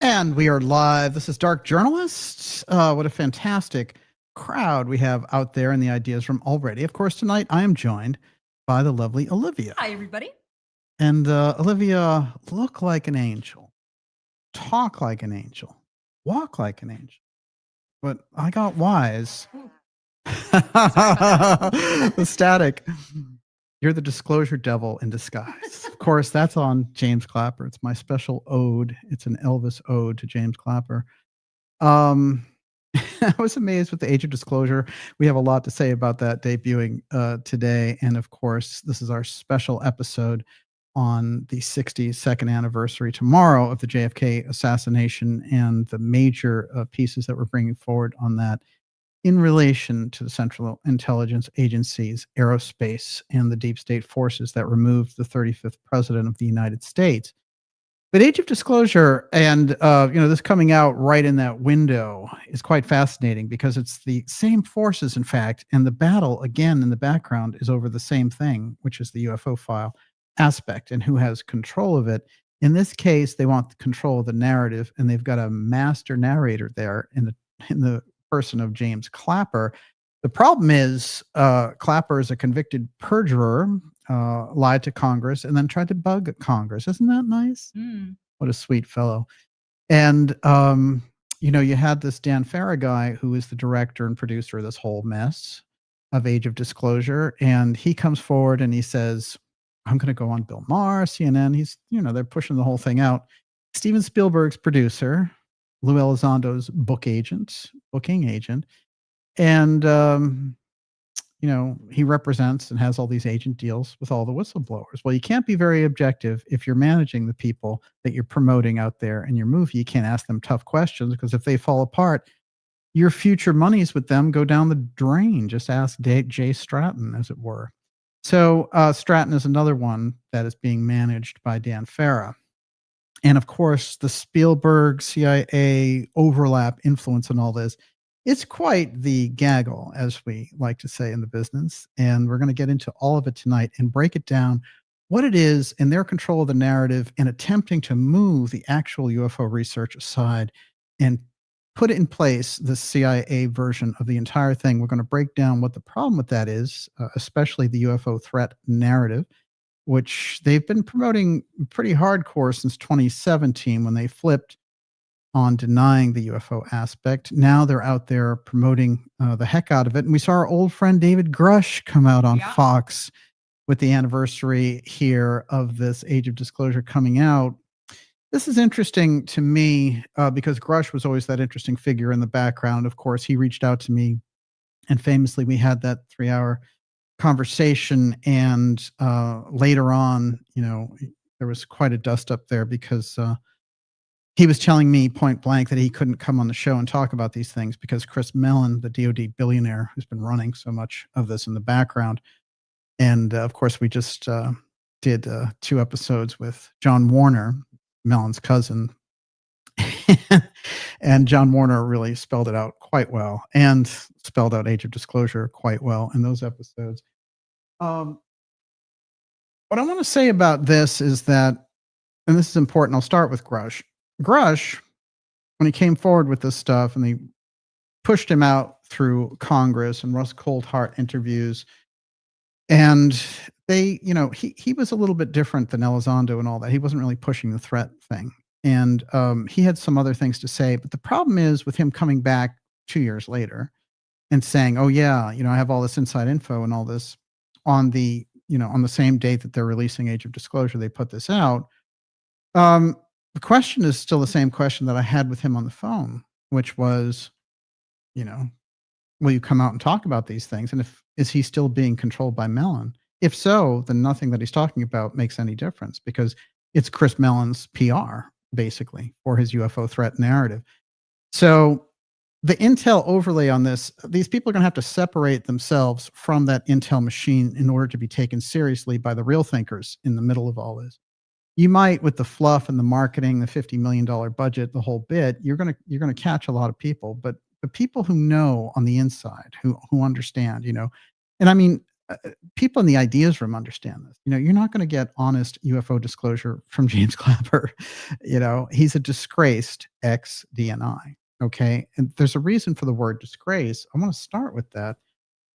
And we are live. This is Dark Journalists. What a fantastic crowd we have out there in the ideas room already. Of course, tonight I am joined by the lovely Olivia. Hi, everybody. And Olivia, look like an angel, talk like an angel, walk like an angel. But I got wise. The static. You're the disclosure devil in disguise. Of course, that's on James Clapper. It's my special ode. It's an Elvis ode to James Clapper. I was amazed with the Age of Disclosure. We have a lot to say about that debuting today. And of course, this is our special episode on the 62nd anniversary tomorrow of the JFK assassination and the major pieces that we're bringing forward on that in relation to the Central Intelligence Agency's AEROSPACE and the deep state forces that removed the 35th president of the United States. But Age of Disclosure and this coming out right in that window is quite fascinating because it's the same forces, in fact, and the battle, again, in the background is over the same thing, which is the UFO file aspect and who has control of it. In this case, they want control of the narrative, and they've got a master narrator there in the person of James Clapper. The problem is Clapper is a convicted perjurer, lied to Congress, and then tried to bug Congress. Isn't that nice? What a sweet fellow. And, you had this Dan Farah guy who is the director and producer of this whole mess of Age of Disclosure. And he comes forward and he says, I'm going to go on Bill Maher, CNN. He's, they're pushing the whole thing out. Steven Spielberg's producer, Lou Elizondo's booking agent. And, he represents and has all these agent deals with all the whistleblowers. Well, you can't be very objective if you're managing the people that you're promoting out there in your movie. You can't ask them tough questions because if they fall apart, your future monies with them go down the drain. Just ask Jay Stratton, as it were. So Stratton is another one that is being managed by Dan Farah. And of course, the Spielberg CIA overlap influence in all this, it's quite the gaggle, as we like to say in the business. And we're going to get into all of it tonight and break it down, what it is in their control of the narrative and attempting to move the actual UFO research aside and put in place the CIA version of the entire thing. We're going to break down what the problem with that is, especially the UFO threat narrative, which they've been promoting pretty hardcore since 2017 when they flipped on denying the UFO aspect. Now they're out there promoting the heck out of it. And we saw our old friend David Grush come out on Fox with the anniversary here of this Age of Disclosure coming out. This is interesting to me because Grush was always that interesting figure in the background. Of course, he reached out to me, and famously we had that 3-hour conversation, and later on, there was quite a dust up there because he was telling me point blank that he couldn't come on the show and talk about these things because Chris Mellon, the DOD billionaire who's been running so much of this in the background, and of course we just did 2 episodes with John Warner, Mellon's cousin, and John Warner really spelled it out quite well and spelled out Age of Disclosure quite well in those episodes. What I want to say about this is that, and this is important, I'll start with Grush. Grush, when he came forward with this stuff and they pushed him out through Congress and Russ Coldhart interviews, and they, he was a little bit different than Elizondo and all that. He wasn't really pushing the threat thing. And he had some other things to say. But the problem is with him coming back 2 years later and saying, oh, yeah, I have all this inside info and all this on the, on the same date that they're releasing Age of Disclosure, they put this out. The question is still the same question that I had with him on the phone, which was, will you come out and talk about these things? And is he still being controlled by Mellon? If so, then nothing that he's talking about makes any difference because it's Chris Mellon's PR, basically, for his UFO threat narrative. So the intel overlay on this, these people are going to have to separate themselves from that intel machine in order to be taken seriously by the real thinkers in the middle of all this. You might, with the fluff and the marketing, the $50 million budget, the whole bit, you're going to catch a lot of people, but the people who know on the inside, who understand, and I mean, people in the ideas room understand this. You're not going to get honest UFO disclosure from James Clapper. He's a disgraced ex-DNI. Okay. And there's a reason for the word disgrace. I want to start with that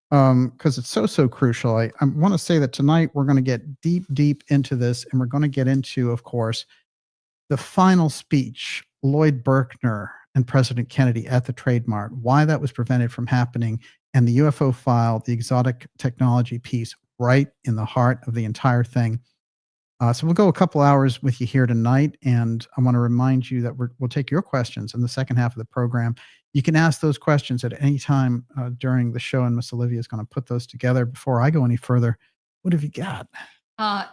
because it's so crucial. I want to say that tonight we're going to get deep into this, and we're going to get into, of course, the final speech, Lloyd Berkner and President Kennedy at the Trade Mart, why that was prevented from happening, and the UFO file, the exotic technology piece, right in the heart of the entire thing. So we'll go a couple hours with you here tonight, and I want to remind you that we'll take your questions in the second half of the program. You can ask those questions at any time during the show, and Miss Olivia is going to put those together. Before I go any further, what have you got?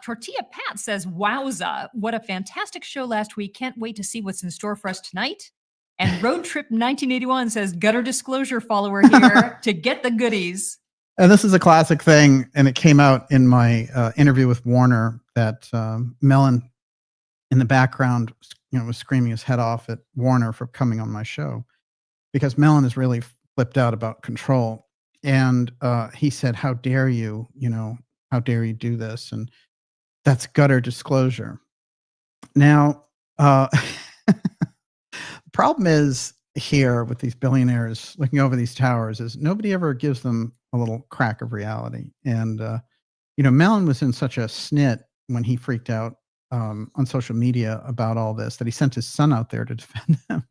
Tortilla Pat says, wowza, what a fantastic show last week. Can't wait to see what's in store for us tonight. And Road Trip 1981 says, gutter disclosure follower here to get the goodies. And this is a classic thing, and it came out in my interview with Warner that Mellon in the background was screaming his head off at Warner for coming on my show, because Mellon is really flipped out about control. And he said, how dare you, how dare you do this? And that's gutter disclosure. Now, the problem is here with these billionaires looking over these towers is nobody ever gives them a little crack of reality. And, Mellon was in such a snit when he freaked out on social media about all this that he sent his son out there to defend them.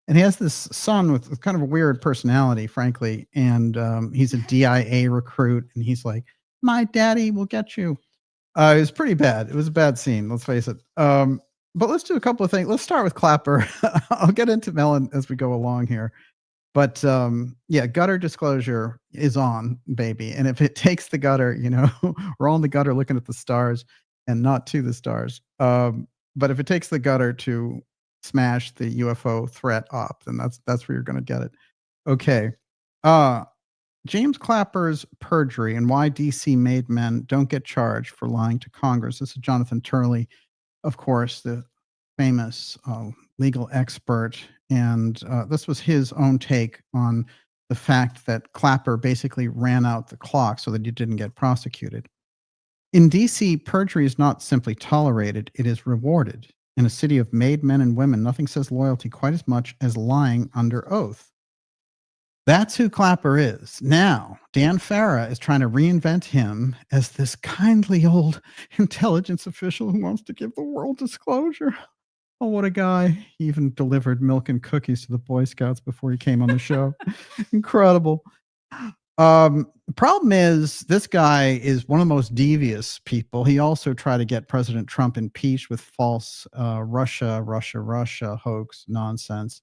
And he has this son with kind of a weird personality, frankly. And he's a DIA recruit. And he's like, my daddy will get you. It was pretty bad. It was a bad scene, let's face it. But let's do a couple of things. Let's start with Clapper. I'll get into Mellon as we go along here. But gutter disclosure is on, baby. And if it takes the gutter, we're on the gutter looking at the stars and not to the stars. But if it takes the gutter to smash the UFO threat up, then that's where you're going to get it. Okay. James Clapper's perjury and why DC made men don't get charged for lying to Congress. This is Jonathan Turley, of course, the famous legal expert. And this was his own take on the fact that Clapper basically ran out the clock so that he didn't get prosecuted. In DC, perjury is not simply tolerated, it is rewarded. In a city of made men and women, nothing says loyalty quite as much as lying under oath. That's who Clapper is. Now, Dan Farah is trying to reinvent him as this kindly old intelligence official who wants to give the world disclosure. Oh, what a guy. He even delivered milk and cookies to the Boy Scouts before he came on the show. Incredible. The problem is this guy is one of the most devious people. He also tried to get President Trump impeached with false Russia hoax nonsense,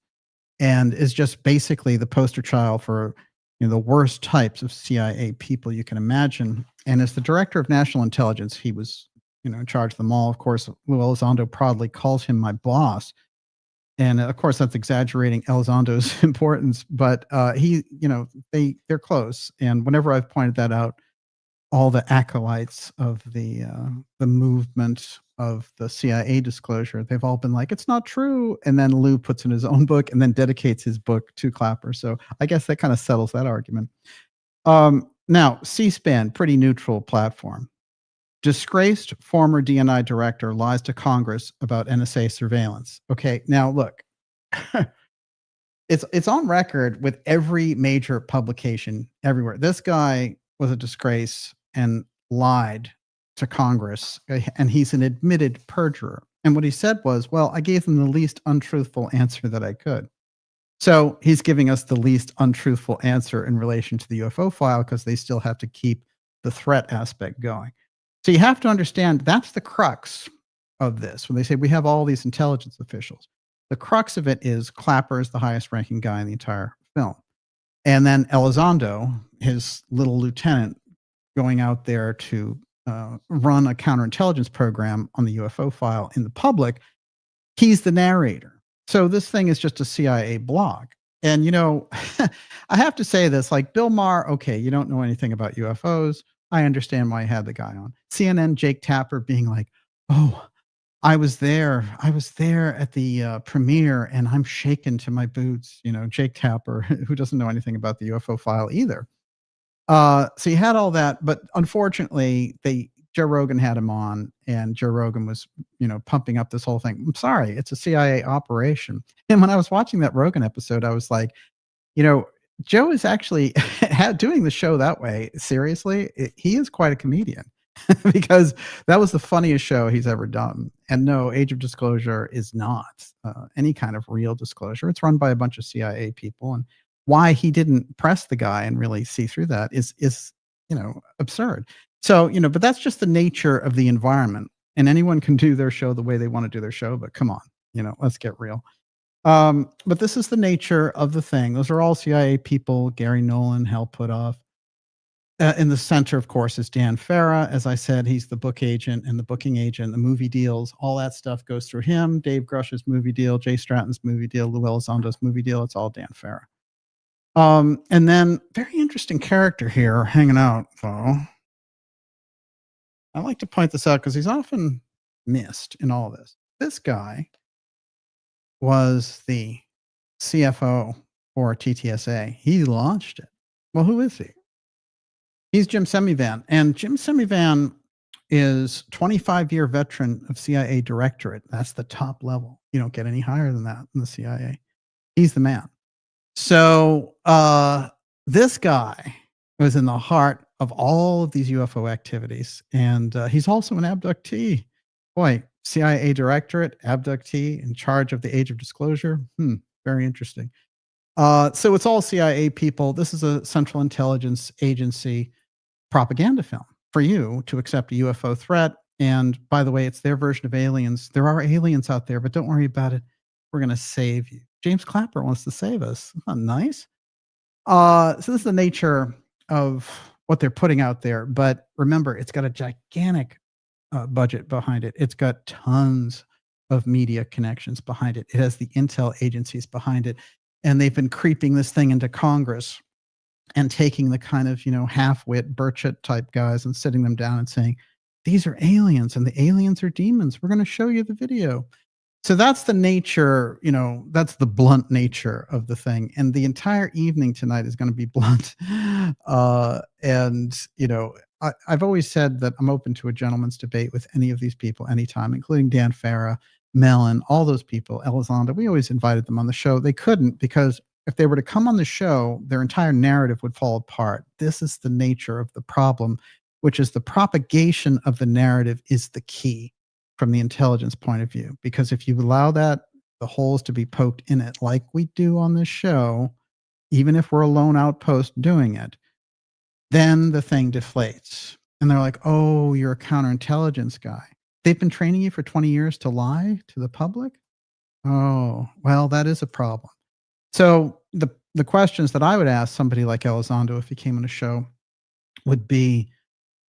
and is just basically the poster child for the worst types of CIA people you can imagine. And as the director of national intelligence, he was in charge of them all. Of course, Lou Elizondo proudly calls him my boss. And of course, that's exaggerating Elizondo's importance, but they're close. And whenever I've pointed that out, all the acolytes of the movement of the CIA disclosure, they've all been like, it's not true. And then Lou puts in his own book and then dedicates his book to Clapper. So I guess that kind of settles that argument. Now, C-SPAN, pretty neutral platform. Disgraced former DNI director lies to Congress about NSA surveillance. Okay, now look, it's on record with every major publication everywhere. This guy was a disgrace and lied to Congress, and he's an admitted perjurer. And what he said was, well, I gave them the least untruthful answer that I could. So he's giving us the least untruthful answer in relation to the UFO file because they still have to keep the threat aspect going. So you have to understand that's the crux of this. When they say we have all these intelligence officials, the crux of it is Clapper is the highest ranking guy in the entire film. And then Elizondo, his little lieutenant, going out there to run a counterintelligence program on the UFO file in the public, he's the narrator. So this thing is just a CIA blog. And, I have to say this, like Bill Maher, okay, you don't know anything about UFOs. I understand why I had the guy on. CNN, Jake Tapper being like, oh, I was there at the premiere and I'm shaken to my boots. Jake Tapper, who doesn't know anything about the UFO file either. So you had all that, but unfortunately, Joe Rogan had him on, and Joe Rogan was, pumping up this whole thing. I'm sorry, it's a CIA operation. And when I was watching that Rogan episode, I was like, Joe is actually doing the show that way. Seriously, he is quite a comedian because that was the funniest show he's ever done. And no, Age of Disclosure is not any kind of real disclosure. It's run by a bunch of CIA people, and why he didn't press the guy and really see through that is absurd. So, but that's just the nature of the environment, and anyone can do their show the way they want to do their show. But come on, let's get real. But this is the nature of the thing. Those are all CIA people. Gary Nolan, Hal Puthoff. In the center, of course, is Dan Farah. As I said, he's the book agent and the booking agent, the movie deals, all that stuff goes through him. Dave Grush's movie deal, Jay Stratton's movie deal, Lou Elizondo's movie deal. It's all Dan Farah. And then very interesting character here hanging out, though. I like to point this out because he's often missed in all this. This guy was the CFO for TTSA. He launched it. Well, who is he? He's Jim Semivan. And Jim Semivan is 25-year veteran of CIA directorate. That's the top level. You don't get any higher than that in the CIA. He's the man. So this guy was in the heart of all of these UFO activities. And he's also an abductee. Boy, CIA directorate, abductee, in charge of the Age of Disclosure. Very interesting. So it's all CIA people. This is a Central Intelligence Agency propaganda film for you to accept a UFO threat. And by the way, it's their version of aliens. There are aliens out there, but don't worry about it. We're going to save you. James Clapper wants to save us. Isn't that nice? So this is the nature of what they're putting out there. But remember, it's got a gigantic budget behind it. It's got tons of media connections behind it. It has the intel agencies behind it. And they've been creeping this thing into Congress and taking the kind of, half-wit Burchett type guys and sitting them down and saying, these are aliens and the aliens are demons. We're going to show you the video. So that's the nature, that's the blunt nature of the thing. And the entire evening tonight is going to be blunt. I've always said that I'm open to a gentleman's debate with any of these people anytime, including Dan Farah, Mellon, all those people, Elizondo. We always invited them on the show. They couldn't, because if they were to come on the show, their entire narrative would fall apart. This is the nature of the problem, which is the propagation of the narrative is the key from the intelligence point of view. Because if you allow the holes to be poked in it, like we do on this show, even if we're a lone outpost doing it, then the thing deflates. And they're like, oh, you're a counterintelligence guy. They've been training you for 20 years to lie to the public? Oh, well, that is a problem. So the questions that I would ask somebody like Elizondo if he came on a show would be,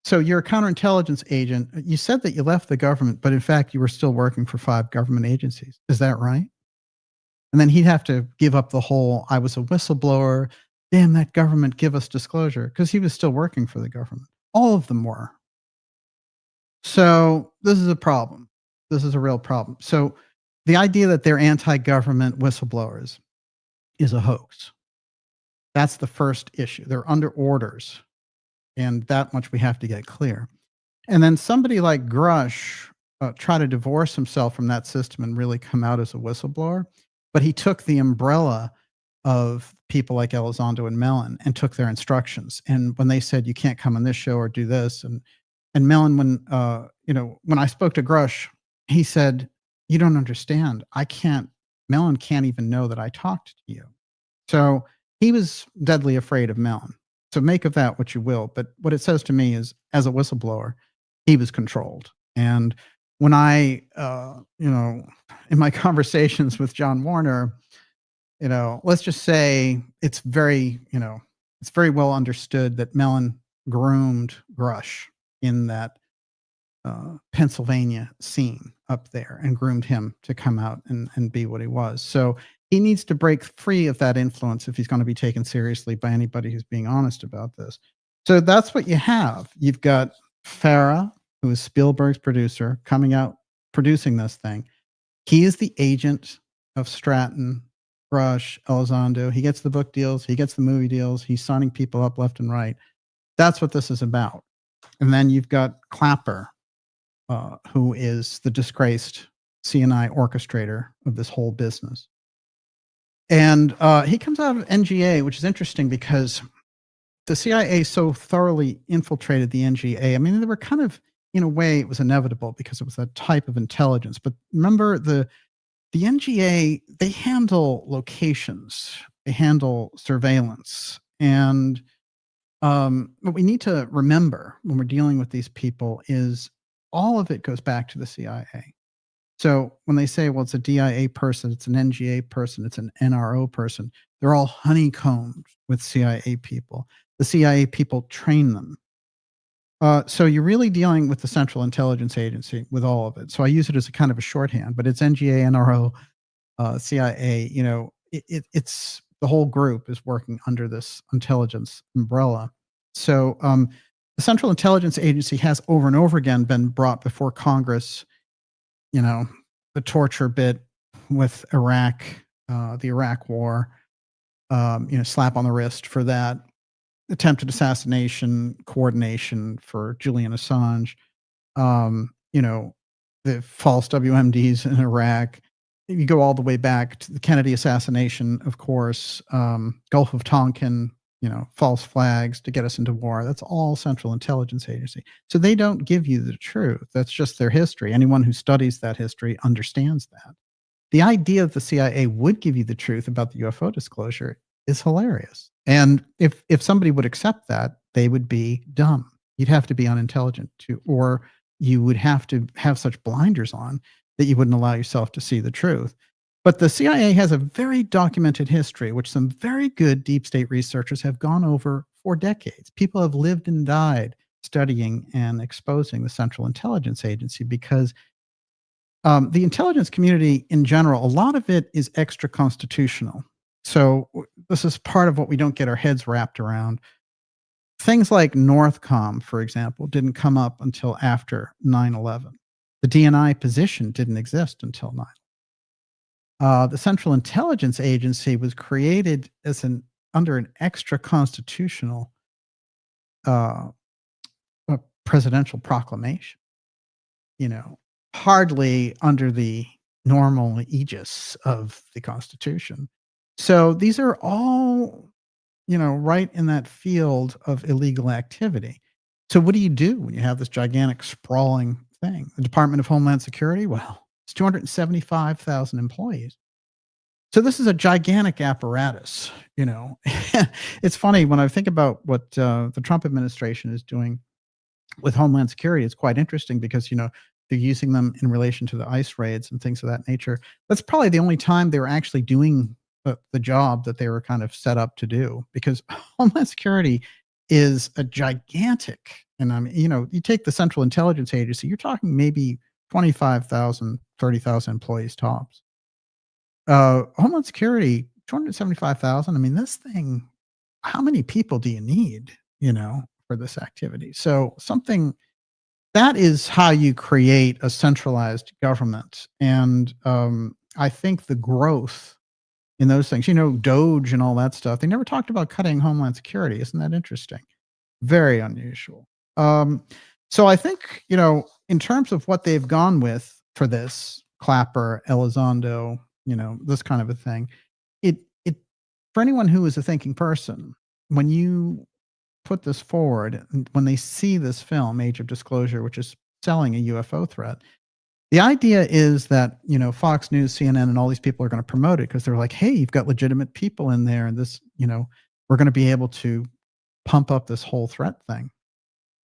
so you're a counterintelligence agent. You said that you left the government, but in fact, you were still working for 5 government agencies. Is that right? And then he'd have to give up the whole, I was a whistleblower. Damn, that government, give us disclosure, because he was still working for the government. All of them were. So this is a problem. This is a real problem. So the idea that they're anti-government whistleblowers is a hoax. That's the first issue. They're under orders. And that much we have to get clear. And then somebody like Grush try to divorce himself from that system and really come out as a whistleblower. But he took the umbrella of people like Elizondo and Mellon and took their instructions. And when they said, you can't come on this show or do this. And Mellon, when I spoke to Grush, he said, you don't understand. Mellon can't even know that I talked to you. So he was deadly afraid of Mellon. So make of that what you will. But what it says to me is, as a whistleblower, he was controlled. And when I, in my conversations with John Warner, let's just say it's very well understood that Mellon groomed Grush in that Pennsylvania scene up there and groomed him to come out and be what he was. So he needs to break free of that influence if he's going to be taken seriously by anybody who's being honest about this. So that's what you have. You've got Farah, who is Spielberg's producer, coming out producing this thing. He is the agent of Stratton, Grush, Elizondo. He gets the book deals. He gets the movie deals. He's signing people up left and right. That's what this is about. And then you've got Clapper, who is the disgraced CNI orchestrator of this whole business. And he comes out of NGA, which is interesting because the CIA so thoroughly infiltrated the NGA. I mean, they were kind of, in a way, it was inevitable because it was a type of intelligence. But remember, the NGA, they handle locations, they handle surveillance. And what we need to remember when we're dealing with these people is all of it goes back to the CIA. So when they say, well, it's a DIA person, it's an NGA person, it's an NRO person, they're all honeycombed with CIA people. The CIA people train them. So you're really dealing with the Central Intelligence Agency with all of it. So I use it as a kind of a shorthand, but it's NGA, NRO, CIA. You know, it's the whole group is working under this intelligence umbrella. So the Central Intelligence Agency has over and over again been brought before Congress. You know, the torture bit with Iraq, the Iraq War, you know, slap on the wrist for that. Attempted assassination coordination for Julian Assange, you know, the false WMDs in Iraq. You go all the way back to the Kennedy assassination, of course, Gulf of Tonkin, you know, false flags to get us into war. That's all Central Intelligence Agency. So they don't give you the truth. That's just their history. Anyone who studies that history understands that. The idea that the CIA would give you the truth about the UFO disclosure is hilarious. And if somebody would accept that, they would be dumb. You'd have to be unintelligent to, or you would have to have such blinders on that you wouldn't allow yourself to see the truth. But the CIA has a very documented history, which some very good deep state researchers have gone over for decades. People have lived and died studying and exposing the Central Intelligence Agency because the intelligence community in general, a lot of it is extra constitutional. So this is part of what we don't get our heads wrapped around. Things like Northcom, for example, didn't come up until after 9/11. The DNI position didn't exist until 9/11. The Central Intelligence Agency was created as under an extra constitutional presidential proclamation. You know, hardly under the normal aegis of the Constitution. So these are all, you know, right in that field of illegal activity. So what do you do when you have this gigantic sprawling thing? The Department of Homeland Security, well, it's 275,000 employees. So this is a gigantic apparatus, you know. It's funny when I think about what the Trump administration is doing with Homeland Security. It's quite interesting because, you know, they're using them in relation to the ICE raids and things of that nature. That's probably the only time they were actually doing the job that they were kind of set up to do, because Homeland Security is a gigantic, and I mean, you know, you take the Central Intelligence Agency, you're talking maybe 25,000, 30,000 employees tops. Homeland Security, 275,000. I mean, this thing, how many people do you need, you know, for this activity? So something that is how you create a centralized government. And I think the growth in those things, you know, Doge and all that stuff, they never talked about cutting Homeland Security. Isn't that interesting? Very unusual. So I think, you know, in terms of what they've gone with for this, Clapper, Elizondo, you know, this kind of a thing, it for anyone who is a thinking person, when you put this forward, when they see this film, Age of Disclosure, which is selling a UFO threat, the idea is that, you know, Fox News, CNN, and all these people are going to promote it because they're like, hey, you've got legitimate people in there, and this, you know, we're going to be able to pump up this whole threat thing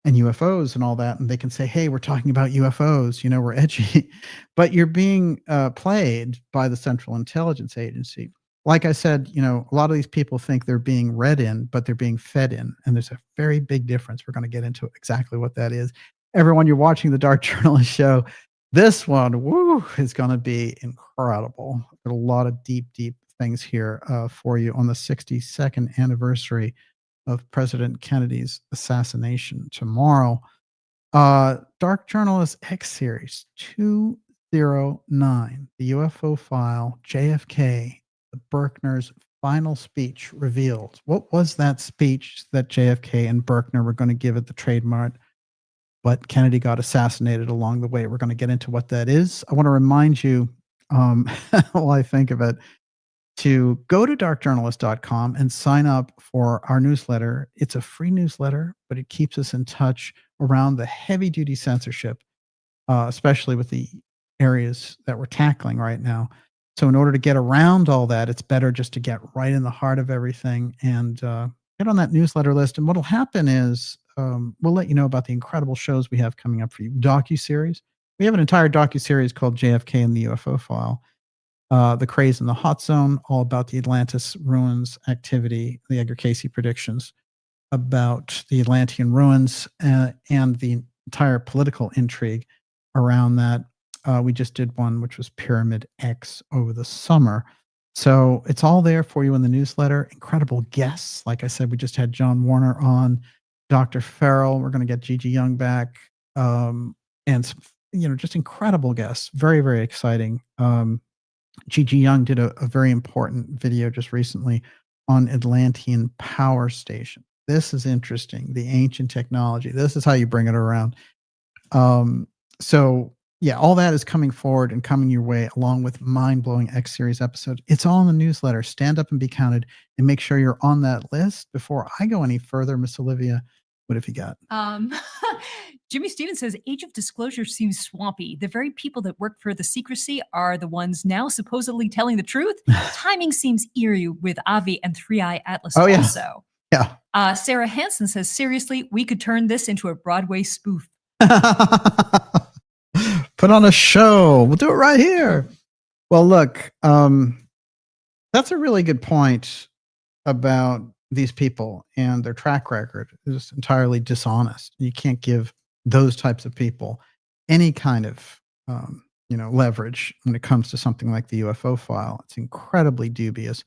and UFOs and all that. And they can say, hey, we're talking about UFOs, you know, we're edgy. But you're being played by the Central Intelligence Agency. Like I said, you know, a lot of these people think they're being read in, but they're being fed in. And there's a very big difference. We're going to get into exactly what that is. Everyone, you're watching the Dark Journalist Show. This one, woo, is going to be incredible. Got a lot of deep, deep things here for you on the 62nd anniversary of President Kennedy's assassination tomorrow. Dark Journalist X Series 209, the UFO File, JFK, the Berkner's final speech revealed. What was that speech that JFK and Berkner were going to give at the Trade Mart? But Kennedy got assassinated along the way. We're going to get into what that is. I want to remind you, while I think of it, to go to darkjournalist.com and sign up for our newsletter. It's a free newsletter, but it keeps us in touch around the heavy-duty censorship, especially with the areas that we're tackling right now. So in order to get around all that, it's better just to get right in the heart of everything and get on that newsletter list. And what'll happen is we'll let you know about the incredible shows we have coming up for you. DocuSeries. We have an entire DocuSeries called JFK and the UFO File. The Craze in the Hot Zone, all about the Atlantis ruins activity, the Edgar Casey predictions about the Atlantean ruins and the entire political intrigue around that. We just did one, which was Pyramid X over the summer. So it's all there for you in the newsletter. Incredible guests. Like I said, we just had John Warner on, Dr. Farrell. We're going to get Gigi Young back. And, just incredible guests. Very, very exciting. Gigi Young did a very important video just recently on Atlantean power station. This is interesting. The ancient technology. This is how you bring it around. So yeah, all that is coming forward and coming your way along with mind-blowing X series episodes. It's all in the newsletter. Stand up and be counted and make sure you're on that list. Before I go any further, Miss Olivia, what have you got? Jimmy Stevens says, Age of Disclosure seems swampy. The very people that work for the secrecy are the ones now supposedly telling the truth. Timing seems eerie with Avi and 3i Atlas also. Yeah. Sarah Hansen says, seriously, we could turn this into a Broadway spoof. Put on a show. We'll do it right here. Well, look, that's a really good point about these people and their track record is entirely dishonest. You can't give those types of people any kind of, leverage when it comes to something like the UFO file. It's incredibly dubious.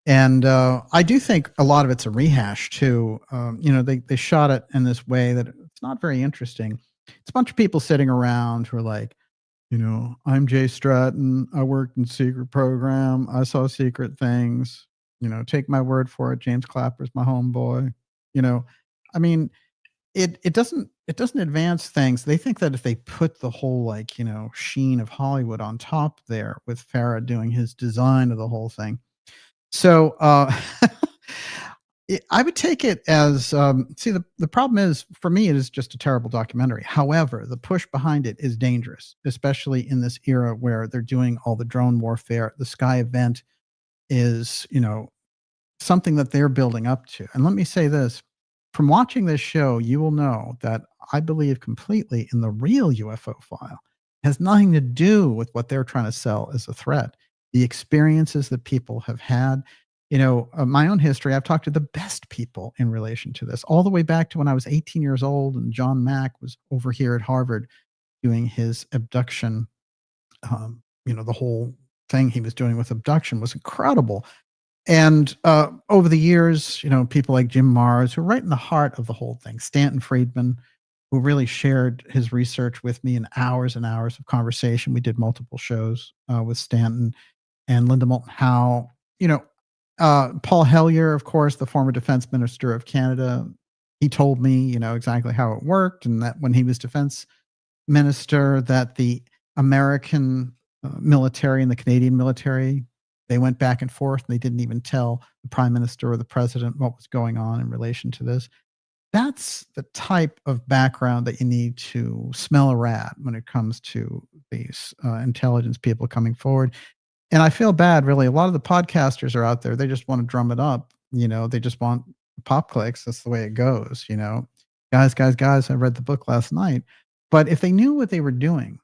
And I do think a lot of it's a rehash too. They shot it in this way that it's not very interesting. It's a bunch of people sitting around who are like, I'm Jay Stratton. I worked in secret program. I saw secret things. Take my word for it. James Clapper's my homeboy. It doesn't advance things. They think that if they put the whole sheen of Hollywood on top there with Farah doing his design of the whole thing. So I would take it as the problem is for me it is just a terrible documentary. However, the push behind it is dangerous, especially in this era where they're doing all the drone warfare. The Sky event is something that they're building up to. And let me say this, from watching this show, you will know that I believe completely in the real UFO file. It has nothing to do with what they're trying to sell as a threat. The experiences that people have had, my own history, I've talked to the best people in relation to this, all the way back to when I was 18 years old and John Mack was over here at Harvard doing his abduction. The whole thing he was doing with abduction was incredible. And over the years, people like Jim Mars, who are right in the heart of the whole thing, Stanton Friedman, who really shared his research with me in hours and hours of conversation. We did multiple shows with Stanton and Linda Moulton Howe. Paul Hellyer, of course, the former defense minister of Canada, he told me, exactly how it worked, and that when he was defense minister, that the American military and the Canadian military, they went back and forth. And they didn't even tell the prime minister or the president what was going on in relation to this. That's the type of background that you need to smell a rat when it comes to these intelligence people coming forward. And I feel bad, really. A lot of the podcasters are out there. They just want to drum it up. They just want pop clicks. That's the way it goes. Guys, I read the book last night. But if they knew what they were doing,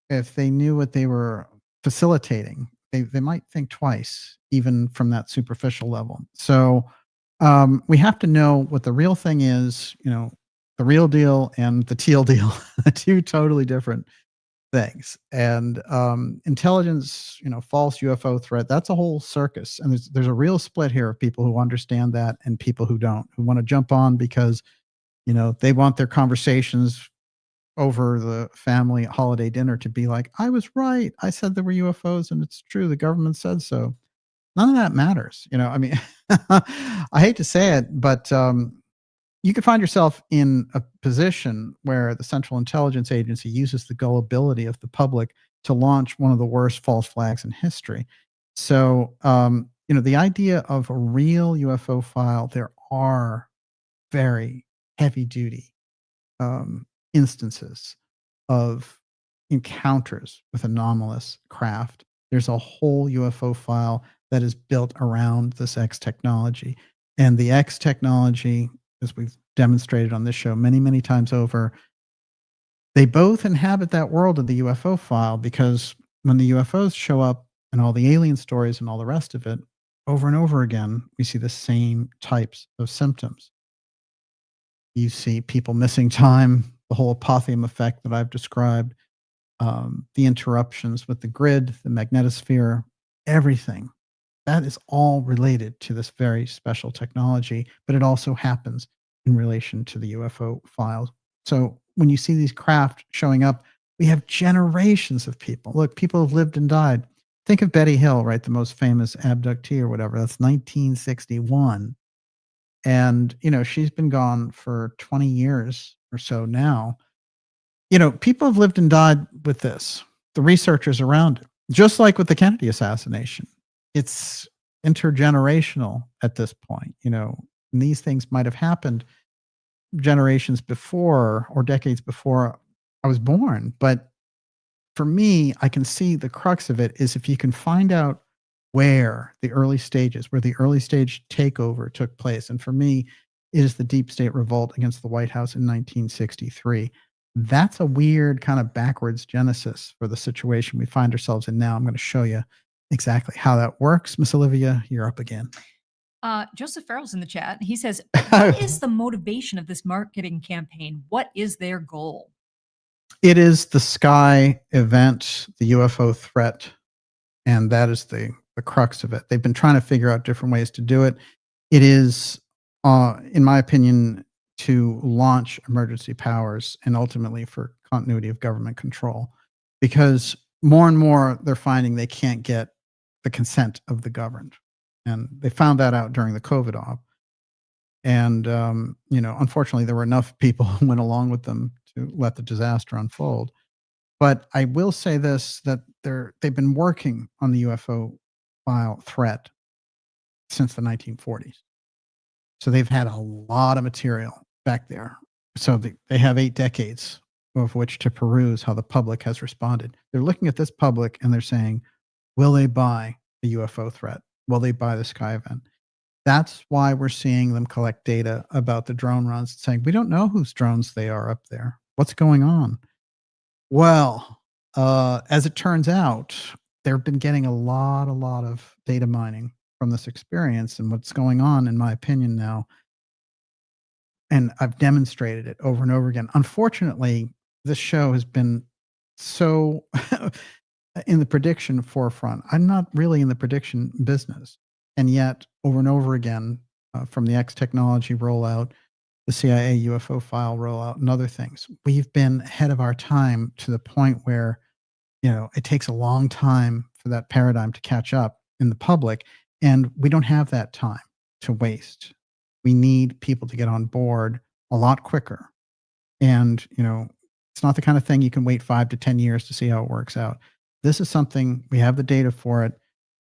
if they knew what they were facilitating, they might think twice, even from that superficial level. So we have to know what the real thing is, the real deal and the teal deal, two totally different things. And intelligence, false UFO threat, that's a whole circus. And there's a real split here of people who understand that and people who don't, who want to jump on because, they want their conversations over the family holiday dinner to be like, I was right. I said there were UFOs and it's true. The government said so. none of that matters. I mean, I hate to say it, but you could find yourself in a position where the Central Intelligence Agency uses the gullibility of the public to launch one of the worst false flags in history. So, the idea of a real UFO file, there are very heavy duty instances of encounters with anomalous craft. There's a whole UFO file that is built around this X technology. And the X technology, as we've demonstrated on this show many, many times over, they both inhabit that world of the UFO file, because when the UFOs show up and all the alien stories and all the rest of it, over and over again, we see the same types of symptoms. You see people missing time, the whole apotheum effect that I've described, the interruptions with the grid, the magnetosphere, everything. That is all related to this very special technology, but it also happens in relation to the UFO files. So when you see these craft showing up, we have generations of people. Look, people have lived and died. Think of Betty Hill, right? The most famous abductee or whatever. That's 1961. And, she's been gone for 20 years or so now. People have lived and died with this, the researchers around it, just like with the Kennedy assassination. It's intergenerational at this point. And these things might have happened generations before or decades before I was born. But for me, I can see the crux of it is if you can find out where the early stage takeover took place. And for me, it is the deep state revolt against the White House in 1963. That's a weird kind of backwards genesis for the situation we find ourselves in now. I'm going to show you exactly how that works. Miss Olivia, you're up again. Joseph Farrell's in the chat. He says, what is the motivation of this marketing campaign? What is their goal? It is the Sky event, the UFO threat, and that is the crux of it. They've been trying to figure out different ways to do it. It is, in my opinion, to launch emergency powers and ultimately for continuity of government control, because more and more they're finding they can't get the consent of the governed. And they found that out during the COVID op. And, unfortunately, there were enough people who went along with them to let the disaster unfold. But I will say this, that they've been working on the UFO file threat since the 1940s. So they've had a lot of material back there. So they have 8 decades of which to peruse how the public has responded. They're looking at this public and they're saying, will they buy the UFO threat? Will they buy the Sky event? That's why we're seeing them collect data about the drone runs, saying, we don't know whose drones they are up there. What's going on? Well, as it turns out, they've been getting a lot of data mining from this experience. And what's going on, in my opinion now, and I've demonstrated it over and over again. Unfortunately, this show has been so in the prediction forefront. I'm not really in the prediction business. And yet, over and over again, from the X technology rollout, the CIA UFO file rollout, and other things, we've been ahead of our time to the point where, it takes a long time for that paradigm to catch up in the public. And we don't have that time to waste. We need people to get on board a lot quicker. And, it's not the kind of thing you can wait 5 to 10 years to see how it works out. This is something, we have the data for it.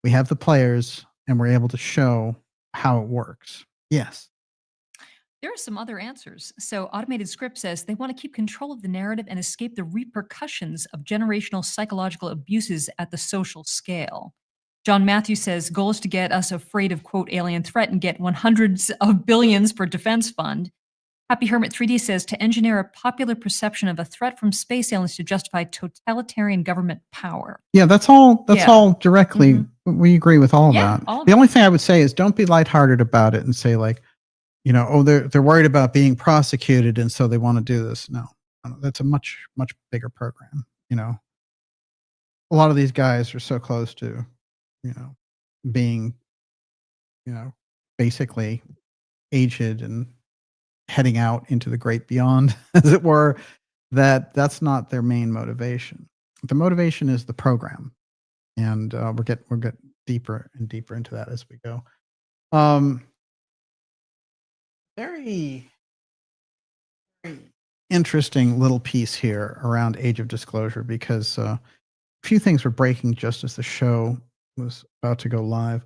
We have the players, and we're able to show how it works. Yes. There are some other answers. So Automated Script says they want to keep control of the narrative and escape the repercussions of generational psychological abuses at the social scale. John Matthews says goal is to get us afraid of, quote, alien threat and get hundreds of billions for defense fund. Happy Hermit 3D says to engineer a popular perception of a threat from space aliens to justify totalitarian government power. Yeah, that's all directly. Mm-hmm. We agree with all that. The only thing I would say is don't be lighthearted about it and say like, they're worried about being prosecuted and so they want to do this. No, that's a much bigger program. A lot of these guys are so close to, being, basically aged and heading out into the great beyond, as it were, that's not their main motivation. The motivation is the program. And we're deeper and deeper into that as we go. Um, very, very interesting little piece here around Age of Disclosure, because a few things were breaking just as the show was about to go live.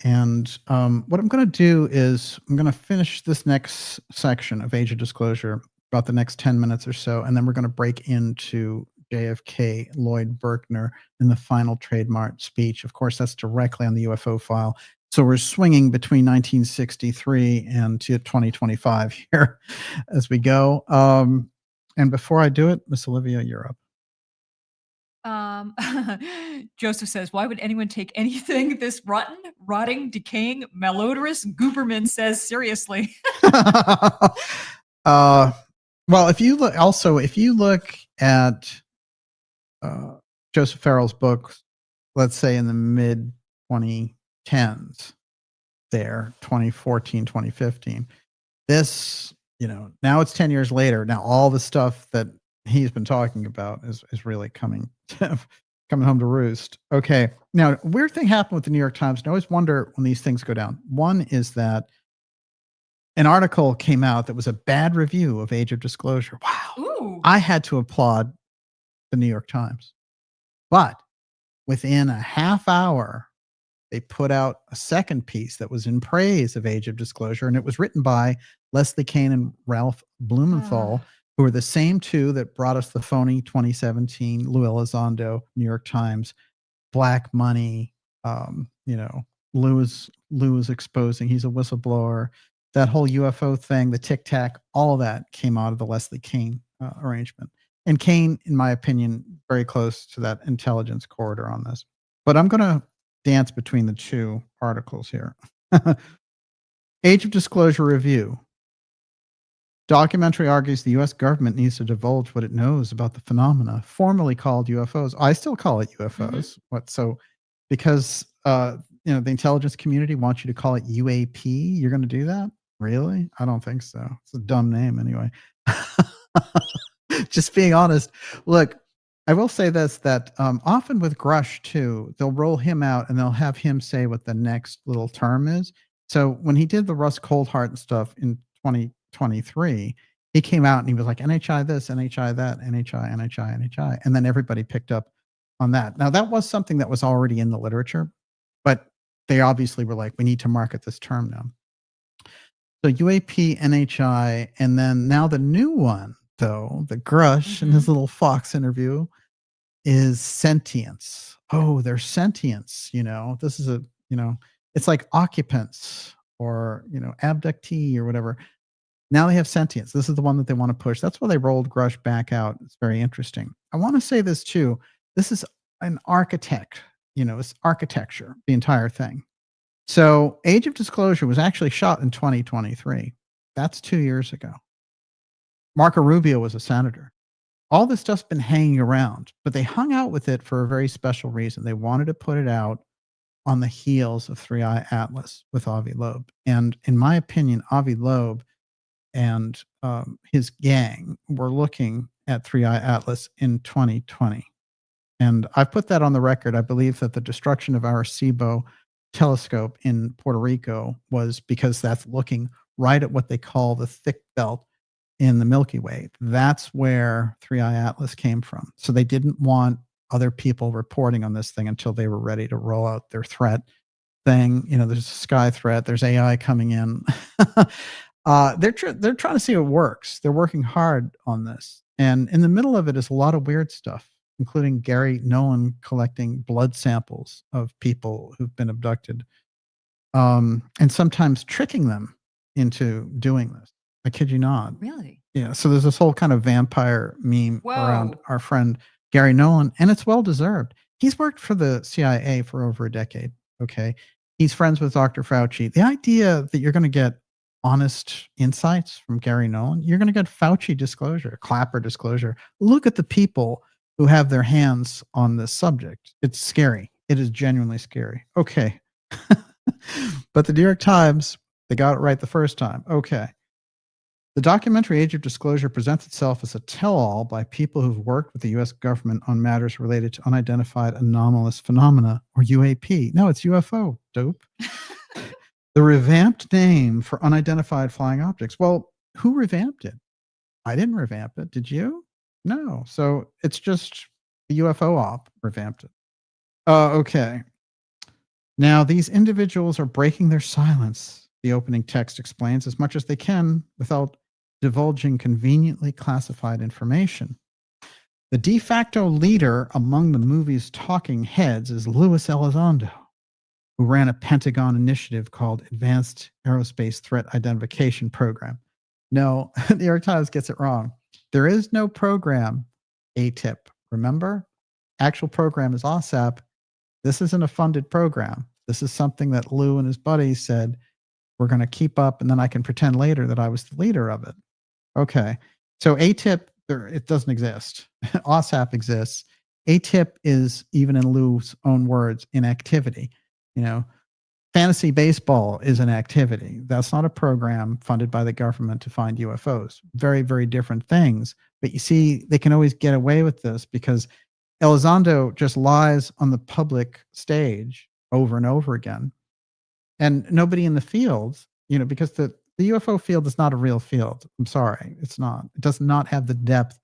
And what I'm going to do is I'm going to finish this next section of Age of Disclosure, about the next 10 minutes or so, and then we're going to break into JFK, Lloyd Berkner, in the final Trade Mart speech. Of course, that's directly on the UFO file. So we're swinging between 1963 and 2025 here as we go. And before I do it, Miss Olivia, you're up. Joseph says, why would anyone take anything this rotten, rotting, decaying, malodorous Gooberman says seriously? Well, if you look at Joseph Farrell's book, let's say in the mid 2010s, there, 2014, 2015, this, now it's 10 years later. Now all the stuff that he's been talking about is really coming home to roost. Okay. Now, a weird thing happened with the New York Times. And I always wonder when these things go down. One is that an article came out that was a bad review of Age of Disclosure. Wow. Ooh. I had to applaud the New York Times. But within a half hour, they put out a second piece that was in praise of Age of Disclosure, and it was written by Leslie Kean and Ralph Blumenthal, who are the same two that brought us the phony 2017 Lou Elizondo New York Times black money. Lou is exposing, he's a whistleblower. That whole UFO thing, the Tic Tac, all of that came out of the Leslie Kean arrangement. And Kean, in my opinion, very close to that intelligence corridor on this. But I'm going to dance between the two articles here. Age of Disclosure Review. Documentary argues the U.S. government needs to divulge what it knows about the phenomena formerly called UFOs. I still call it UFOs. Because the intelligence community wants you to call it UAP. You're going to do that? Really? I don't think so. It's a dumb name anyway. Just being honest. Look, I will say this, that often with Grush too, they'll roll him out and they'll have him say what the next little term is. So when he did the Russ Coldhart and stuff in 2023, he came out and he was like, NHI this, NHI that, NHI, NHI, NHI. And then everybody picked up on that. Now, that was something that was already in the literature, but they obviously were like, we need to market this term now. So UAP, NHI, and then now the new one, though, the Grush in his little Fox interview, is sentience. Oh, they're sentience. This is it's like occupants or, abductee or whatever. Now they have sentience. This is the one that they want to push. That's why they rolled Grush back out. It's very interesting. I want to say this too. This is an architect, it's architecture, the entire thing. So Age of Disclosure was actually shot in 2023. That's 2 years ago. Marco Rubio was a senator. All this stuff's been hanging around, but they hung out with it for a very special reason. They wanted to put it out on the heels of 3i Atlas with Avi Loeb. And in my opinion, Avi Loeb and his gang were looking at 3i Atlas in 2020. And I put that on the record. I believe that the destruction of Arecibo telescope in Puerto Rico was because that's looking right at what they call the thick belt in the Milky Way. That's where 3i Atlas came from. So they didn't want other people reporting on this thing until they were ready to roll out their threat thing. There's a sky threat. There's AI coming in. They're trying to see what works. They're working hard on this. And in the middle of it is a lot of weird stuff, including Gary Nolan collecting blood samples of people who've been abducted, and sometimes tricking them into doing this. I kid you not. Really? Yeah. So there's this whole kind of vampire meme around our friend Gary Nolan, and it's well deserved. He's worked for the CIA for over a decade. Okay. He's friends with Dr. Fauci. The idea that you're going to get honest insights from Gary Nolan, you're going to get Fauci disclosure, Clapper disclosure. Look at the people who have their hands on this subject. It's scary. It is genuinely scary. Okay. But the New York Times, they got it right the first time. Okay. The documentary Age of Disclosure presents itself as a tell-all by people who've worked with the U.S. government on matters related to unidentified anomalous phenomena, or UAP. No, it's UFO, dope. The revamped name for unidentified flying objects. Well, who revamped it? I didn't revamp it. Did you? No. So it's just the UFO op revamped it. Okay. Now, these individuals are breaking their silence, the opening text explains, as much as they can without divulging conveniently classified information. The de facto leader among the movie's talking heads is Louis Elizondo, who ran a Pentagon initiative called Advanced Aerospace Threat Identification Program. No, the New York Times gets it wrong. There is no program, ATIP. Remember? Actual program is OSAP. This isn't a funded program. This is something that Lou and his buddies said, we're going to keep up, and then I can pretend later that I was the leader of it. Okay. So ATIP, it doesn't exist. OSAP exists. ATIP is, even in Lou's own words, inactivity. You know, fantasy baseball is an activity. That's not a program funded by the government to find UFOs. Very, very different things. But you see, they can always get away with this because Elizondo just lies on the public stage over and over again. And nobody in the field, you know, because the UFO field is not a real field. I'm sorry, it's not. It does not have the depth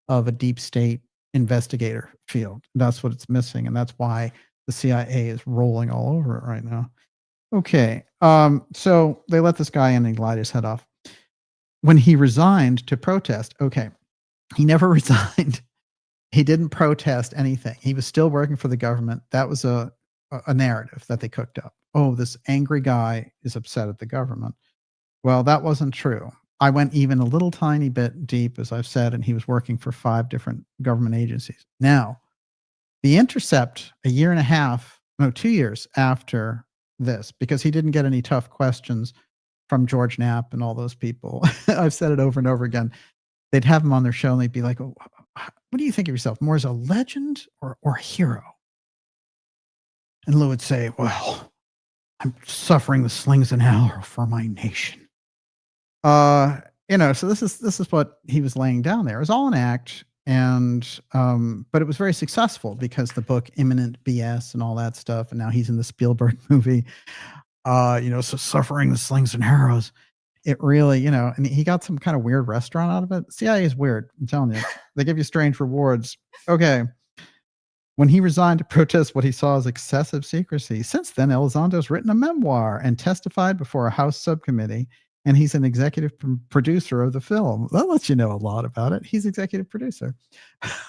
of a deep state investigator field. That's what it's missing. And that's why the CIA is rolling all over it right now. Okay. So they let this guy in and lied his head off. When he resigned to protest, okay, he never resigned. He didn't protest anything. He was still working for the government. That was a narrative that they cooked up. Oh, this angry guy is upset at the government. Well, that wasn't true. I went even a little tiny bit deep, as I've said, and he was working for 5 different government agencies. Now, The Intercept, 2 years after this, because he didn't get any tough questions from George Knapp and all those people. I've said it over and over again. They'd have him on their show and they'd be like, oh, what do you think of yourself? More as a legend or a hero? And Lou would say, well, I'm suffering the slings and arrows for my nation. You know, so this is what he was laying down there. It was all an act, and but it was very successful because the book Imminent BS and all that stuff, and now he's in the Spielberg movie. You know, so suffering the slings and arrows. It really, you know, and he got some kind of weird restaurant out of it. CIA is weird. I'm telling you, they give you strange rewards. Okay. When he resigned to protest what he saw as excessive secrecy, since then, Elizondo's written a memoir and testified before a House subcommittee, and he's an executive producer of the film. That lets you know a lot about it. He's executive producer.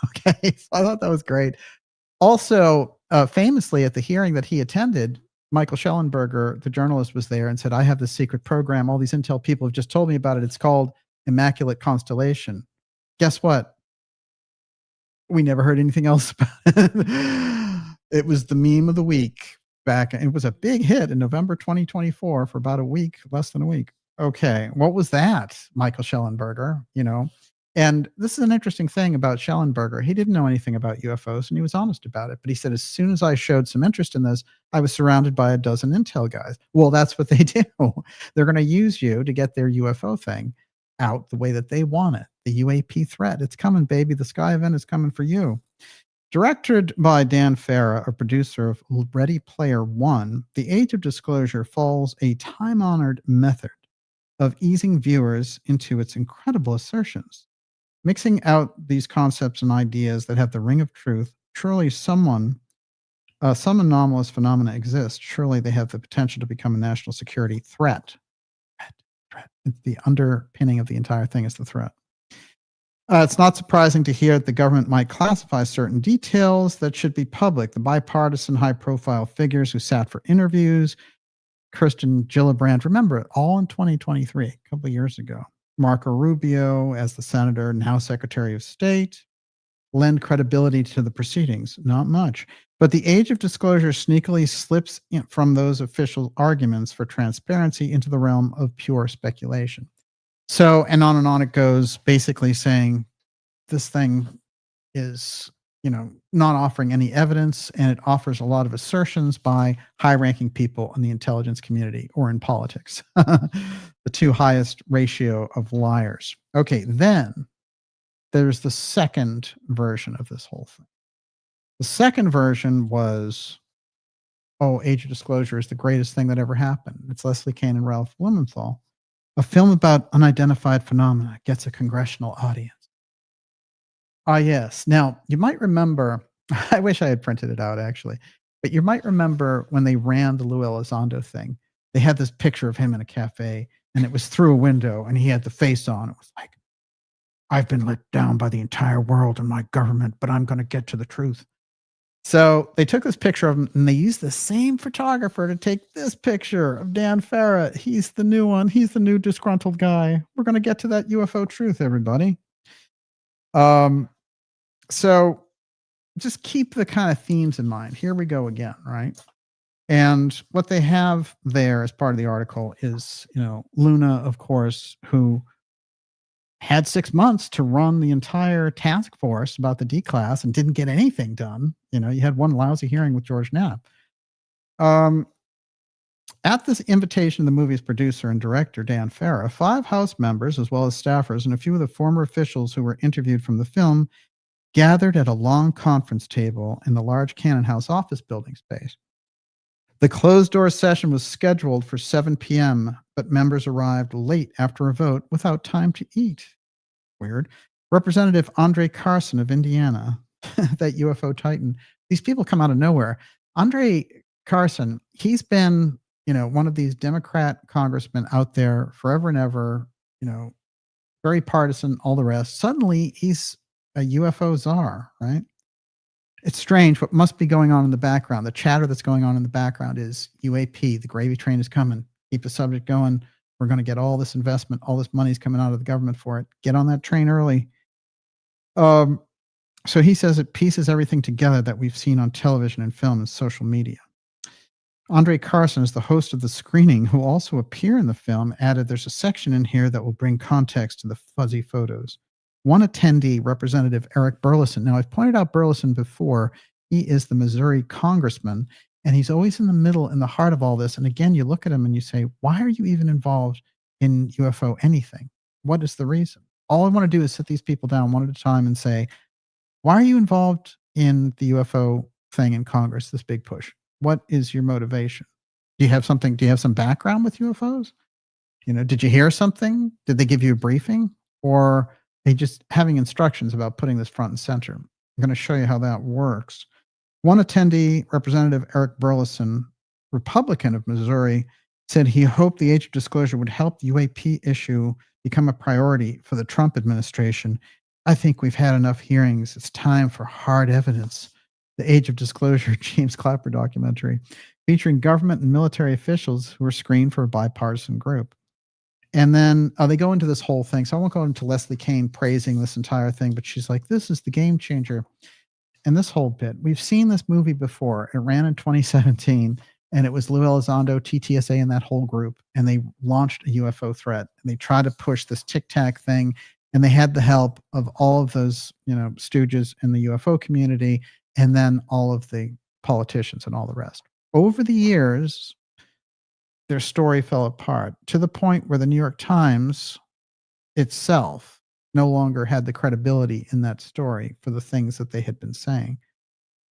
Okay, so I thought that was great. Also, famously at the hearing that he attended, Michael Schellenberger, the journalist, was there and said, I have this secret program. All these intel people have just told me about it. It's called Immaculate Constellation. Guess what? We never heard anything else about it. It was the meme of the week back. It was a big hit in November 2024 for about a week, less than a week. Okay, what was that, Michael Schellenberger? You know, and this is an interesting thing about Schellenberger. He didn't know anything about UFOs, and he was honest about it. But he said, as soon as I showed some interest in this, I was surrounded by a dozen intel guys. Well, that's what they do. They're going to use you to get their UFO thing out the way that they want it. The UAP threat. It's coming, baby. The Sky event is coming for you. Directed by Dan Farah, a producer of Ready Player One, The Age of Disclosure follows a time-honored method of easing viewers into its incredible assertions. Mixing out these concepts and ideas that have the ring of truth, surely some anomalous phenomena exist. Surely they have the potential to become a national security threat. Threat. The underpinning of the entire thing is the threat. It's not surprising to hear that the government might classify certain details that should be public. The bipartisan, high-profile figures who sat for interviews, Kirsten Gillibrand, remember it, all in 2023, a couple of years ago. Marco Rubio as the senator, now Secretary of State, lend credibility to the proceedings. Not much. But the Age of Disclosure sneakily slips from those official arguments for transparency into the realm of pure speculation. So, and on it goes, basically saying this thing is not offering any evidence, and it offers a lot of assertions by high-ranking people in the intelligence community or in politics. The two highest ratio of liars. Okay, then there's the second version of this whole thing. The second version was, Age of Disclosure is the greatest thing that ever happened. It's Leslie Kean and Ralph Blumenthal. A film about unidentified phenomena gets a congressional audience. Ah, yes. Now, you might remember, I wish I had printed it out actually, but you might remember when they ran the Lou Elizondo thing, they had this picture of him in a cafe and it was through a window and he had the face on. It was like, I've been let down by the entire world and my government, but I'm going to get to the truth. So they took this picture of him and they used the same photographer to take this picture of Dan Farah. He's the new one. He's the new disgruntled guy. We're going to get to that UFO truth, everybody. So just keep the kind of themes in mind. Here we go again, right? And what they have there as part of the article is, Luna, of course, who had 6 months to run the entire task force about the D-class and didn't get anything done. You had one lousy hearing with George Knapp. At this invitation of the movie's producer and director, Dan Farah, 5 House members, as well as staffers, and a few of the former officials who were interviewed from the film, gathered at a long conference table in the large Cannon House office building space. The closed-door session was scheduled for 7 p.m., but members arrived late after a vote without time to eat. Weird. Representative Andre Carson of Indiana, that UFO titan. These people come out of nowhere. Andre Carson, he's been, one of these Democrat congressmen out there forever and ever, very partisan, all the rest. Suddenly, he's a UFO czar, right? It's strange what must be going on in the background. The chatter that's going on in the background is UAP, the gravy train is coming. Keep the subject going. We're going to get all this investment. All this money's coming out of the government for it. Get on that train early. So he says it pieces everything together that we've seen on television and film and social media. Andre Carson is the host of the screening, who also appear in the film, added there's a section in here that will bring context to the fuzzy photos. One attendee, Representative Eric Burleson. Now, I've pointed out Burleson before. He is the Missouri congressman, and he's always in the middle, in the heart of all this. And again, you look at him and you say, why are you even involved in UFO anything? What is the reason? All I want to do is sit these people down one at a time and say, why are you involved in the UFO thing in Congress, this big push? What is your motivation? Do you have something? Do you have some background with UFOs? Did you hear something? Did they give you a briefing? Or are they just having instructions about putting this front and center? I'm going to show you how that works. One attendee, Representative Eric Burleson, Republican of Missouri, said he hoped the age of disclosure would help the UAP issue become a priority for the Trump administration. I think we've had enough hearings. It's time for hard evidence. The Age of Disclosure James Clapper documentary, featuring government and military officials who were screened for a bipartisan group. And then they go into this whole thing. So I won't go into Leslie Kean praising this entire thing, but she's like, this is the game changer. And this whole bit, we've seen this movie before. It ran in 2017, and it was Lou Elizondo, TTSA, and that whole group. And they launched a UFO threat. And they tried to push this tic-tac thing. And they had the help of all of those, stooges in the UFO community, and then all of the politicians and all the rest. Over the years, their story fell apart to the point where the New York Times itself no longer had the credibility in that story for the things that they had been saying.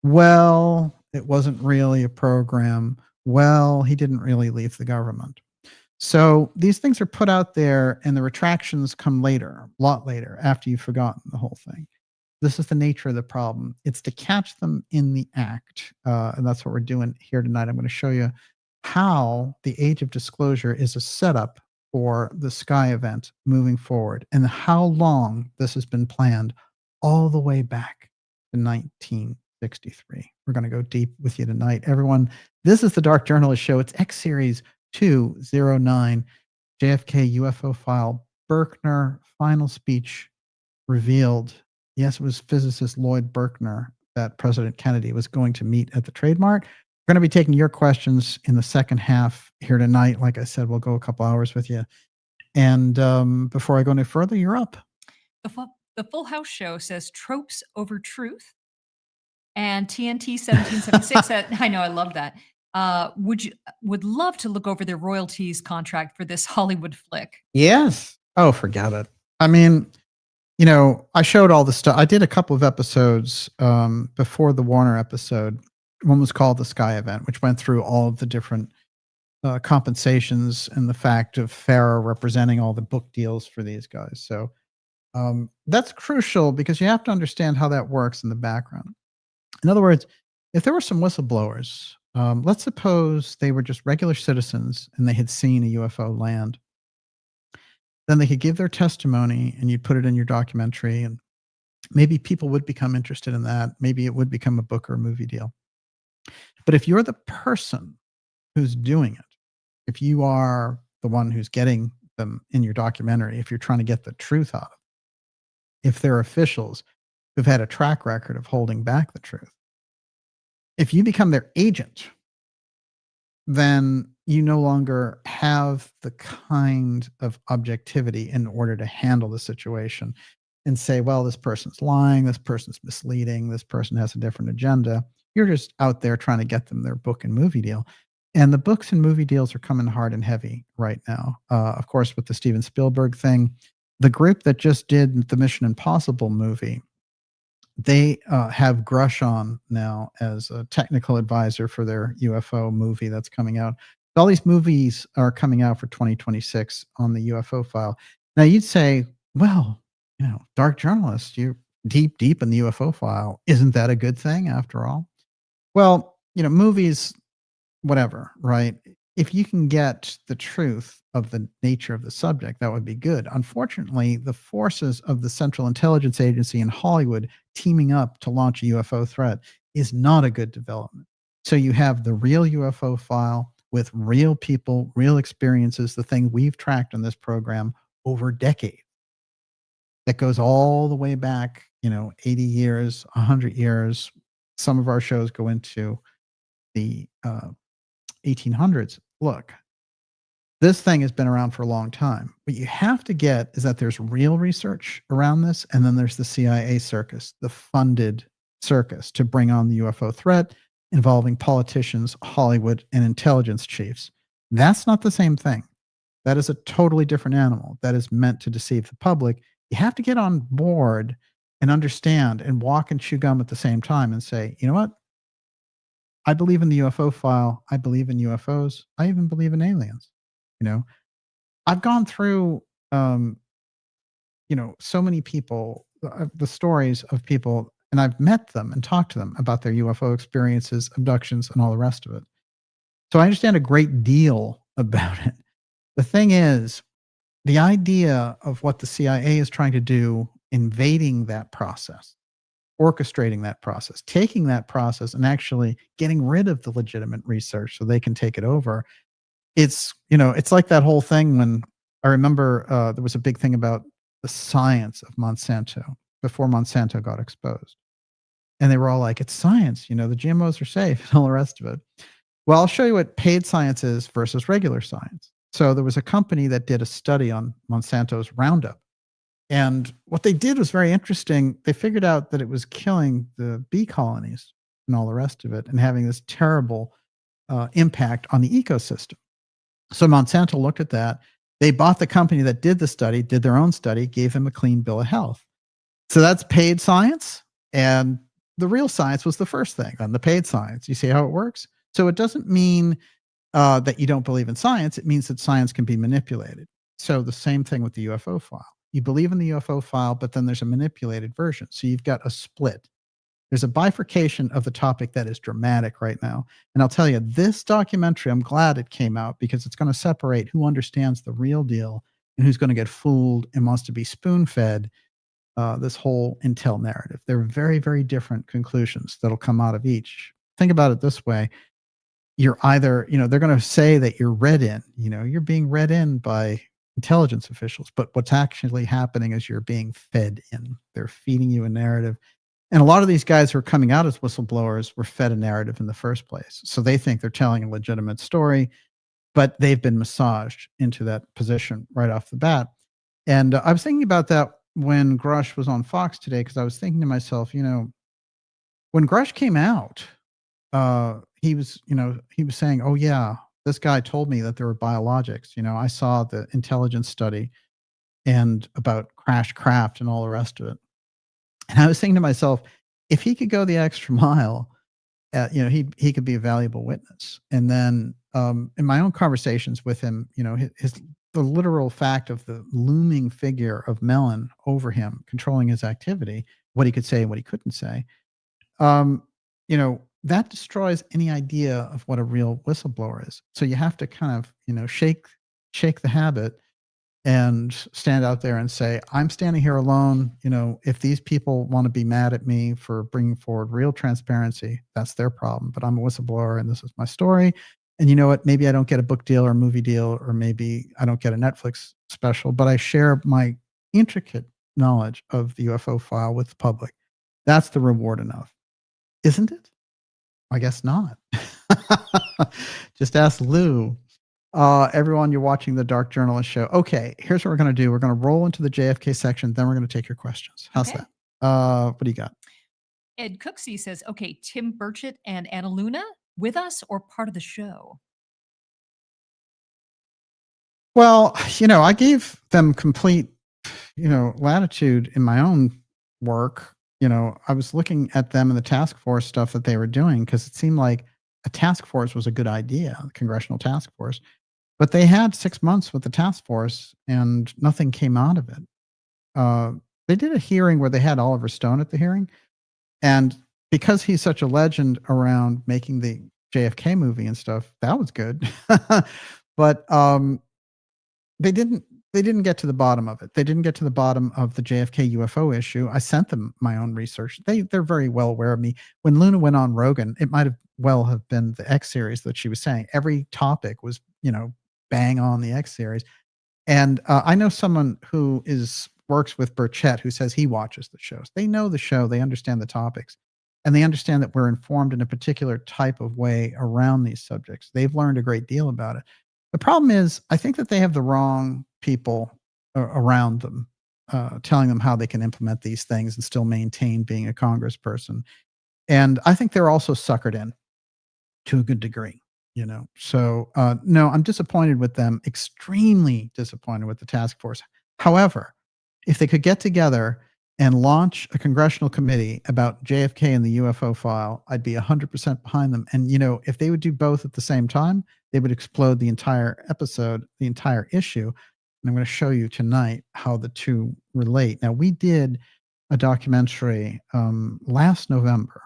Well, it wasn't really a program. Well, he didn't really leave the government. So these things are put out there and the retractions come later, a lot later, after you've forgotten the whole thing. This is the nature of the problem. It's to catch them in the act. And that's what we're doing here tonight. I'm going to show you how the Age of Disclosure is a setup for the Sky event moving forward, and how long this has been planned all the way back to 1963. We're going to go deep with you tonight. Everyone, this is the Dark Journalist Show. It's X Series 209, JFK UFO File, Berkner final speech revealed. Yes, it was physicist Lloyd Berkner that President Kennedy was going to meet at the Trade Mart. We're going to be taking your questions in the second half here tonight. Like I said, we'll go a couple hours with you. And before I go any further, you're up. The Full House show says tropes over truth. And TNT 1776 said, I know, I love that. Would love to look over their royalties contract for this Hollywood flick. Yes. Oh, forget it. I mean, you know, I showed all the stuff. I did a couple of episodes before the Warner episode. One was called The Sky Event, which went through all of the different compensations and the fact of Farrah representing all the book deals for these guys. So that's crucial because you have to understand how that works in the background. In other words, if there were some whistleblowers, let's suppose they were just regular citizens and they had seen a UFO land, then they could give their testimony and you'd put it in your documentary, and maybe people would become interested in that. Maybe it would become a book or a movie deal. But if you're the person who's doing it, if you are the one who's getting them in your documentary, if you're trying to get the truth out of it, if they're officials who've had a track record of holding back the truth, if you become their agent, then you no longer have the kind of objectivity in order to handle the situation and say, well, this person's lying, this person's misleading, this person has a different agenda. You're just out there trying to get them their book and movie deal. And the books and movie deals are coming hard and heavy right now. Of course, with the Steven Spielberg thing, the group that just did the Mission Impossible movie, they have Grush on now as a technical advisor for their UFO movie that's coming out. All these movies are coming out for 2026 on the UFO File. Now you'd say, well, you know, dark journalist, you're deep in the UFO File. Isn't that a good thing after all? Well, you know, movies, whatever, right? If you can get the truth of the nature of the subject, that would be good. Unfortunately, the forces of the Central Intelligence Agency in Hollywood teaming up to launch a UFO threat is not a good development. So you have the real UFO File with real people, real experiences, the thing we've tracked on this program over decades. That goes all the way back, you know, 80 years, 100 years. Some of our shows go into the 1800s. Look, this thing has been around for a long time. What you have to get is that there's real research around this, and then there's the CIA circus, the funded circus to bring on the UFO threat involving politicians, Hollywood, and intelligence chiefs. That's not the same thing. That is a totally different animal that is meant to deceive the public. You have to get on board and understand and walk and chew gum at the same time and say, you know what? I believe in the UFO File. I believe in UFOs. I even believe in aliens. You know, I've gone through, you know, so many people, the stories of people, and I've met them and talked to them about their UFO experiences, abductions, and all the rest of it. So I understand a great deal about it. The thing is, the idea of what the CIA is trying to do, invading that process, orchestrating that process, taking that process and actually getting rid of the legitimate research so they can take it over. It's, you know, it's like that whole thing when I remember there was a big thing about the science of Monsanto before Monsanto got exposed. And they were all like, it's science, you know, the GMOs are safe and all the rest of it. Well, I'll show you what paid science is versus regular science. So there was a company that did a study on Monsanto's Roundup. And what they did was very interesting. They figured out that it was killing the bee colonies and all the rest of it and having this terrible impact on the ecosystem. So Monsanto looked at that. They bought the company that did the study, did their own study, gave them a clean bill of health. So that's paid science. And the real science was the first thing on the paid science. You see how it works? So it doesn't mean that you don't believe in science. It means that science can be manipulated. So the same thing with the UFO File. You believe in the UFO File, but then there's a manipulated version. So you've got a split. There's a bifurcation of the topic that is dramatic right now. And I'll tell you, this documentary, I'm glad it came out because it's going to separate who understands the real deal and who's going to get fooled and wants to be spoon-fed this whole intel narrative. They're very, very different conclusions that'll come out of each. Think about it this way. You're either, you know, they're going to say that you're read in, you know, you're being read in by intelligence officials, but what's actually happening is you're being fed in. They're feeding you a narrative. And a lot of these guys who are coming out as whistleblowers were fed a narrative in the first place. So they think they're telling a legitimate story, but they've been massaged into that position right off the bat. And I was thinking about that when Grush was on Fox today, because I was thinking to myself, you know, when Grush came out, he was saying, "Oh yeah, this guy told me that there were biologics. I saw the intelligence study and about crash craft and all the rest of it." And I was thinking to myself, if he could go the extra mile, he could be a valuable witness. And then in my own conversations with him, the literal fact of the looming figure of Mellon over him, controlling his activity, what he could say and what he couldn't say, that destroys any idea of what a real whistleblower is. So you have to kind of, shake the habit and stand out there and say, I'm standing here alone. If these people want to be mad at me for bringing forward real transparency, that's their problem. But I'm a whistleblower and this is my story. And you know what? Maybe I don't get a book deal or a movie deal, or maybe I don't get a Netflix special, but I share my intricate knowledge of the UFO file with the public. That's the reward enough. Isn't it? I guess not. Just ask Lou. Everyone, you're watching the Dark Journalist Show. Okay, here's what we're going to do. We're going to roll into the JFK section, then we're going to take your questions. How's that? What do you got? Ed Cooksey says, okay, Tim Burchett and Anna Luna with us or part of the show? Well, I gave them complete, latitude in my own work. I was looking at them and the task force stuff that they were doing because it seemed like a task force was a good idea, a congressional task force. But they had 6 months with the task force and nothing came out of it. They did a hearing where they had Oliver Stone at the hearing. And because he's such a legend around making the JFK movie and stuff, that was good. But they didn't get to the bottom of it. They didn't get to the bottom of the JFK UFO issue. I sent them my own research. They're very well aware of me. When Luna went on Rogan, it might have been the X series that she was saying. Every topic was, bang on the X series. And I know someone who works with Burchett who says he watches the shows. They know the show. They understand the topics. And they understand that we're informed in a particular type of way around these subjects. They've learned a great deal about it. The problem is, I think that they have the wrong people around them, telling them how they can implement these things and still maintain being a congressperson. And I think they're also suckered in to a good degree, So, no, I'm disappointed with them, extremely disappointed with the task force. However, if they could get together and launch a congressional committee about JFK and the UFO file, I'd be 100% behind them. And, if they would do both at the same time, they would explode the entire episode, the entire issue. And I'm going to show you tonight how the two relate. Now, we did a documentary last November,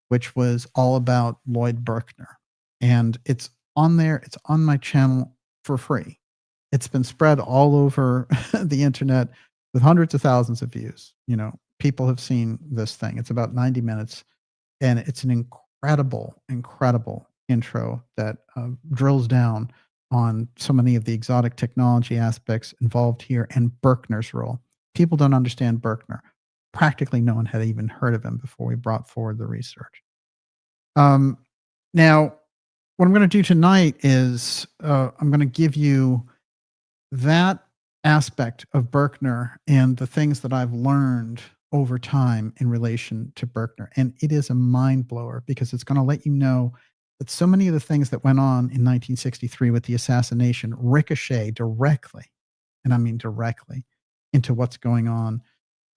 which was all about Lloyd Berkner. And it's on there. It's on my channel for free. It's been spread all over the internet with hundreds of thousands of views. People have seen this thing. It's about 90 minutes. And it's an incredible, incredible intro that drills down on so many of the exotic technology aspects involved here and Berkner's role. People don't understand Berkner. Practically no one had even heard of him before we brought forward the research. Now, what I'm going to do tonight is I'm going to give you that aspect of Berkner and the things that I've learned over time in relation to Berkner. And it is a mind blower because it's going to let you know that so many of the things that went on in 1963 with the assassination ricochet directly, and I mean directly, into what's going on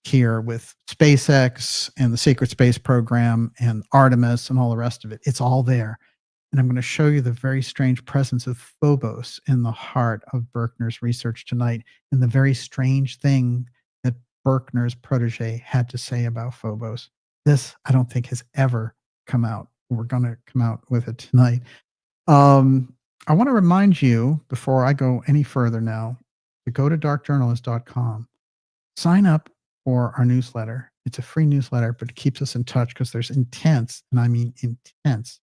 here with SpaceX and the secret space program and Artemis and all the rest of it. It's all there. And I'm going to show you the very strange presence of Phobos in the heart of Berkner's research tonight, and the very strange thing that Berkner's protege had to say about Phobos. This, I don't think, has ever come out. We're going to come out with it tonight. I want to remind you, before I go any further now, to go to darkjournalist.com, sign up for our newsletter. It's a free newsletter, but it keeps us in touch because there's intense, and I mean intense,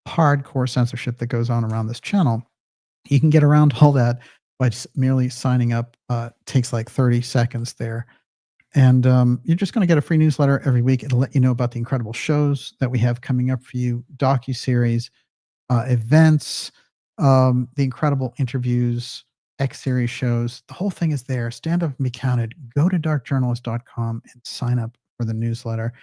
hardcore censorship that goes on around this channel. You can get around all that by just merely signing up. Takes like 30 seconds there. And you're just going to get a free newsletter every week. It'll let you know about the incredible shows that we have coming up for you, docuseries, events, the incredible interviews, X-series shows. The whole thing is there. Stand up and be counted. Go to darkjournalist.com and sign up for the newsletter.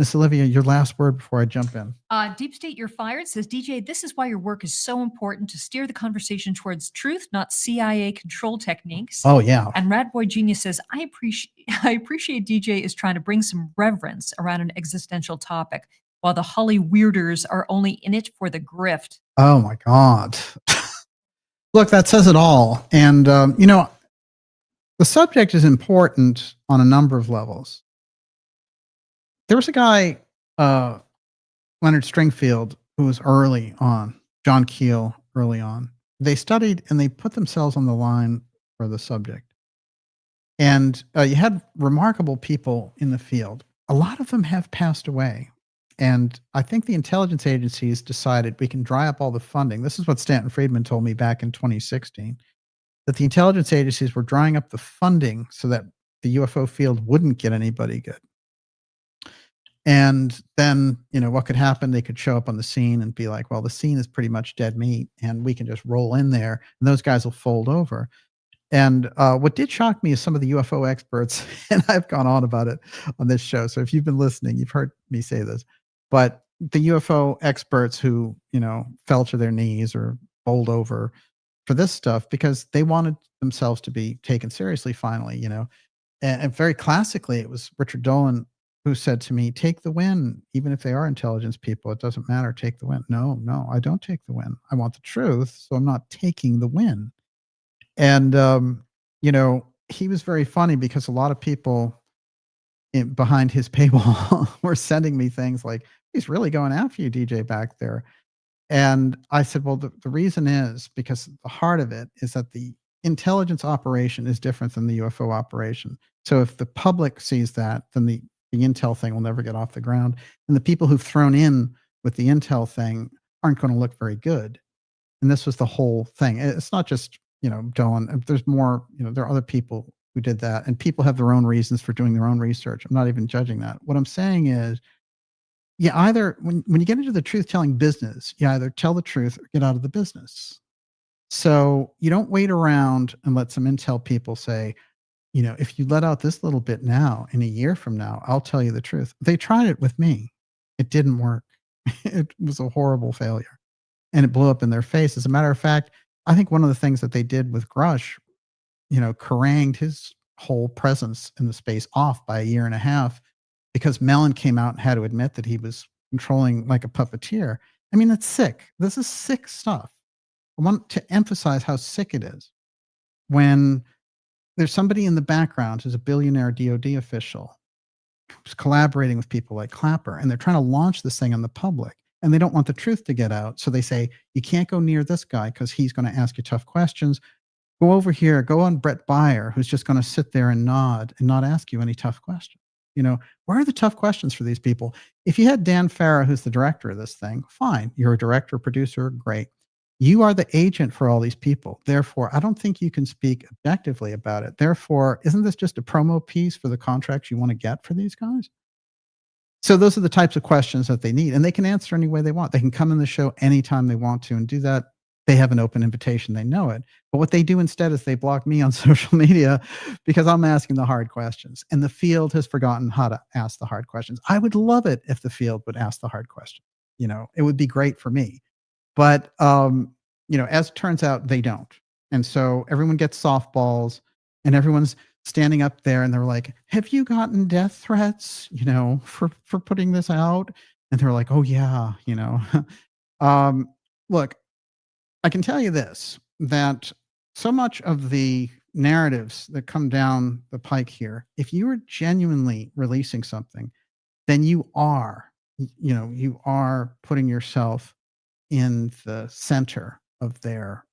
Miss Olivia, your last word before I jump in. Deep State, you're fired says, DJ, this is why your work is so important to steer the conversation towards truth, not CIA control techniques. Oh, yeah. And Ratboy Genius says, I appreciate DJ is trying to bring some reverence around an existential topic, while the Holly weirders are only in it for the grift. Oh, my God. Look, that says it all. And, you know, the subject is important on a number of levels. There was a guy, Leonard Stringfield, who was early on, John Keel early on. They studied and they put themselves on the line for the subject. And you had remarkable people in the field. A lot of them have passed away. And I think the intelligence agencies decided we can dry up all the funding. This is what Stanton Friedman told me back in 2016, that the intelligence agencies were drying up the funding so that the UFO field wouldn't get anybody good. And then, you know, what could happen? They could show up on the scene and be like, well, the scene is pretty much dead meat and we can just roll in there and those guys will fold over. And what did shock me is some of the UFO experts, and I've gone on about it on this show. So if you've been listening, you've heard me say this, but the UFO experts who, you know, fell to their knees or bowled over for this stuff because they wanted themselves to be taken seriously finally, you know. And very classically, it was Richard Dolan who said to me, take the win, even if they are intelligence people, it doesn't matter, take the win. No, I don't take the win. I want the truth, so I'm not taking the win. And, you know, he was very funny because a lot of people behind his paywall were sending me things like, he's really going after you, DJ, back there. And I said, well, the reason is because the heart of it is that the intelligence operation is different than the UFO operation. So if the public sees that, then the intel thing will never get off the ground. And the people who've thrown in with the intel thing aren't going to look very good. And this was the whole thing. It's not just, you know, Dolan. There's more, you know, there are other people who did that, and people have their own reasons for doing their own research. I'm not even judging that. What I'm saying is, you either, when you get into the truth-telling business, you either tell the truth or get out of the business. So you don't wait around and let some intel people say, you know, if you let out this little bit now, in a year from now, I'll tell you the truth. They tried it with me. It didn't work. It was a horrible failure. And it blew up in their face. As a matter of fact, I think one of the things that they did with Grush, you know, harangued his whole presence in the space off by a year and a half because Mellon came out and had to admit that he was controlling like a puppeteer. I mean, it's sick. This is sick stuff. I want to emphasize how sick it is when there's somebody in the background who's a billionaire DOD official who's collaborating with people like Clapper, and they're trying to launch this thing on the public, and they don't want the truth to get out. So they say, you can't go near this guy because he's going to ask you tough questions. Go over here, go on Brett Baier, who's just going to sit there and nod and not ask you any tough questions. You know, where are the tough questions for these people? If you had Dan Farah, who's the director of this thing, fine. You're a director, producer, great. You are the agent for all these people. Therefore, I don't think you can speak objectively about it. Therefore, isn't this just a promo piece for the contracts you want to get for these guys? So those are the types of questions that they need, and they can answer any way they want. They can come in the show anytime they want to and do that. They have an open invitation. They know it. But what they do instead is they block me on social media because I'm asking the hard questions, and the field has forgotten how to ask the hard questions. I would love it if the field would ask the hard questions. You know, it would be great for me. But, you know, as it turns out, they don't. And so everyone gets softballs and everyone's standing up there and they're like, have you gotten death threats, you know, for putting this out? And they're like, oh yeah, you know. Look, I can tell you this, that so much of the narratives that come down the pike here, if you are genuinely releasing something, then you are putting yourself in the center of their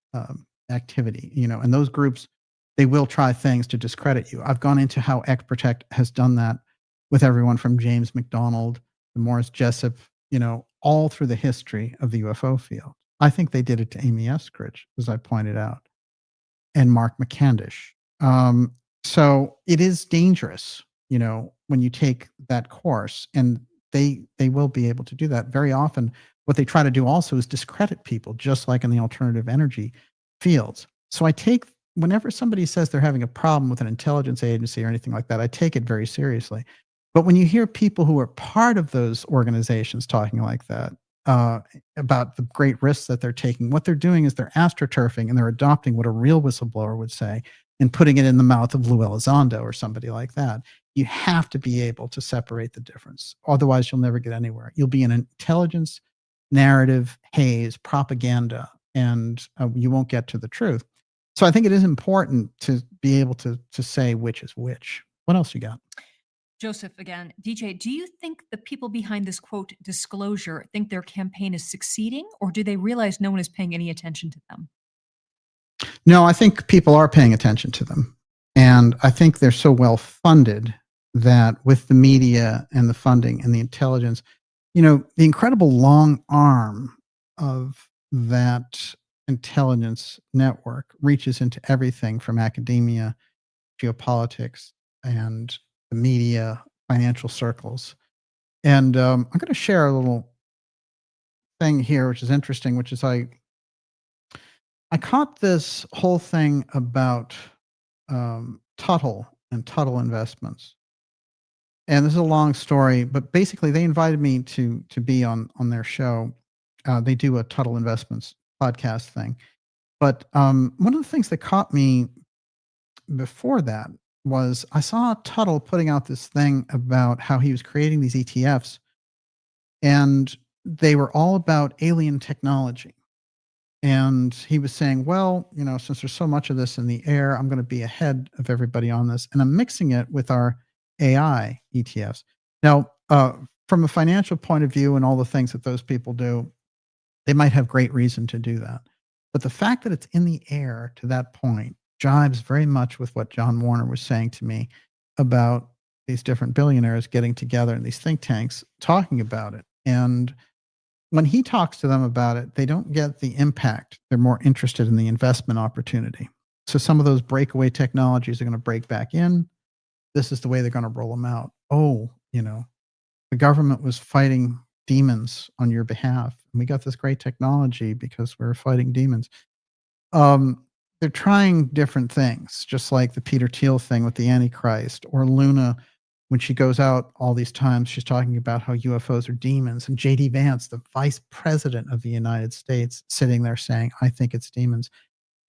activity, you know, and those groups, they will try things to discredit you. I've gone into how X-Protect has done that with everyone from James McDonald to Morris Jessup, you know, all through the history of the UFO field. I think they did it to Amy Eskridge, as I pointed out, and Mark McCandish. So it is dangerous, you know, when you take that course, and they will be able to do that. Very often, what they try to do also is discredit people, just like in the alternative energy fields. So I take, whenever somebody says they're having a problem with an intelligence agency or anything like that, I take it very seriously. But when you hear people who are part of those organizations talking like that, about the great risks that they're taking, what they're doing is they're astroturfing and they're adopting what a real whistleblower would say and putting it in the mouth of Lou Elizondo or somebody like that. You have to be able to separate the difference. Otherwise, you'll never get anywhere. You'll be in an intelligence, narrative, haze, propaganda, and you won't get to the truth. So I think it is important to be able to say which is which. What else you got? Joseph again. DJ, do you think the people behind this quote disclosure think their campaign is succeeding, or do they realize no one is paying any attention to them? No, I think people are paying attention to them. And I think they're so well funded that with the media and the funding and the intelligence, the incredible long arm of that intelligence network reaches into everything from academia, geopolitics, and the media, financial circles. And I'm going to share a little thing here, which is interesting, which is I caught this whole thing about Tuttle and Tuttle Investments. And this is a long story, but basically they invited me to be on their show. They do a Tuttle Investments podcast thing. But one of the things that caught me before that was I saw Tuttle putting out this thing about how he was creating these ETFs, and they were all about alien technology. And he was saying, well, since there's so much of this in the air, I'm going to be ahead of everybody on this. And I'm mixing it with our AI ETFs. Now, from a financial point of view and all the things that those people do, they might have great reason to do that. But the fact that it's in the air to that point jives very much with what John Warner was saying to me about these different billionaires getting together in these think tanks talking about it. And when he talks to them about it, they don't get the impact. They're more interested in the investment opportunity. So some of those breakaway technologies are going to break back in. This is the way they're going to roll them out. Oh, the government was fighting demons on your behalf. And we got this great technology because we're fighting demons. They're trying different things, just like the Peter Thiel thing with the Antichrist, or Luna, when she goes out all these times, she's talking about how UFOs are demons. And J.D. Vance, the vice president of the United States, sitting there saying, I think it's demons.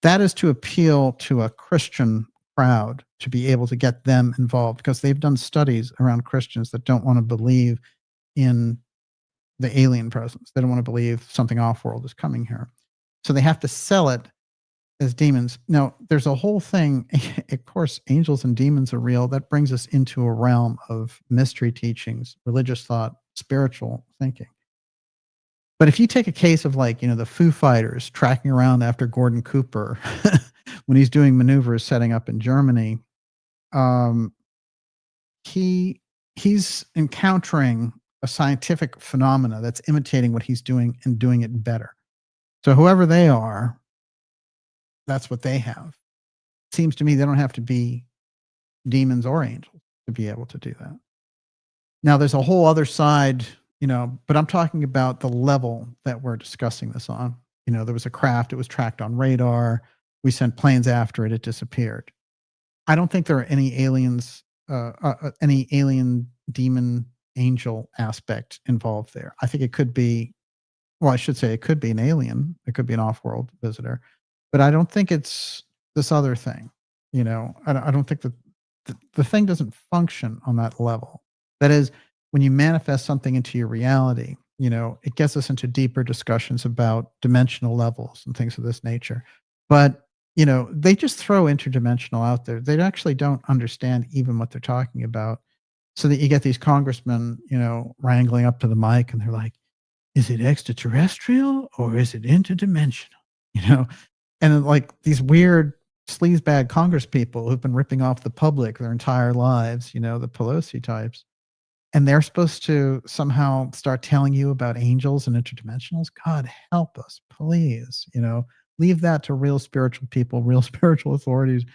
That is to appeal to a Christian crowd, to be able to get them involved, because they've done studies around Christians that don't want to believe in the alien presence. They don't want to believe something off-world is coming here. So they have to sell it as demons. Now, there's a whole thing, of course, angels and demons are real. That brings us into a realm of mystery teachings, religious thought, spiritual thinking. But if you take a case of the Foo Fighters tracking around after Gordon Cooper when he's doing maneuvers setting up in Germany, he's encountering a scientific phenomena that's imitating what he's doing and doing it better. So whoever they are, that's what they have. It seems to me they don't have to be demons or angels to be able to do that. Now, there's a whole other side, but I'm talking about the level that we're discussing this on. There was a craft, it was tracked on radar. We sent planes after it, it disappeared. I don't think there are any aliens, any alien, demon, angel aspect involved there. I think it could be, well, I should say it could be an alien. It could be an off-world visitor. But I don't think it's this other thing. I don't think that the thing doesn't function on that level. That is, when you manifest something into your reality, it gets us into deeper discussions about dimensional levels and things of this nature. But, they just throw interdimensional out there. They actually don't understand even what they're talking about. So that you get these congressmen, wrangling up to the mic and they're like, is it extraterrestrial or is it interdimensional? And these weird sleazebag Congress people who've been ripping off the public their entire lives, the Pelosi types. And they're supposed to somehow start telling you about angels and interdimensionals. God help us, please. Leave that to real spiritual people, real spiritual authorities,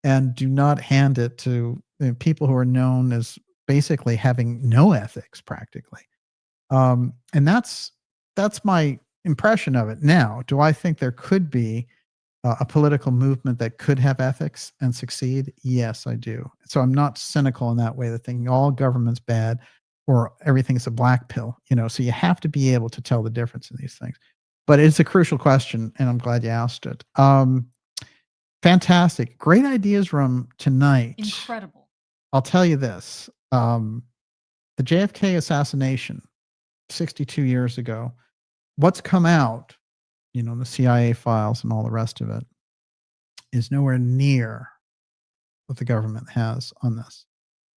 and do not hand it to people who are known as basically having no ethics practically. And that's my impression of it. Now, do I think there could be a political movement that could have ethics and succeed? Yes, I do. So I'm not cynical in that way, that thinking all government's bad or everything's a black pill, so you have to be able to tell the difference in these things. But it's a crucial question, and I'm glad you asked it. Fantastic. Great ideas room tonight. Incredible. I'll tell you this. The JFK assassination 62 years ago, what's come out, the CIA files and all the rest of it, is nowhere near what the government has on this.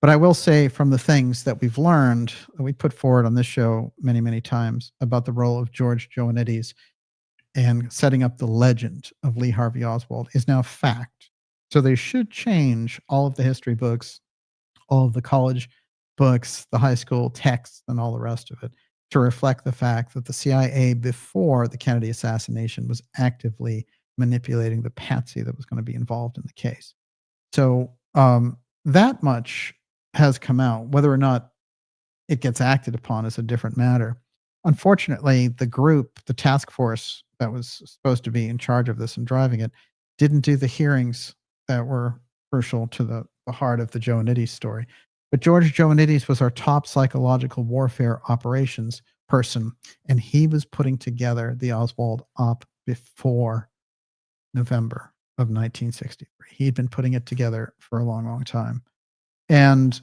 But I will say, from the things that we've learned, that we put forward on this show many, many times, about the role of George Joannides and setting up the legend of Lee Harvey Oswald, is now fact. So they should change all of the history books, all of the college books, the high school texts, and all the rest of it, to reflect the fact that the CIA, before the Kennedy assassination, was actively manipulating the patsy that was going to be involved in the case. So that much has come out. Whether or not it gets acted upon is a different matter. Unfortunately, the group, the task force that was supposed to be in charge of this and driving it, didn't do the hearings that were crucial to the heart of the Joannides story. But George Joannides was our top psychological warfare operations person, and he was putting together the Oswald op before November of 1963. He'd been putting it together for a long, long time. And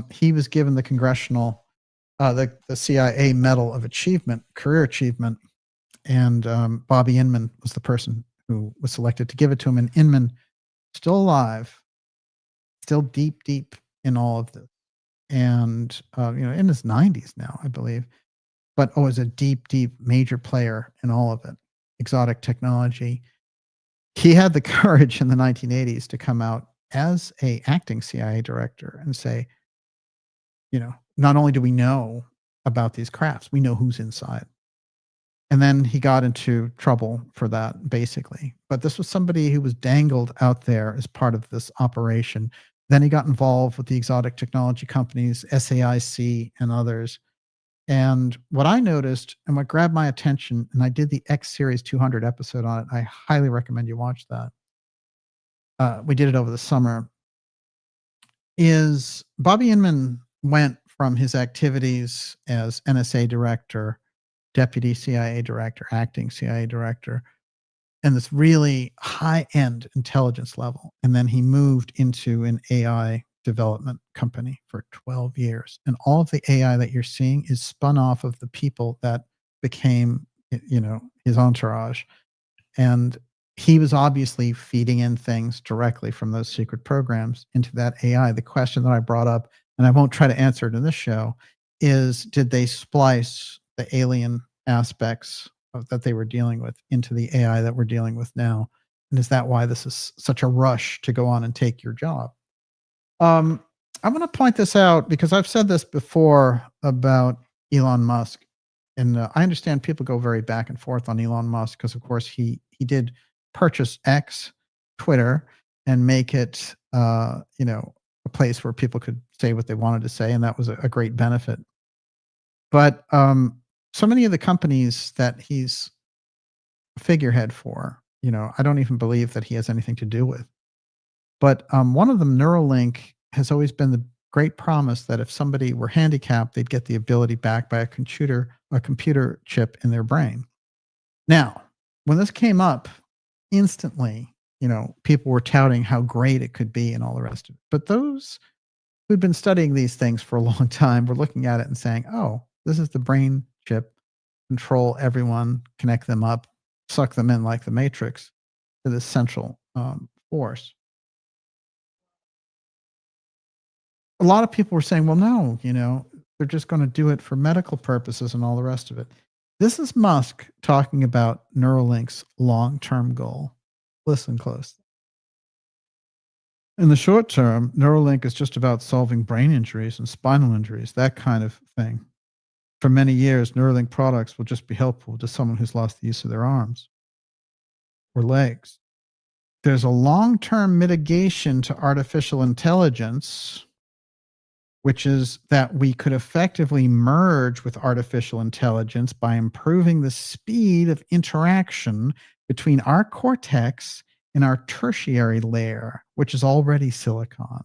he was given the congressional, the CIA Medal of Achievement, Career Achievement, and Bobby Inman was the person who was selected to give it to him. And Inman, still alive, still deep, deep in all of this. And, in his 90s now, I believe, but is a deep, deep major player in all of it. Exotic technology. He had the courage in the 1980s to come out as a acting CIA director and say, not only do we know about these crafts, we know who's inside. And then he got into trouble for that, basically. But this was somebody who was dangled out there as part of this operation. Then he got involved with the exotic technology companies, SAIC and others. And what I noticed and what grabbed my attention, and I did the X Series 200 episode on it. I highly recommend you watch that. We did it over the summer. Is Bobby Inman went from his activities as NSA director, deputy CIA director, acting CIA director, and this really high-end intelligence level. And then he moved into an AI development company for 12 years. And all of the AI that you're seeing is spun off of the people that became, his entourage. And he was obviously feeding in things directly from those secret programs into that AI. The question that I brought up, and I won't try to answer it in this show, is did they splice the alien aspects that they were dealing with into the AI that we're dealing with now? And is that why this is such a rush to go on and take your job? I'm going to point this out because I've said this before about Elon Musk. And I understand people go very back and forth on Elon Musk because, of course, he did purchase X, Twitter, and make it, a place where people could say what they wanted to say. And that was a great benefit. But so many of the companies that he's a figurehead for, I don't even believe that he has anything to do with. But one of them, Neuralink, has always been the great promise that if somebody were handicapped, they'd get the ability back by a computer chip in their brain. Now, when this came up, instantly, people were touting how great it could be and all the rest of it. But those who'd been studying these things for a long time were looking at it and saying, oh, this is the brain chip, control everyone, connect them up, suck them in like the Matrix to this central force. A lot of people were saying, well, no, they're just going to do it for medical purposes and all the rest of it. This is Musk talking about Neuralink's long-term goal. Listen close. In the short term, Neuralink is just about solving brain injuries and spinal injuries, that kind of thing. For many years, Neuralink products will just be helpful to someone who's lost the use of their arms or legs. There's a long-term mitigation to artificial intelligence which is that we could effectively merge with artificial intelligence by improving the speed of interaction between our cortex and our tertiary layer, which is already silicon.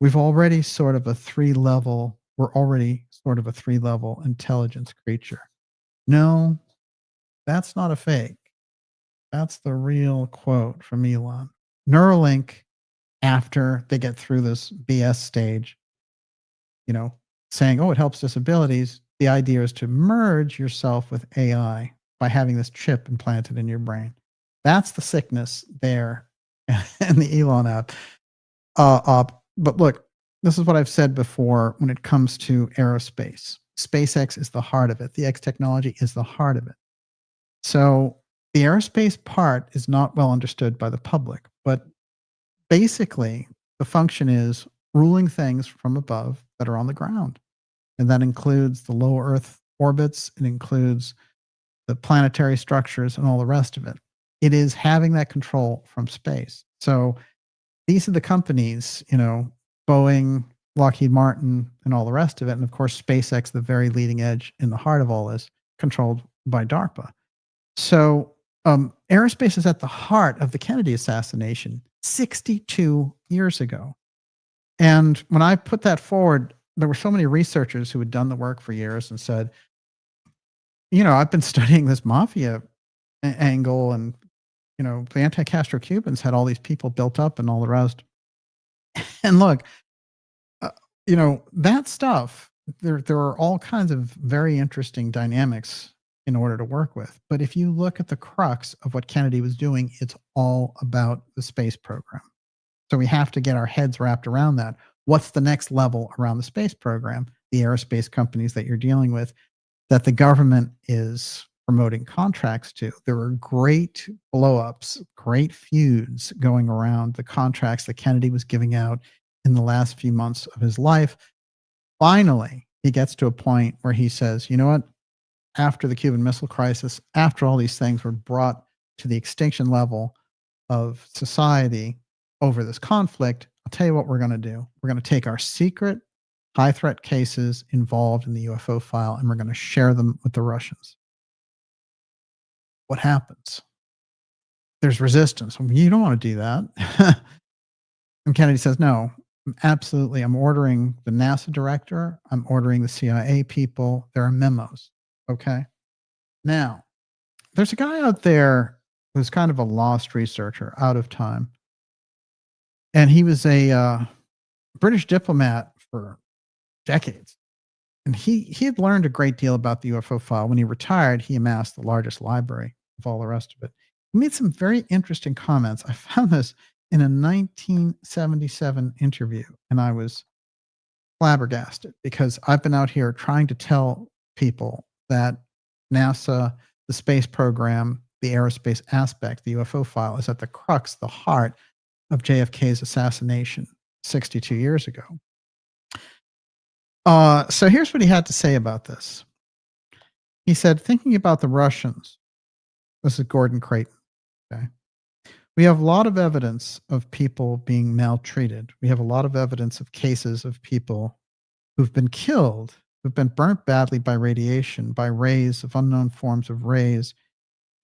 We're already sort of a three-level intelligence creature. No, that's not a fake. That's the real quote from Elon. Neuralink, after they get through this BS stage, saying, oh, it helps disabilities. The idea is to merge yourself with AI by having this chip implanted in your brain. That's the sickness there in the Elon app. But look, this is what I've said before when it comes to aerospace. SpaceX is the heart of it. The X technology is the heart of it. So the aerospace part is not well understood by the public, but basically the function is ruling things from above that are on the ground. And that includes the low Earth orbits. It includes the planetary structures and all the rest of it. It is having that control from space. So these are the companies, Boeing, Lockheed Martin, and all the rest of it. And of course, SpaceX, the very leading edge in the heart of all this, controlled by DARPA. So aerospace is at the heart of the Kennedy assassination 62 years ago. And when I put that forward, there were so many researchers who had done the work for years and said, I've been studying this mafia angle, and, the anti-Castro Cubans had all these people built up and all the rest. And look, that stuff, there are all kinds of very interesting dynamics in order to work with. But if you look at the crux of what Kennedy was doing, it's all about the space program. So we have to get our heads wrapped around that. What's the next level around the space program? The aerospace companies that you're dealing with, that the government is promoting contracts to. There are great blow-ups, great feuds going around the contracts that Kennedy was giving out in the last few months of his life. Finally, he gets to a point where he says, you know what? After the Cuban Missile Crisis, after all these things were brought to the extinction level of society over this conflict, I'll tell you what we're going to do. We're going to take our secret high threat cases involved in the UFO file, and we're going to share them with the Russians. What happens? There's resistance. You don't want to do that. And Kennedy says, no, absolutely. I'm ordering the NASA director. I'm ordering the CIA people. There are memos. Okay. Now, there's a guy out there who's kind of a lost researcher, out of time. And he was a British diplomat for decades. And he had learned a great deal about the UFO file. When he retired, he amassed the largest library of all the rest of it. He made some very interesting comments. I found this in a 1977 interview, and I was flabbergasted because I've been out here trying to tell people that NASA, the space program, the aerospace aspect, the UFO file is at the crux, the heart of JFK's assassination 62 years ago. So here's what he had to say about this. He said, thinking about the Russians, this is Gordon Creighton, okay? We have a lot of evidence of people being maltreated. We have a lot of evidence of cases of people who've been killed, who've been burnt badly by radiation, by rays of unknown forms of rays,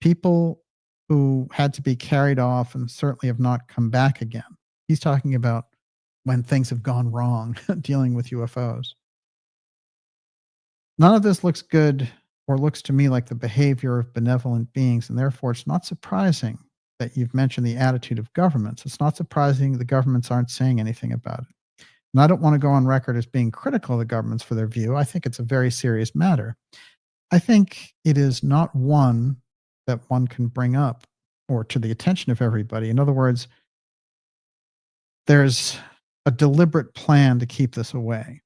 people who had to be carried off and certainly have not come back again. He's talking about when things have gone wrong dealing with UFOs. None of this looks good or looks to me like the behavior of benevolent beings, and therefore it's not surprising that you've mentioned the attitude of governments. It's not surprising the governments aren't saying anything about it. And I don't want to go on record as being critical of the governments for their view. I think it's a very serious matter. I think it is not one that one can bring up or to the attention of everybody. In other words, there's a deliberate plan to keep this away.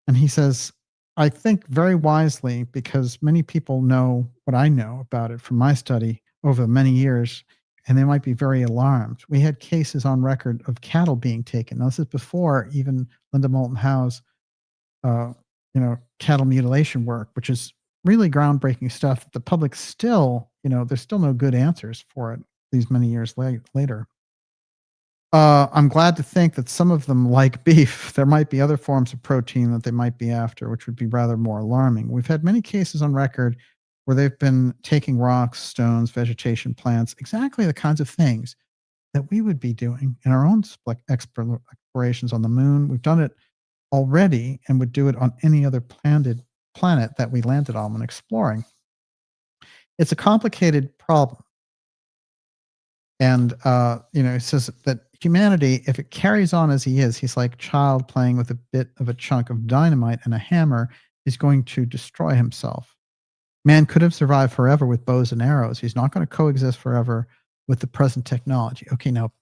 And he says, I think very wisely, because many people know what I know about it from my study over many years, and they might be very alarmed. We had cases on record of cattle being taken. Now, this is before even Linda Moulton Howe's, cattle mutilation work, which is really groundbreaking stuff. The public still, there's still no good answers for it these many years later. I'm glad to think that some of them like beef. There might be other forms of protein that they might be after, which would be rather more alarming. We've had many cases on record where they've been taking rocks, stones, vegetation, plants, exactly the kinds of things that we would be doing in our own explorations on the moon. We've done it already and would do it on any other planet that we landed on when exploring. It's a complicated problem. And, it says that humanity, if it carries on as he is, he's like a child playing with a bit of a chunk of dynamite and a hammer, he's going to destroy himself. Man could have survived forever with bows and arrows. He's not going to coexist forever with the present technology. Okay, now,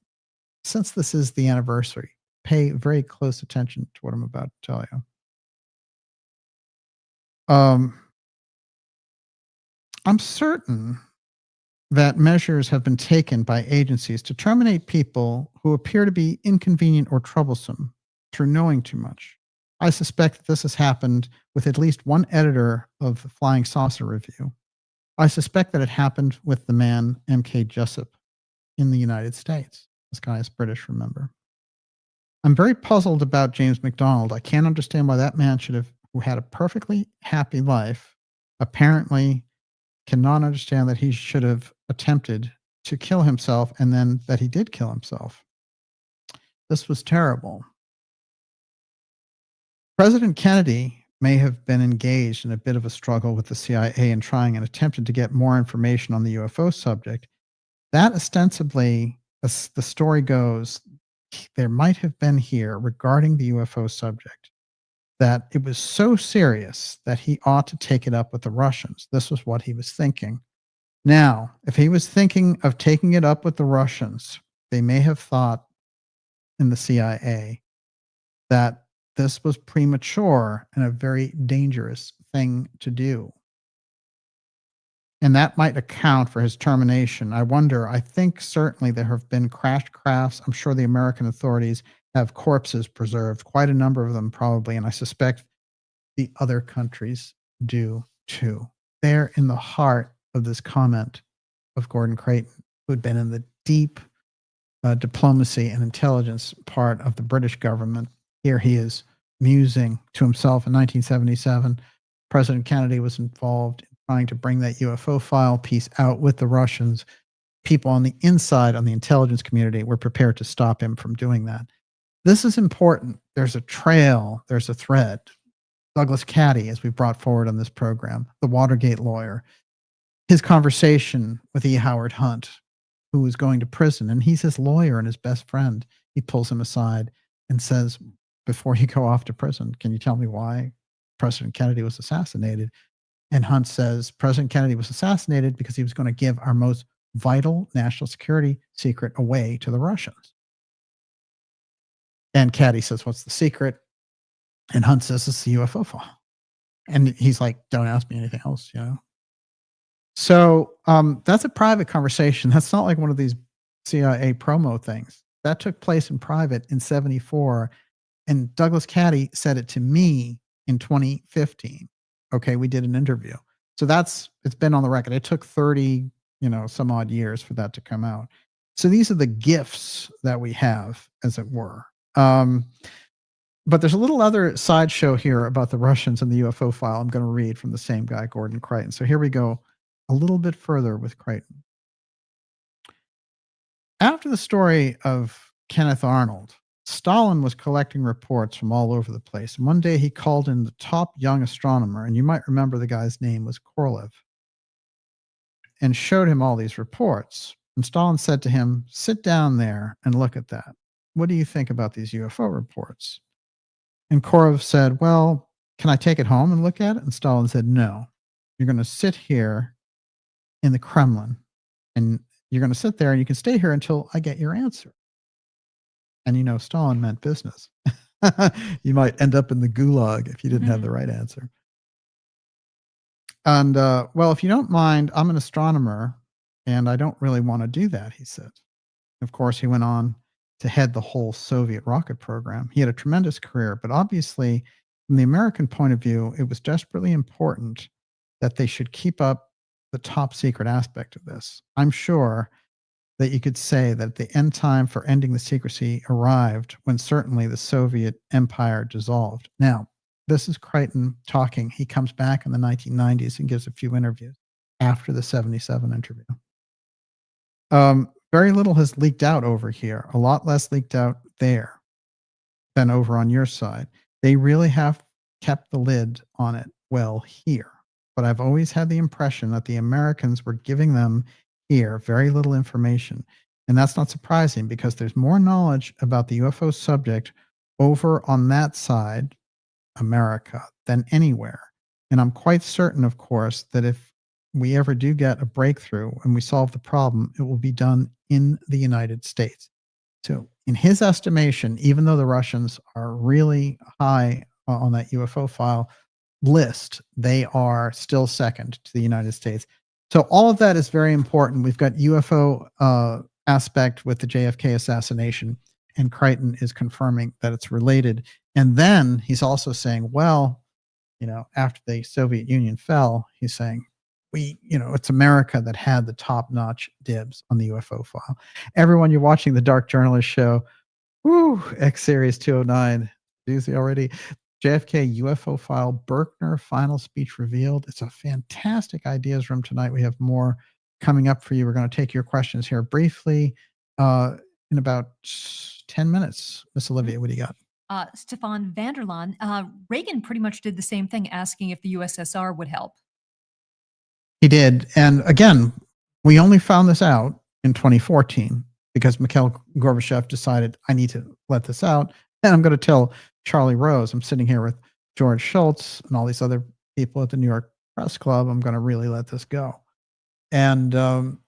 since this is the anniversary, pay very close attention to what I'm about to tell you. I'm certain that measures have been taken by agencies to terminate people who appear to be inconvenient or troublesome through knowing too much. I suspect that this has happened with at least one editor of the Flying Saucer Review. I suspect that it happened with the man M.K. Jessup in the United States. This guy is British, remember. I'm very puzzled about James McDonald. I can't understand why that man who had a perfectly happy life, apparently cannot understand that he should have attempted to kill himself and then that he did kill himself. This was terrible. President Kennedy may have been engaged in a bit of a struggle with the CIA in trying and attempted to get more information on the UFO subject. That ostensibly, as the story goes, there might have been here regarding the UFO subject that it was so serious that he ought to take it up with the Russians. This was what he was thinking. Now, if he was thinking of taking it up with the Russians, they may have thought in the CIA that this was premature and a very dangerous thing to do. And that might account for his termination. I think certainly there have been crashed crafts. I'm sure the American authorities have corpses preserved, quite a number of them probably, and I suspect the other countries do too. They're in the heart of this comment of Gordon Creighton, who had been in the deep diplomacy and intelligence part of the British government. Here he is musing to himself in 1977. President Kennedy was involved in trying to bring that UFO file piece out with the Russians. People on the inside, on the intelligence community, were prepared to stop him from doing that. This is important. There's a trail, there's a thread. Douglas Caddy, as we brought forward on this program, the Watergate lawyer, his conversation with E. Howard Hunt, who was going to prison, and he's his lawyer and his best friend. He pulls him aside and says, before you go off to prison, can you tell me why President Kennedy was assassinated? And Hunt says, President Kennedy was assassinated because he was going to give our most vital national security secret away to the Russians. And Caddy says, what's the secret? And Hunt says, it's the UFO file. And he's like, don't ask me anything else, So that's a private conversation. That's not like one of these CIA promo things. That took place in private in 1974. And Douglas Caddy said it to me in 2015. Okay, we did an interview. So it's been on the record. It took 30, some odd years for that to come out. So these are the gifts that we have, as it were. But there's a little other sideshow here about the Russians and the UFO file I'm going to read from the same guy, Gordon Creighton. So here we go a little bit further with Creighton. After the story of Kenneth Arnold, Stalin was collecting reports from all over the place. And one day he called in the top young astronomer, and you might remember the guy's name was Korolev, and showed him all these reports. And Stalin said to him, sit down there and look at that. What do you think about these UFO reports? And Korolev said, well, can I take it home and look at it? And Stalin said, no, you're going to sit here in the Kremlin, and you're going to sit there and you can stay here until I get your answer. And Stalin meant business. You might end up in the gulag if you didn't have the right answer. And, well, if you don't mind, I'm an astronomer and I don't really want to do that, he said. Of course, he went on to head the whole Soviet rocket program. He had a tremendous career, but obviously, from the American point of view, it was desperately important that they should keep up the top secret aspect of this. I'm sure that you could say that the end time for ending the secrecy arrived when certainly the Soviet empire dissolved. Now, this is Crichton talking. He comes back in the 1990s and gives a few interviews after the 77 interview. Very little has leaked out over here, a lot less leaked out there than over on your side. They really have kept the lid on it well here. But I've always had the impression that the Americans were giving them here very little information. And that's not surprising because there's more knowledge about the UFO subject over on that side, America, than anywhere. And I'm quite certain, of course, that if we ever do get a breakthrough and we solve the problem, it will be done in the United States. So in his estimation, even though the Russians are really high on that UFO file list, they are still second to the United States. So all of that is very important. We've got UFO aspect with the JFK assassination, and Crichton is confirming that it's related. And then he's also saying, well, after the Soviet Union fell, he's saying, it's America that had the top-notch dibs on the UFO file. Everyone, you're watching the Dark Journalist Show. Woo, X-Series 209. Doozy already. JFK UFO File, Berkner final speech revealed. It's a fantastic ideas room tonight. We have more coming up for you. We're going to take your questions here briefly in about 10 minutes. Miss Olivia, what do you got? Stefan Vanderlaan, Reagan pretty much did the same thing, asking if the USSR would help. He did. And again, we only found this out in 2014 because Mikhail Gorbachev decided, I need to let this out. And I'm going to tell Charlie Rose, I'm sitting here with George Shultz and all these other people at the New York Press Club. I'm going to really let this go. And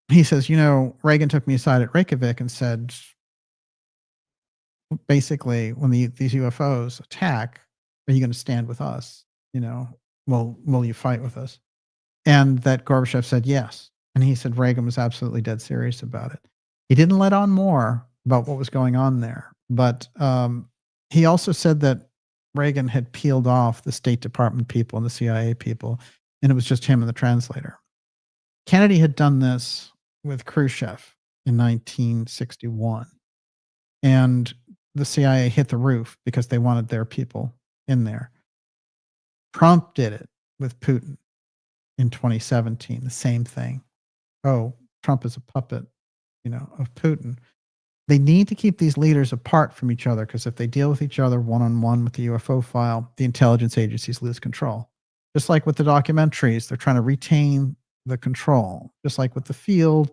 he says, Reagan took me aside at Reykjavik and said, basically, when these UFOs attack, are you going to stand with us? Will you fight with us? And that Gorbachev said yes. And he said Reagan was absolutely dead serious about it. He didn't let on more about what was going on there. But he also said that Reagan had peeled off the State Department people and the CIA people, and it was just him and the translator. Kennedy had done this with Khrushchev in 1961. And the CIA hit the roof because they wanted their people in there. Trump did it with Putin in 2017, the same thing. Oh, Trump is a puppet, of Putin. They need to keep these leaders apart from each other because if they deal with each other one-on-one with the UFO file, the intelligence agencies lose control. Just like with the documentaries, they're trying to retain the control. Just like with the field,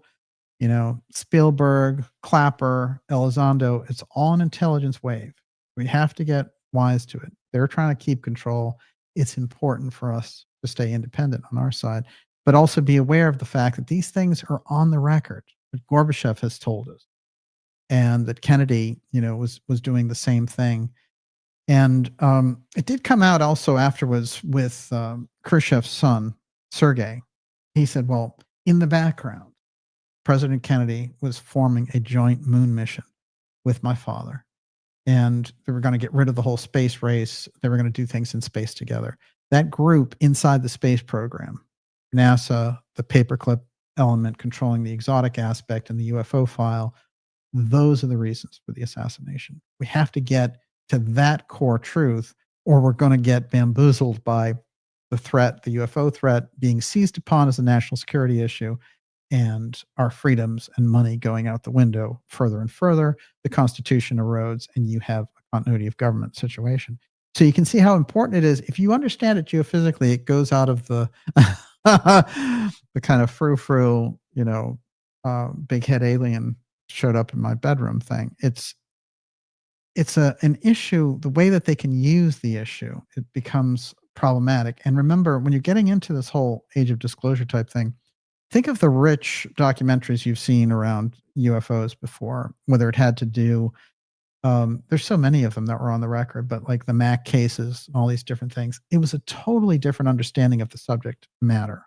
Spielberg, Clapper, Elizondo, it's all an intelligence wave. We have to get wise to it. They're trying to keep control. It's important for us to stay independent on our side, but also be aware of the fact that these things are on the record, that Gorbachev has told us, and that Kennedy, was doing the same thing. And it did come out also afterwards with Khrushchev's son, Sergei. He said, well, in the background, President Kennedy was forming a joint moon mission with my father. And they were going to get rid of the whole space race. They were going to do things in space together. That group inside the space program, NASA, the paperclip element controlling the exotic aspect and the UFO file, those are the reasons for the assassination. We have to get to that core truth, or we're going to get bamboozled by the threat, the UFO threat being seized upon as a national security issue, and our freedoms and money going out the window further and further. The Constitution erodes, and you have a continuity of government situation. So you can see how important it is. If you understand it geophysically, it goes out of the the kind of frou-frou, big head alien showed up in my bedroom thing. It's an issue. The way that they can use the issue, it becomes problematic. And remember, when you're getting into this whole age of disclosure type thing, think of the rich documentaries you've seen around UFOs before, whether it had to do, there's so many of them that were on the record, but like the Mac cases, all these different things, it was a totally different understanding of the subject matter.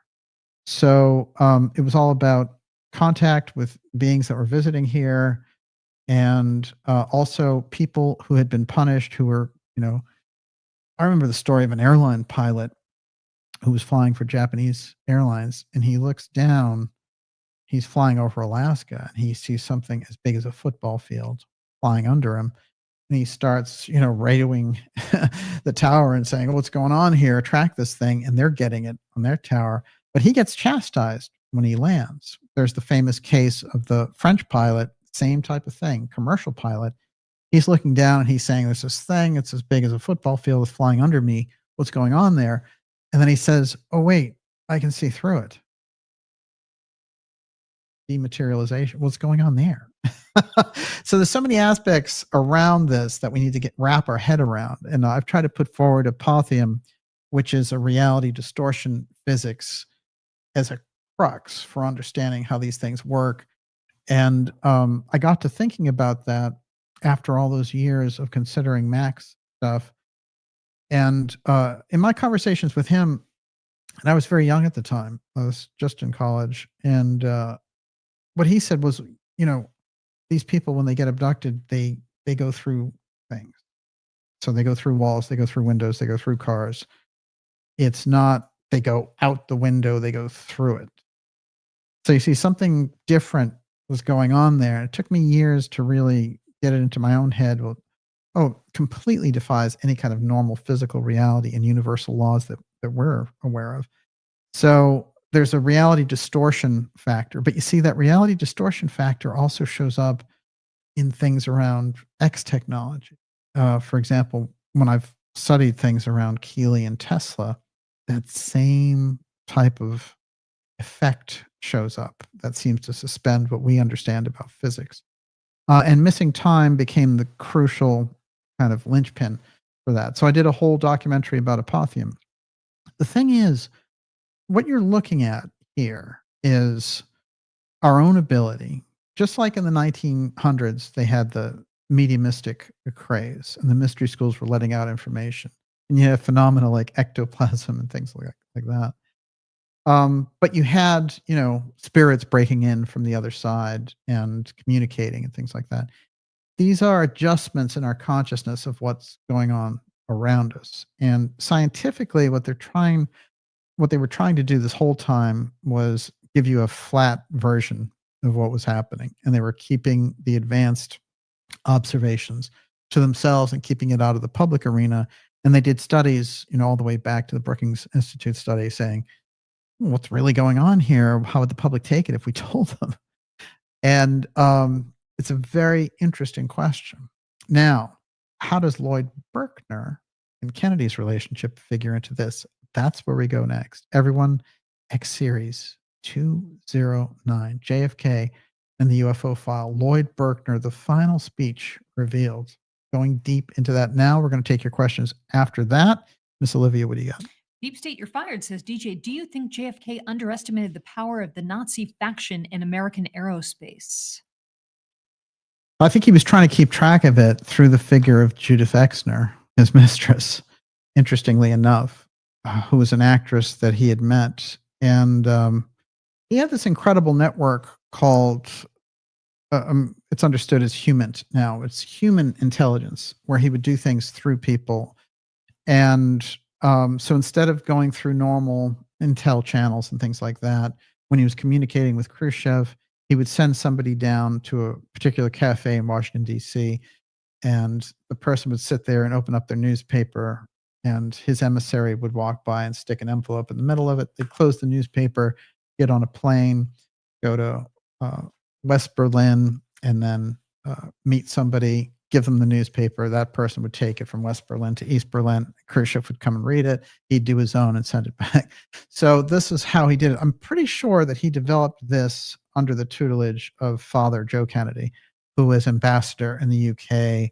So it was all about contact with beings that were visiting here, and also people who had been punished, who were, I remember the story of an airline pilot who was flying for Japanese Airlines, and he looks down he's flying over Alaska and he sees something as big as a football field flying under him. And he starts, radioing the tower and saying, what's going on here? Track this thing. And they're getting it on their tower. But he gets chastised when he lands. There's the famous case of the French pilot, same type of thing, commercial pilot. He's looking down and he's saying, there's this thing, it's as big as a football field, it's flying under me. What's going on there? And then he says, oh, wait, I can see through it. Dematerialization. What's going on there? So there's so many aspects around this that we need to wrap our head around. And I've tried to put forward apotheum, which is a reality distortion physics, as a crux for understanding how these things work. And I got to thinking about that after all those years of considering Max stuff. And in my conversations with him, and I was very young at the time, I was just in college, and what he said was, these people, when they get abducted, they go through things. So they go through walls, they go through windows, they go through cars. It's not they go out the window, they go through it. So you see, something different was going on there. It took me years to really get it into my own head. Well, completely defies any kind of normal physical reality and universal laws that we're aware of. So there's a reality distortion factor, but you see that reality distortion factor also shows up in things around X technology. For example, when I've studied things around Keeley and Tesla, that same type of effect shows up that seems to suspend what we understand about physics. And missing time became the crucial kind of linchpin for that. So I did a whole documentary about apotheum. The thing is, what you're looking at here is our own ability. Just like in the 1900s, they had the mediumistic craze, and the mystery schools were letting out information. And you have phenomena like ectoplasm and things like that. But you had, spirits breaking in from the other side and communicating and things like that. These are adjustments in our consciousness of what's going on around us. And scientifically, what they were trying to do this whole time was give you a flat version of what was happening. And they were keeping the advanced observations to themselves and keeping it out of the public arena. And they did studies, all the way back to the Brookings Institute study saying, what's really going on here? How would the public take it if we told them? And it's a very interesting question. Now, how does Lloyd Berkner and Kennedy's relationship figure into this? That's where we go next. Everyone, X series 209, JFK and the UFO file. Lloyd Berkner, the final speech revealed. Going deep into that now. We're going to take your questions after that. Miss Olivia, what do you got? Deep State, you're fired, says DJ. Do you think JFK underestimated the power of the Nazi faction in American aerospace? I think he was trying to keep track of it through the figure of Judith Exner, his mistress, interestingly enough, who was an actress that he had met. And he had this incredible network called, it's understood as human now. It's human intelligence, where he would do things through people. And so instead of going through normal intel channels and things like that, when he was communicating with Khrushchev, he would send somebody down to a particular cafe in Washington, D.C., and the person would sit there and open up their newspaper, and his emissary would walk by and stick an envelope in the middle of it. They'd close the newspaper, get on a plane, go to West Berlin, and then meet somebody, give them the newspaper. That person would take it from West Berlin to East Berlin. Khrushchev would come and read it. He'd do his own and send it back. So this is how he did it. I'm pretty sure that he developed this under the tutelage of Father Joe Kennedy, who was ambassador in the UK,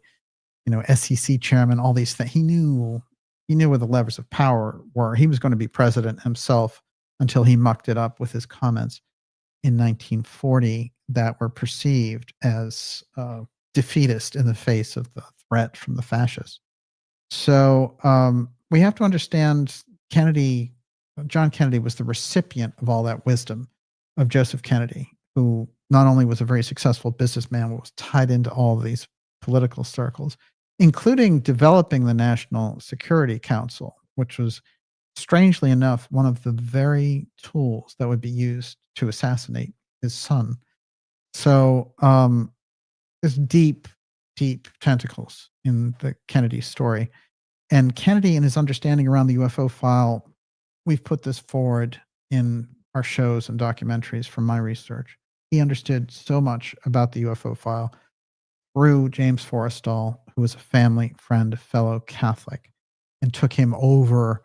SEC chairman, all these things. He knew where the levers of power were. He was going to be president himself until he mucked it up with his comments in 1940 that were perceived as defeatist in the face of the threat from the fascists. So we have to understand John Kennedy was the recipient of all that wisdom of Joseph Kennedy, who not only was a very successful businessman, but was tied into all of these political circles, including developing the National Security Council, which was, strangely enough, one of the very tools that would be used to assassinate his son. So there's deep, deep tentacles in the Kennedy story. And Kennedy and his understanding around the UFO file, we've put this forward in our shows and documentaries from my research. He understood so much about the UFO file through James Forrestal, who was a family friend, a fellow Catholic, and took him over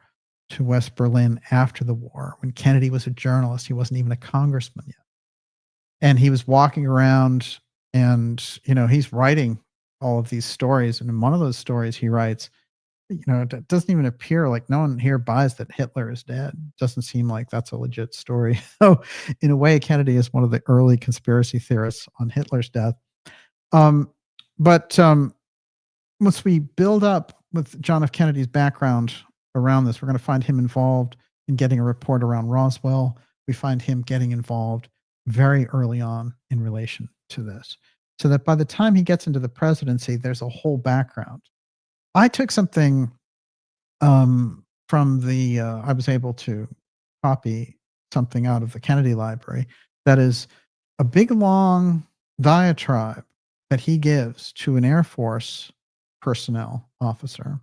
to West Berlin after the war. When Kennedy was a journalist, he wasn't even a congressman yet. And he was walking around and, he's writing all of these stories. And in one of those stories, he writes, it doesn't even appear like no one here buys that Hitler is dead. It doesn't seem like that's a legit story. So in a way, Kennedy is one of the early conspiracy theorists on Hitler's death. But once we build up with John F. Kennedy's background around this, we're going to find him involved in getting a report around Roswell. We find him getting involved very early on in relation to this, so that by the time he gets into the presidency, there's a whole background. I took something from the, I was able to copy something out of the Kennedy Library that is a big, long diatribe that he gives to an Air Force personnel officer.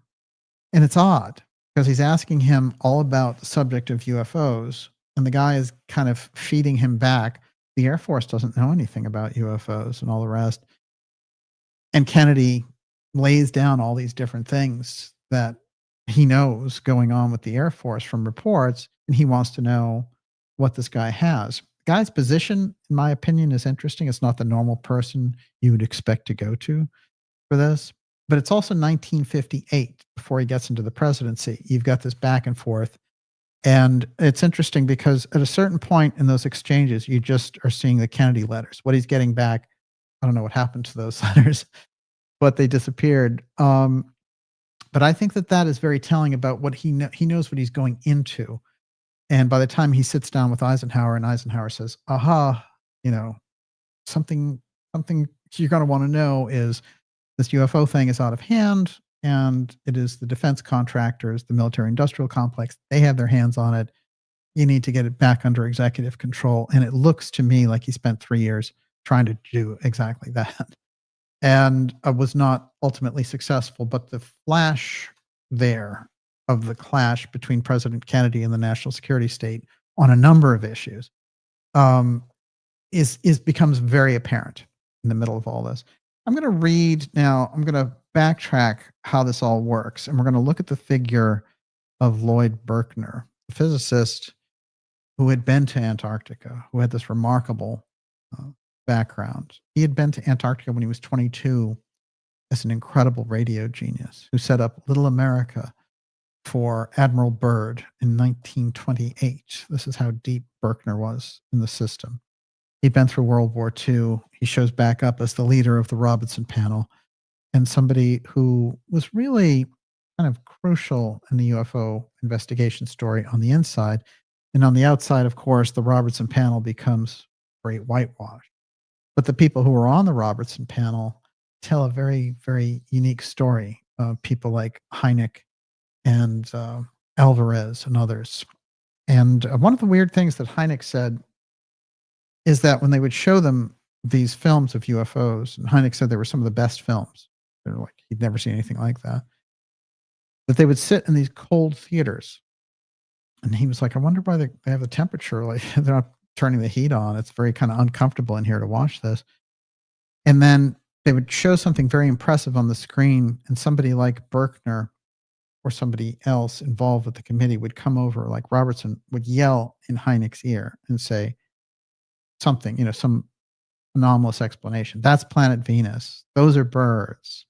And it's odd because he's asking him all about the subject of UFOs, and the guy is kind of feeding him back. The Air Force doesn't know anything about UFOs and all the rest. And Kennedy lays down all these different things that he knows going on with the Air Force from reports, and he wants to know what this guy has. The guy's position, in my opinion, is interesting. It's not the normal person you would expect to go to for this, but it's also 1958 before he gets into the presidency. You've got this back and forth, and it's interesting because at a certain point in those exchanges, you just are seeing the Kennedy letters. What he's getting back, I don't know what happened to those letters, but they disappeared. But I think that is very telling about what he knows what he's going into. And by the time he sits down with Eisenhower, and Eisenhower says, aha, something you're going to want to know is this UFO thing is out of hand, and it is the defense contractors, the military industrial complex. They have their hands on it. You need to get it back under executive control. And it looks to me like he spent 3 years trying to do exactly that. And was not ultimately successful. But the flash there of the clash between President Kennedy and the national security state on a number of issues becomes very apparent in the middle of all this. I'm going to read now. I'm going to backtrack how this all works, and we're going to look at the figure of Lloyd Berkner, a physicist who had been to Antarctica, who had this remarkable background. He had been to Antarctica when he was 22 as an incredible radio genius who set up Little America for Admiral Byrd in 1928. This is how deep Berkner was in the system. He'd been through World War II. He shows back up as the leader of the Robertson panel and somebody who was really kind of crucial in the UFO investigation story on the inside. And on the outside, of course, the Robertson panel becomes great whitewash. But the people who were on the Robertson panel tell a very, very unique story. People like Hynek and Alvarez and others. And one of the weird things that Hynek said is that when they would show them these films of UFOs, and Hynek said they were some of the best films. They're like, he'd never seen anything like that. But they would sit in these cold theaters. And he was like, I wonder why they have the temperature. Like, they're not turning the heat on. It's very kind of uncomfortable in here to watch this. And then they would show something very impressive on the screen, and somebody like Berkner or somebody else involved with the committee would come over, like Robertson would yell in Hynek's ear and say something, some anomalous explanation. That's planet Venus. Those are birds.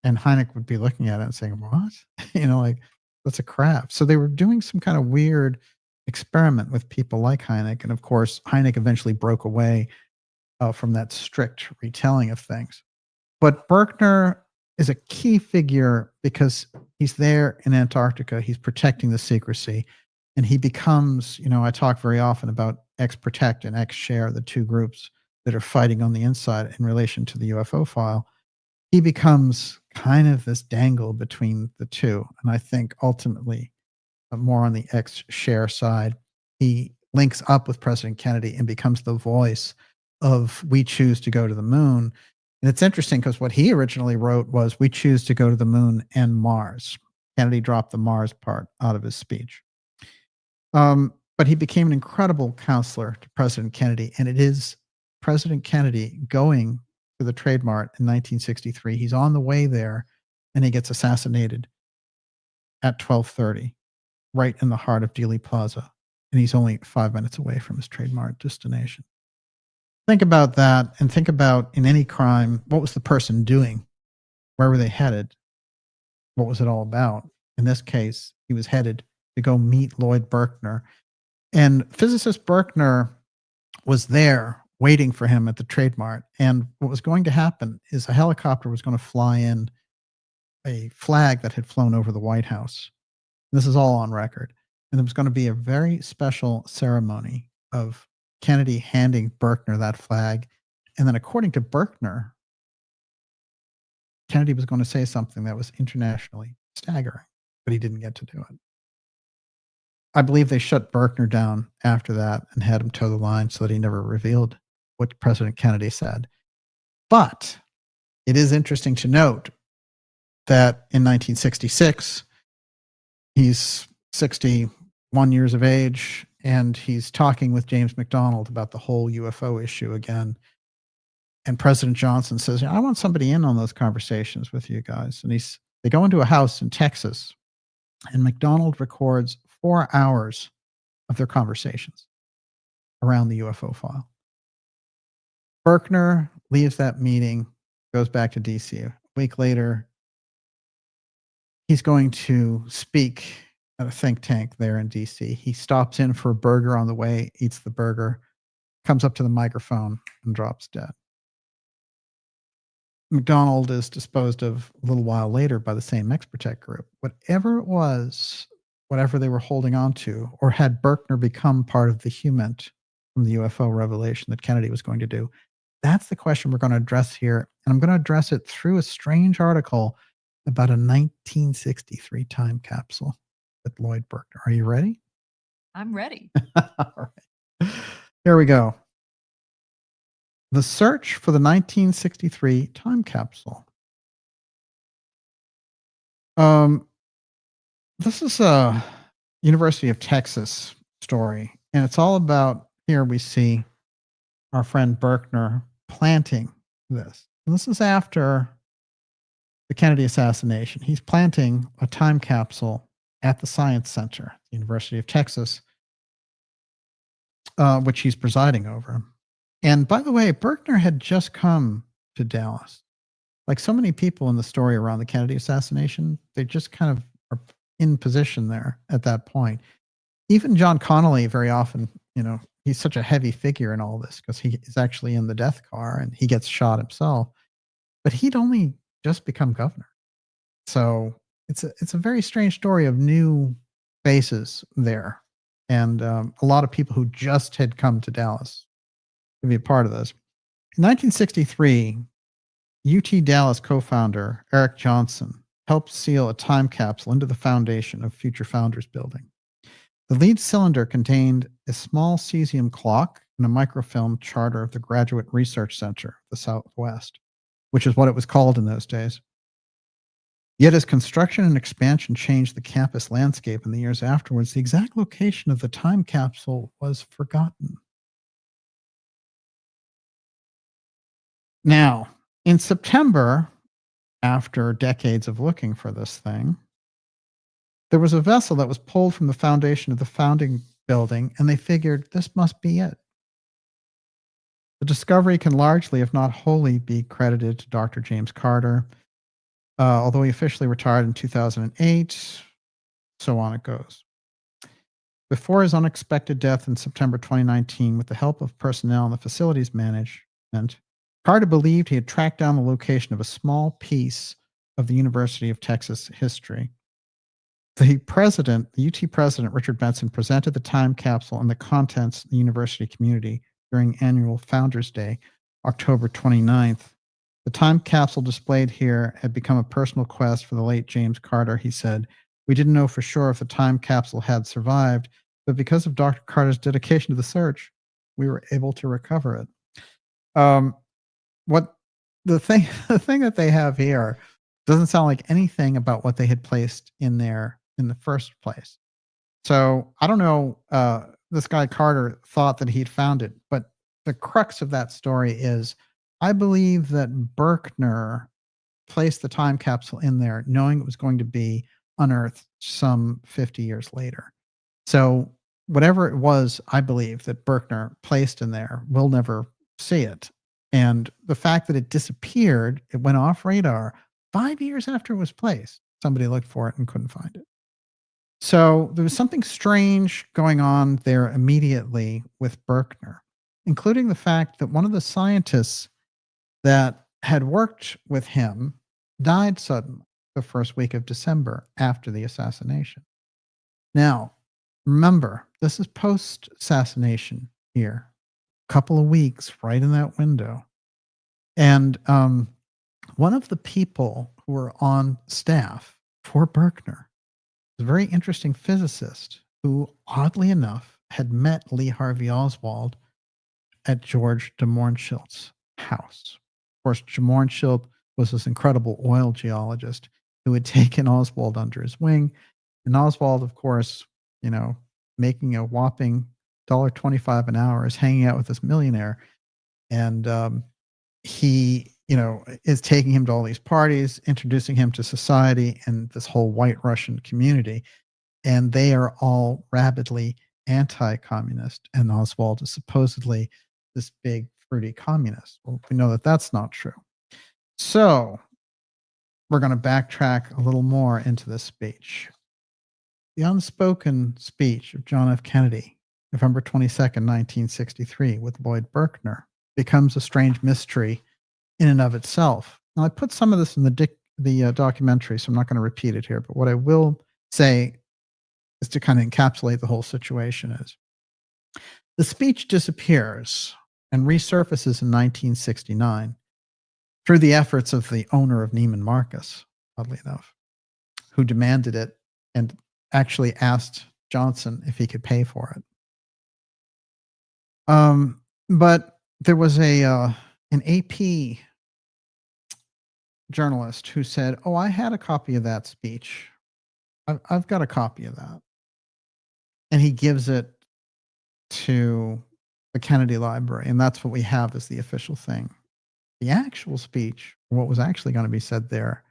And Hynek would be looking at it and saying, what? Like, that's a craft. So they were doing some kind of weird experiment with people like Hynek. And of course, Hynek eventually broke away from that strict retelling of things. But Berkner is a key figure because he's there in Antarctica. He's protecting the secrecy. And he becomes, I talk very often about X-Protect and X-Share, the two groups that are fighting on the inside in relation to the UFO file. He becomes kind of this dangle between the two. And I think ultimately, more on the X-Share side, he links up with President Kennedy and becomes the voice of "We choose to go to the moon." And it's interesting because what he originally wrote was "We choose to go to the moon and Mars." Kennedy dropped the Mars part out of his speech. But he became an incredible counselor to President Kennedy, and it is President Kennedy going to the Trade Mart in 1963. He's on the way there, and he gets assassinated at 12:30, right in the heart of Dealey Plaza, and he's only 5 minutes away from his Trade Mart destination. Think about that, and think about, in any crime, what was the person doing? Where were they headed? What was it all about? In this case, he was headed to go meet Lloyd Berkner. And physicist Berkner was there waiting for him at the Trade Mart. And what was going to happen is a helicopter was going to fly in a flag that had flown over the White House. This is all on record. And there was going to be a very special ceremony of Kennedy handing Berkner that flag. And then, according to Berkner, Kennedy was going to say something that was internationally staggering, but he didn't get to do it. I believe they shut Berkner down after that and had him toe the line so that he never revealed what President Kennedy said. But it is interesting to note that in 1966, he's 61 years of age, and he's talking with James McDonald about the whole UFO issue again. And President Johnson says, "I want somebody in on those conversations with you guys." And they go into a house in Texas, and McDonald records 4 hours of their conversations around the UFO file. Berkner leaves that meeting, goes back to DC. A week later, he's going to speak at a think tank there in DC. He stops in for a burger on the way, eats the burger, comes up to the microphone, and drops dead. McDonald is disposed of a little while later by the same X-Protect group. Whatever it was, whatever they were holding on to, or had Berkner become part of the HUMINT from the UFO revelation that Kennedy was going to do? That's the question we're going to address here. And I'm going to address it through a strange article about a 1963 time capsule with Lloyd Berkner. Are you ready? I'm ready. All right. Here we go. The search for the 1963 time capsule. This is a University of Texas story, and it's all about, here we see our friend Berkner planting this. And this is after the Kennedy assassination. He's planting a time capsule at the Science Center, the University of Texas, which he's presiding over. And by the way, Berkner had just come to Dallas. Like so many people in the story around the Kennedy assassination, they just kind of are in position there at that point. Even John Connolly, very often, he's such a heavy figure in all this because he is actually in the death car and he gets shot himself. But he'd only just become governor. So it's a very strange story of new faces there. And a lot of people who just had come to Dallas to be a part of this. In 1963, UT Dallas co-founder Eric Johnson helped seal a time capsule into the foundation of Future Founders building. The lead cylinder contained a small cesium clock and a microfilm charter of the Graduate Research Center of the Southwest, which is what it was called in those days. Yet as construction and expansion changed the campus landscape in the years afterwards, the exact location of the time capsule was forgotten. Now, in September, after decades of looking for this thing, there was a vessel that was pulled from the foundation of the founding building, and they figured this must be it. The discovery can largely, if not wholly, be credited to Dr. James Carter, although he officially retired in 2008, so on it goes. Before his unexpected death in September 2019, with the help of personnel and the facilities management, Carter believed he had tracked down the location of a small piece of the University of Texas history. The UT president, Richard Benson, presented the time capsule and the contents to the university community during annual Founders Day, October 29th. The time capsule displayed here had become a personal quest for the late James Carter. He said, "We didn't know for sure if the time capsule had survived, but because of Dr. Carter's dedication to the search, we were able to recover it. What the thing that they have here doesn't sound like anything about what they had placed in there in the first place. So I don't know. This guy Carter thought that he'd found it, but the crux of that story is, I believe that Berkner placed the time capsule in there knowing it was going to be unearthed some 50 years later. So whatever it was, I believe that Berkner placed in there, we'll never see it. And the fact that it disappeared, it went off radar 5 years after it was placed. Somebody looked for it and couldn't find it. So there was something strange going on there immediately with Berkner, including the fact that one of the scientists that had worked with him died suddenly the first week of December after the assassination. Now, remember, this is post-assassination here. A couple of weeks right in that window. And one of the people who were on staff for Berkner, a very interesting physicist who, oddly enough, had met Lee Harvey Oswald at George de Mohrenschildt's house. Of course, de Mohrenschildt was this incredible oil geologist who had taken Oswald under his wing. And Oswald, of course, making a whopping $1.25 an hour, is hanging out with this millionaire. And he, is taking him to all these parties, introducing him to society and this whole white Russian community. And they are all rabidly anti-communist. And Oswald is supposedly this big, fruity communist. Well, we know that that's not true. So we're going to backtrack a little more into this speech. The unspoken speech of John F. Kennedy, November 22nd, 1963, with Lloyd Berkner, becomes a strange mystery in and of itself. Now, I put some of this in the documentary, so I'm not going to repeat it here, but what I will say is to kind of encapsulate the whole situation is, the speech disappears and resurfaces in 1969 through the efforts of the owner of Neiman Marcus, oddly enough, who demanded it and actually asked Johnson if he could pay for it. But there was an AP journalist who said, "Oh, I had a copy of that speech. I've got a copy of that." And he gives it to the Kennedy Library, and that's what we have as the official thing. The actual speech, what was actually going to be said there,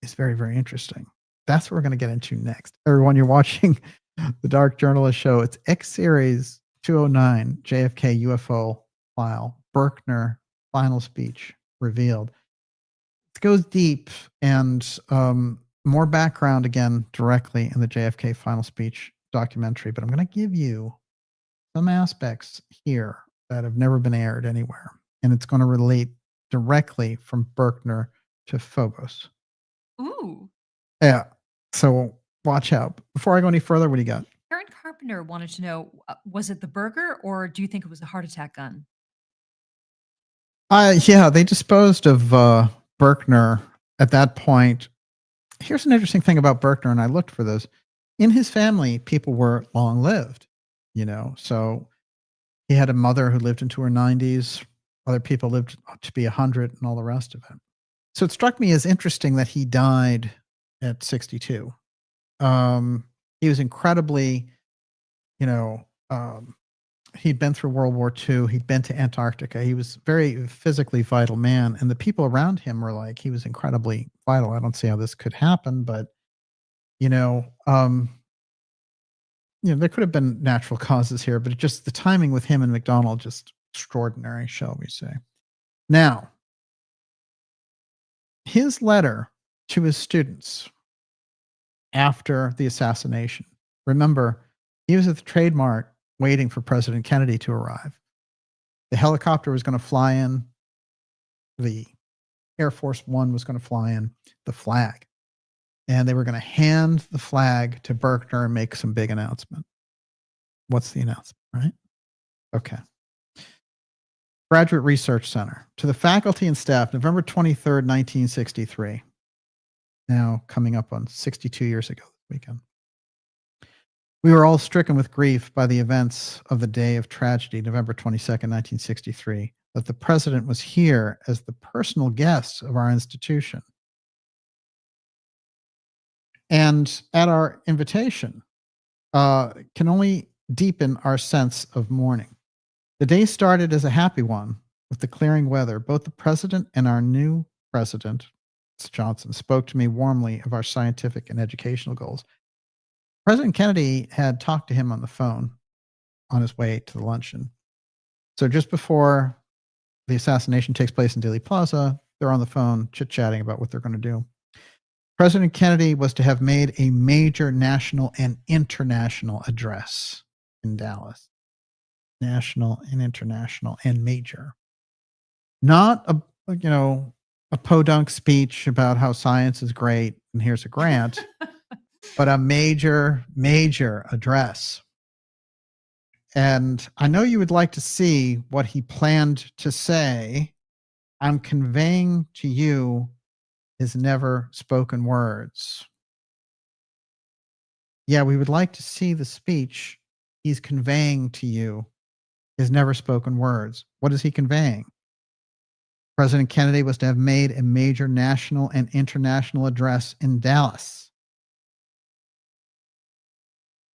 is very, very interesting. That's what we're going to get into next. Everyone, you're watching the Dark Journalist Show. It's X-Series 209, JFK UFO File, Berkner final speech revealed. It goes deep, and more background again directly in the JFK final speech documentary, but I'm going to give you some aspects here that have never been aired anywhere, and it's going to relate directly from Berkner to Phobos. Ooh. Yeah. So watch out. Before I go any further, what do you got? Karen Carpenter wanted to know, was it the burger or do you think it was a heart attack gun? Yeah, they disposed of Berkner at that point. Here's an interesting thing about Berkner, and I looked for this. In his family, people were long-lived, so he had a mother who lived into her 90s. Other people lived to be 100 and all the rest of it. So it struck me as interesting that he died at 62. He was incredibly, he'd been through World War II. He'd been to Antarctica. He was a very physically vital man. And the people around him were like, he was incredibly vital. I don't see how this could happen, but, there could have been natural causes here, but just the timing with him and McDonald, just extraordinary, shall we say. Now, his letter to his students after the assassination. Remember, he was at the Trade Mart waiting for President Kennedy to arrive. The helicopter was going to fly in. The Air Force One was going to fly in, the flag. And they were going to hand the flag to Berkner and make some big announcement. What's the announcement, right? Okay. Graduate Research Center. To the faculty and staff, November 23rd, 1963. Now coming up on 62 years ago this weekend. We were all stricken with grief by the events of the day of tragedy, November 22nd, 1963, that the president was here as the personal guest of our institution. And at our invitation, can only deepen our sense of mourning. The day started as a happy one with the clearing weather. Both the president and our new president, Mr. Johnson, spoke to me warmly of our scientific and educational goals. President Kennedy had talked to him on the phone on his way to the luncheon. So just before the assassination takes place in Dealey Plaza, they're on the phone chit-chatting about what they're going to do. President Kennedy was to have made a major national and international address in Dallas. National and international and major. Not a podunk speech about how science is great and here's a grant, but a major, major address. And I know you would like to see what he planned to say. I'm conveying to you his never spoken words. Yeah, we would like to see the speech he's conveying to you, his never spoken words. What is he conveying? President Kennedy was to have made a major national and international address in Dallas.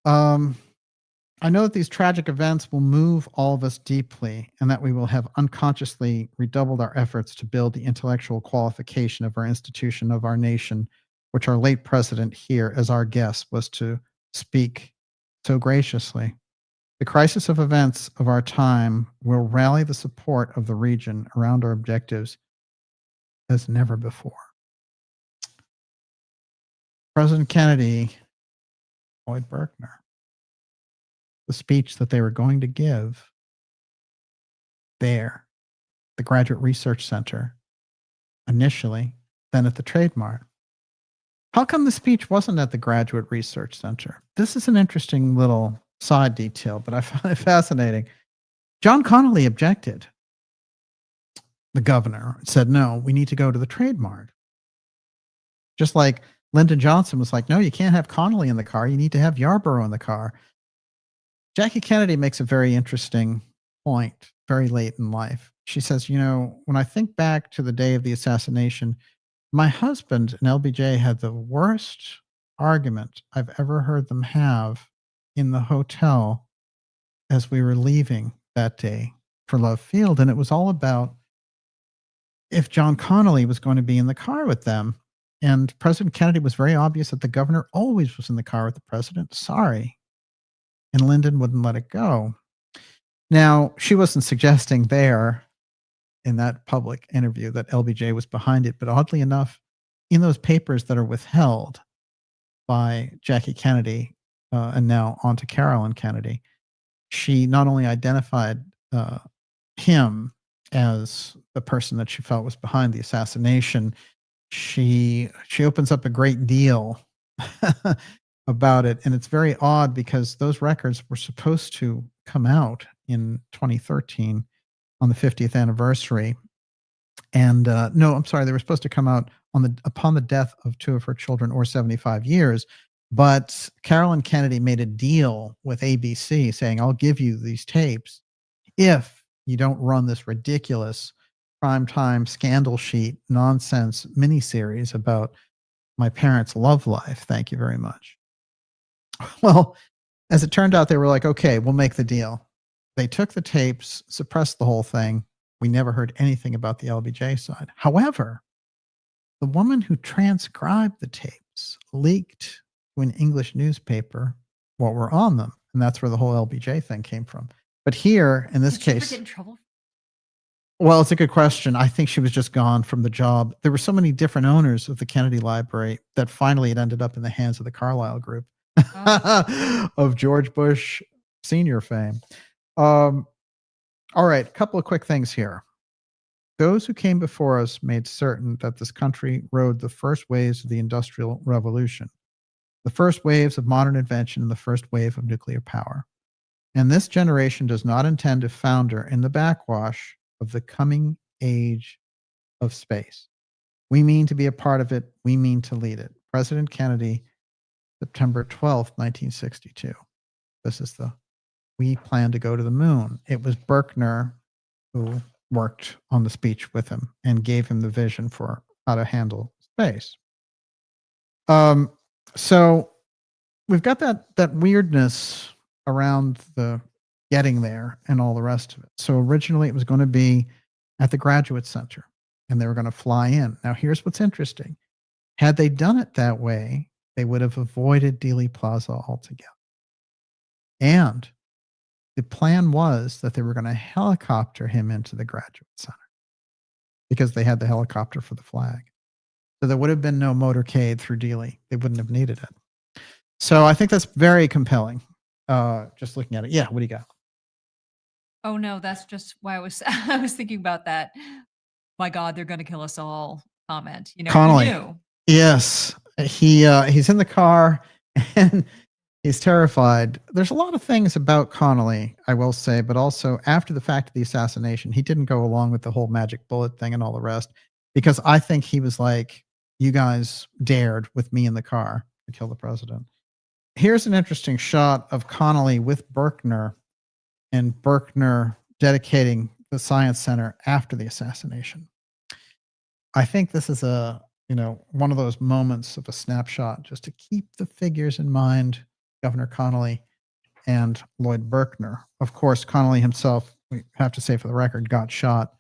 I know that these tragic events will move all of us deeply and that we will have unconsciously redoubled our efforts to build the intellectual qualification of our institution, of our nation, which our late president here as our guest was to speak so graciously. The crisis of events of our time will rally the support of the region around our objectives as never before. President Kennedy, Lloyd Berkner. The speech that they were going to give there, the Graduate Research Center, initially, then at the Trade Mart. How come the speech wasn't at the Graduate Research Center? This is an interesting little side detail, but I find it fascinating. John Connolly objected. The governor said, no, we need to go to the Trade Mart. Just like Lyndon Johnson was like, no, you can't have Connolly in the car. You need to have Yarborough in the car. Jackie Kennedy makes a very interesting point very late in life. She says, when I think back to the day of the assassination, my husband and LBJ had the worst argument I've ever heard them have in the hotel as we were leaving that day for Love Field. And it was all about if John Connolly was going to be in the car with them. And President Kennedy was very obvious that the governor always was in the car with the president. Sorry. And Lyndon wouldn't let it go. Now, she wasn't suggesting there in that public interview that LBJ was behind it, but oddly enough, in those papers that are withheld by Jackie Kennedy and now on to Carolyn Kennedy, she not only identified him as the person that she felt was behind the assassination, she opens up a great deal about it. And it's very odd because those records were supposed to come out in 2013 on the 50th anniversary. And no, I'm sorry, they were supposed to come out upon the death of two of her children or 75 years. But Carolyn Kennedy made a deal with ABC saying, I'll give you these tapes if you don't run this ridiculous primetime scandal sheet nonsense miniseries about my parents' love life. Thank you very much. Well, as it turned out, they were like, okay, we'll make the deal. They took the tapes, suppressed the whole thing. We never heard anything about the LBJ side. However, the woman who transcribed the tapes leaked to an English newspaper what were on them. And that's where the whole LBJ thing came from. But here, in this Did she ever case, get in trouble? well, it's a good question. I think she was just gone from the job. There were so many different owners of the Kennedy Library that finally it ended up in the hands of the Carlyle Group of George Bush Sr. fame. All right, a couple of quick things here. Those who came before us made certain that this country rode the first waves of the Industrial Revolution, the first waves of modern invention, and the first wave of nuclear power. And this generation does not intend to founder in the backwash of the coming age of space. We mean to be a part of it. We mean to lead it. President Kennedy, September 12th, 1962. we plan to go to the moon. It was Berkner who worked on the speech with him and gave him the vision for how to handle space. So we've got that weirdness around the getting there and all the rest of it. So originally it was going to be at the Graduate Center and they were going to fly in. Now here's what's interesting. Had they done it that way, they would have avoided Dealey Plaza altogether. And the plan was that they were going to helicopter him into the Graduate Center because they had the helicopter for the flag. So there would have been no motorcade through Dealey. They wouldn't have needed it. So I think that's very compelling. Just looking at it. Yeah, what do you got? Oh no, that's just why I was thinking about that. My God, they're going to kill us all. Comment. You know, Connolly. who knew? Yes, he's in the car and he's terrified. There's a lot of things about Connolly, I will say, but also after the fact of the assassination, he didn't go along with the whole magic bullet thing and all the rest, because I think he was like, you guys dared with me in the car to kill the president. Here's an interesting shot of Connolly with Berkner and Berkner dedicating the Science Center after the assassination. I think this is one of those moments of a snapshot just to keep the figures in mind, Governor Connolly and Lloyd Berkner. Of course, Connolly himself, we have to say for the record, got shot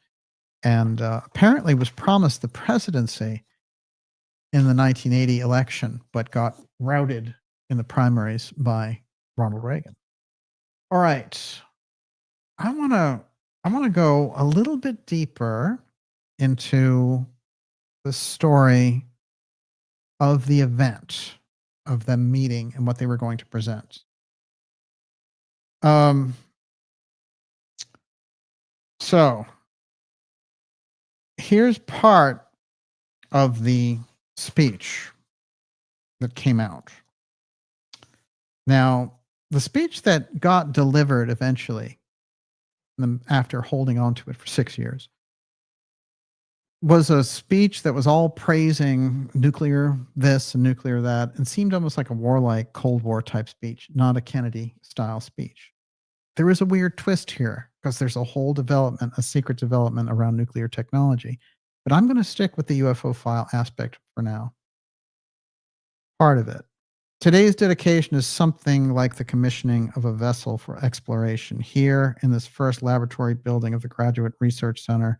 and apparently was promised the presidency in the 1980 election, but got routed in the primaries by Ronald Reagan. All right. I want to go a little bit deeper into the story of the event, of them meeting and what they were going to present. So here's part of the speech that came out. Now, the speech that got delivered eventually, after holding on to it for 6 years, was a speech that was all praising nuclear this and nuclear that, and seemed almost like a warlike Cold War type speech, not a Kennedy style speech. There is a weird twist here because there's a whole development, a secret development around nuclear technology. But I'm going to stick with the UFO file aspect for now. Part of it. Today's dedication is something like the commissioning of a vessel for exploration. Here in this first laboratory building of the Graduate Research Center,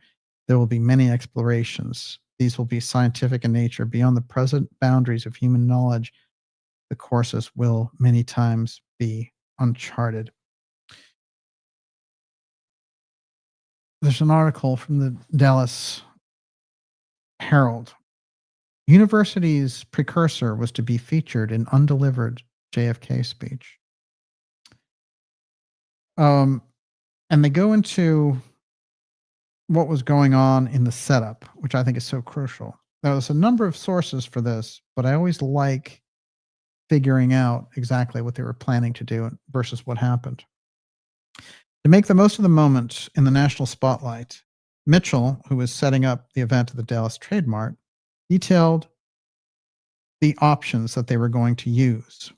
there will be many explorations. These will be scientific in nature beyond the present boundaries of human knowledge. The courses will many times be uncharted. There's an article from the Dallas Herald. University's precursor was to be featured in undelivered JFK speech. And they go into what was going on in the setup, which I think is so crucial. There's a number of sources for this, but I always like figuring out exactly what they were planning to do versus what happened. To make the most of the moment in the national spotlight, Mitchell, who was setting up the event at the Dallas Trade Mart, detailed the options that they were going to use.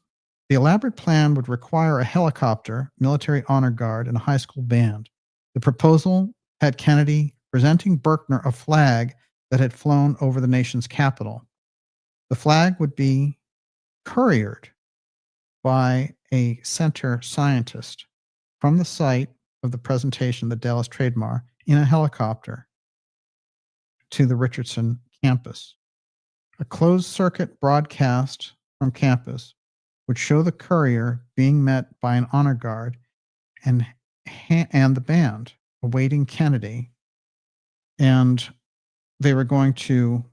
The elaborate plan would require a helicopter, military honor guard, and a high school band. The proposal had Kennedy presenting Berkner a flag that had flown over the nation's capital. The flag would be couriered by a center scientist from the site of the presentation of the Dallas Trade Mart in a helicopter to the Richardson campus. A closed-circuit broadcast from campus would show the courier being met by an honor guard and the band awaiting Kennedy, and they were going to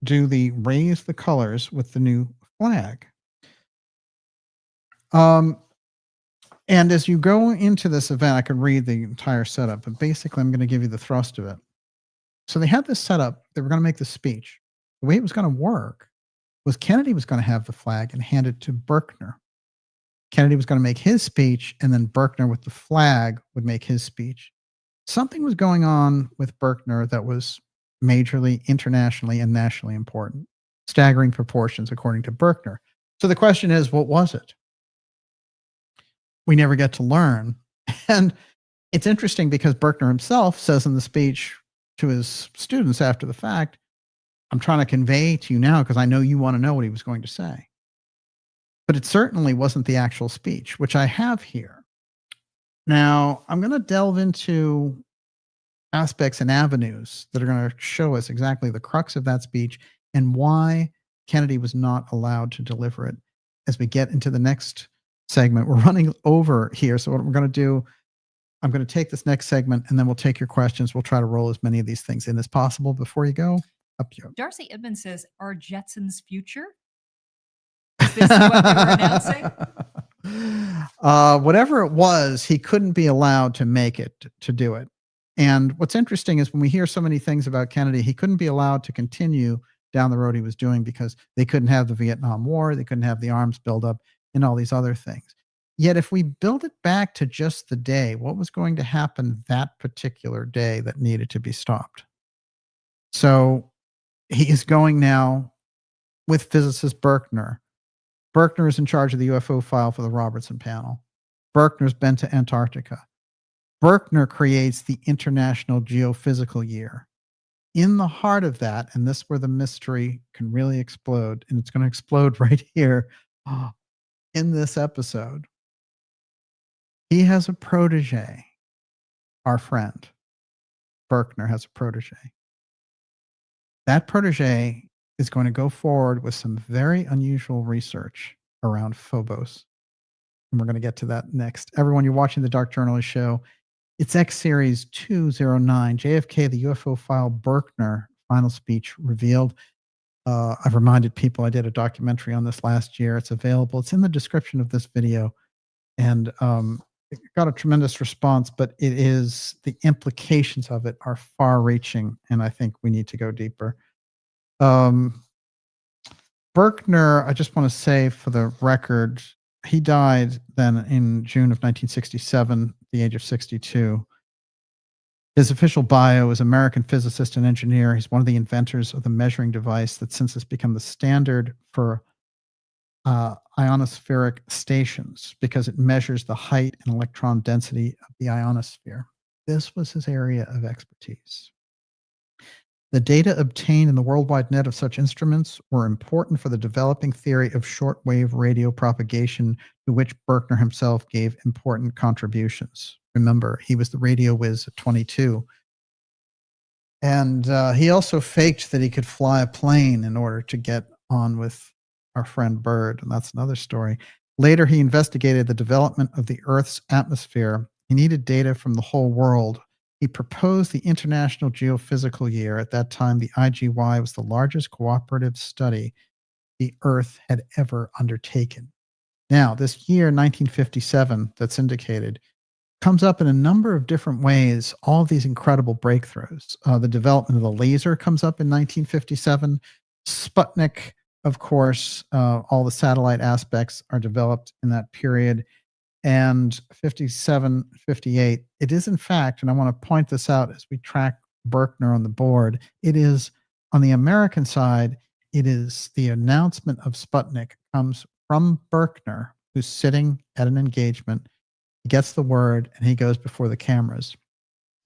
do the raise the colors with the new flag. And as you go into this event, I could read the entire setup, but basically I'm going to give you the thrust of it. So they had this setup. They were going to make the speech. The way it was going to work was Kennedy was going to have the flag and hand it to Berkner. Kennedy was going to make his speech, and then Berkner with the flag would make his speech. Something was going on with Berkner that was majorly, internationally, and nationally important. Staggering proportions, according to Berkner. So the question is, what was it? we never get to learn. And it's interesting because Berkner himself says in the speech to his students after the fact, I'm trying to convey to you now because I know you want to know what he was going to say. But it certainly wasn't the actual speech, which I have here. Now, I'm going to delve into aspects and avenues that are going to show us exactly the crux of that speech and why Kennedy was not allowed to deliver it as we get into the next segment. We're running over here. So what we're going to do, I'm going to take this next segment and then we'll take your questions. We'll try to roll as many of these things in as possible before you go. Up you. Darcy Edmonds says, "Are Jetsons future?" Is this what they were announcing? Whatever it was, he couldn't be allowed to make it, to do it. And what's interesting is when we hear so many things about Kennedy, he couldn't be allowed to continue down the road he was doing because they couldn't have the Vietnam War, they couldn't have the arms buildup, and all these other things. Yet if we build it back to just the day, what was going to happen that particular day that needed to be stopped? So he is going now with physicist Berkner. Berkner is in charge of the UFO file for the Robertson panel. Berkner's been to Antarctica. Berkner creates the International Geophysical Year. In the heart of that, and this is where the mystery can really explode, and it's going to explode right here in this episode, he has a protege, our friend. Berkner has a protege. That protege is going to go forward with some very unusual research around Phobos. And we're going to get to that next. Everyone, you're watching the Dark Journalist Show. It's X Series 209, JFK, the UFO File, Berkner, final speech revealed. I've reminded people I did a documentary on this last year. It's available. It's in the description of this video. And it got a tremendous response, but it is, the implications of it are far reaching. And I think we need to go deeper. Berkner, I just want to say for the record, he died then in June of 1967, at the age of 62. His official bio is American physicist and engineer. He's one of the inventors of the measuring device that since has become the standard for ionospheric stations because it measures the height and electron density of the ionosphere. This was his area of expertise. The data obtained in the worldwide net of such instruments were important for the developing theory of shortwave radio propagation, to which Berkner himself gave important contributions. Remember, he was the radio whiz at 22. And he also faked that he could fly a plane in order to get on with our friend Bird, and that's another story. Later, he investigated the development of the Earth's atmosphere. He needed data from the whole world. He proposed the International Geophysical Year. At that time, the IGY was the largest cooperative study the Earth had ever undertaken. Now, this year, 1957, that's indicated, comes up in a number of different ways, all of these incredible breakthroughs. The development of the laser comes up in 1957. Sputnik, of course, all the satellite aspects are developed in that period. And 57, 58, it is in fact, and I want to point this out as we track Berkner on the board, it is on the American side, it is the announcement of Sputnik comes from Berkner, who's sitting at an engagement. He gets the word and he goes before the cameras.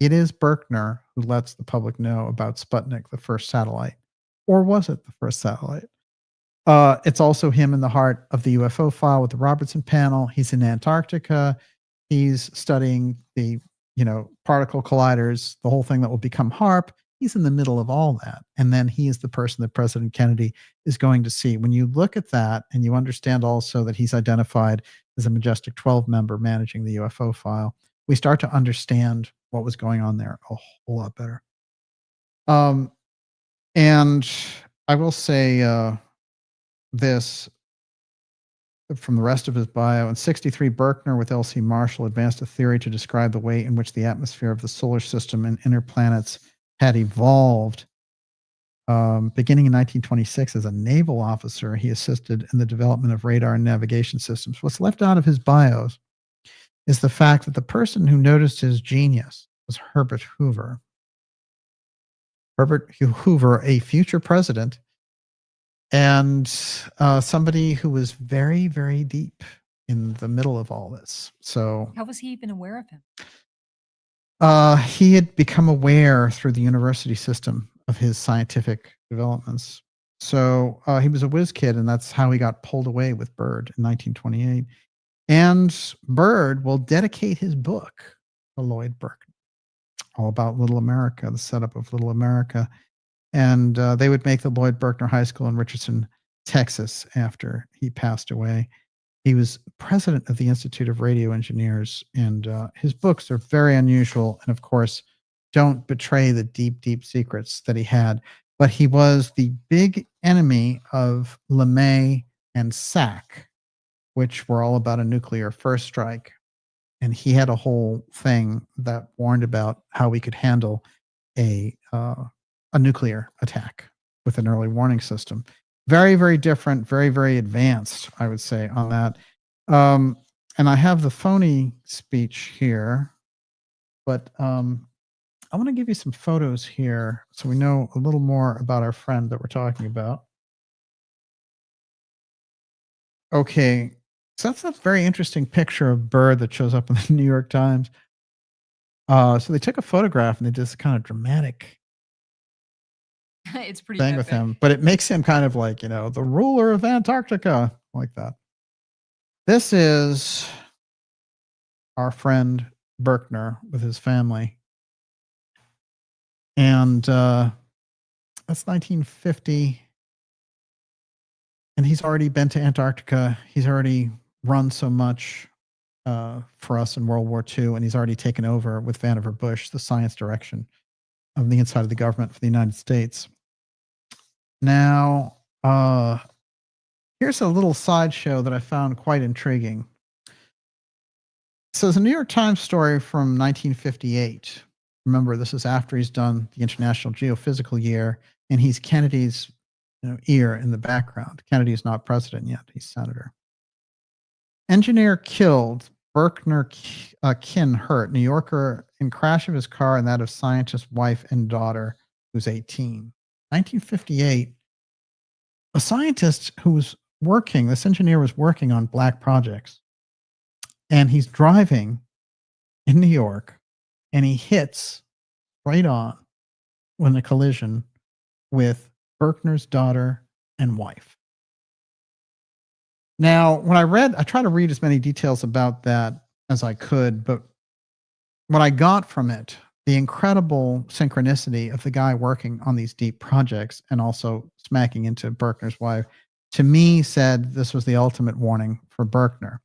It is Berkner who lets the public know about Sputnik, the first satellite. Or was it the first satellite? It's also him in the heart of the UFO file with the Robertson panel. He's in Antarctica. He's studying the, particle colliders, the whole thing that will become HAARP. He's in the middle of all that. And then he is the person that President Kennedy is going to see. When you look at that and you understand also that he's identified as a Majestic 12 member managing the UFO file, we start to understand what was going on there a whole lot better. And I will say, this from the rest of his bio. In 63, Berkner with L.C. Marshall advanced a theory to describe the way in which the atmosphere of the solar system and inner planets had evolved. Beginning in 1926 as a naval officer, he assisted in the development of radar and navigation systems. What's left out of his bios is the fact that the person who noticed his genius was Herbert Hoover. Herbert Hoover, a future president, and somebody who was very, very deep in the middle of all this. So How was he even aware of him? he had become aware through the university system of his scientific developments. So he was a whiz kid, and that's how he got pulled away with Byrd in 1928. And Byrd will dedicate his book to Lloyd Berkner, all about Little America, the setup of Little America. And they would make the Lloyd Berkner High School in Richardson, Texas, after he passed away. He was president of the Institute of Radio Engineers, and his books are very unusual and, of course, don't betray the deep, deep secrets that he had. But he was the big enemy of LeMay and SAC, which were all about a nuclear first strike. And he had a whole thing that warned about how we could handle a nuclear attack with an early warning system. Very, very different, very, very advanced, I would say, on that. And I have the phony speech here, but I want to give you some photos here so we know a little more about our friend that we're talking about. Okay, so that's a very interesting picture of Byrd that shows up in the New York Times. So they took a photograph and they did this kind of dramatic It's pretty thing with him, but it makes him kind of like, the ruler of Antarctica, like that. This is our friend Berkner with his family. And that's 1950. And he's already been to Antarctica. He's already run so much for us in World War II, and he's already taken over with Vannevar Bush the science direction of the inside of the government for the United States. Now, here's a little sideshow that I found quite intriguing. So it's a New York Times story from 1958. Remember, this is after he's done the International Geophysical Year, and he's Kennedy's ear in the background. Kennedy is not president yet. He's senator. Engineer killed, Berkner kin hurt, New Yorker in crash of his car and that of scientist wife and daughter, who's 18. 1958, a scientist who was working, this engineer was working on black projects, and he's driving in New York, and he hits right on when a collision with Berkner's daughter and wife. Now, when I tried to read as many details about that as I could, but what I got from it, the incredible synchronicity of the guy working on these deep projects and also smacking into Berkner's wife, to me said this was the ultimate warning for Berkner.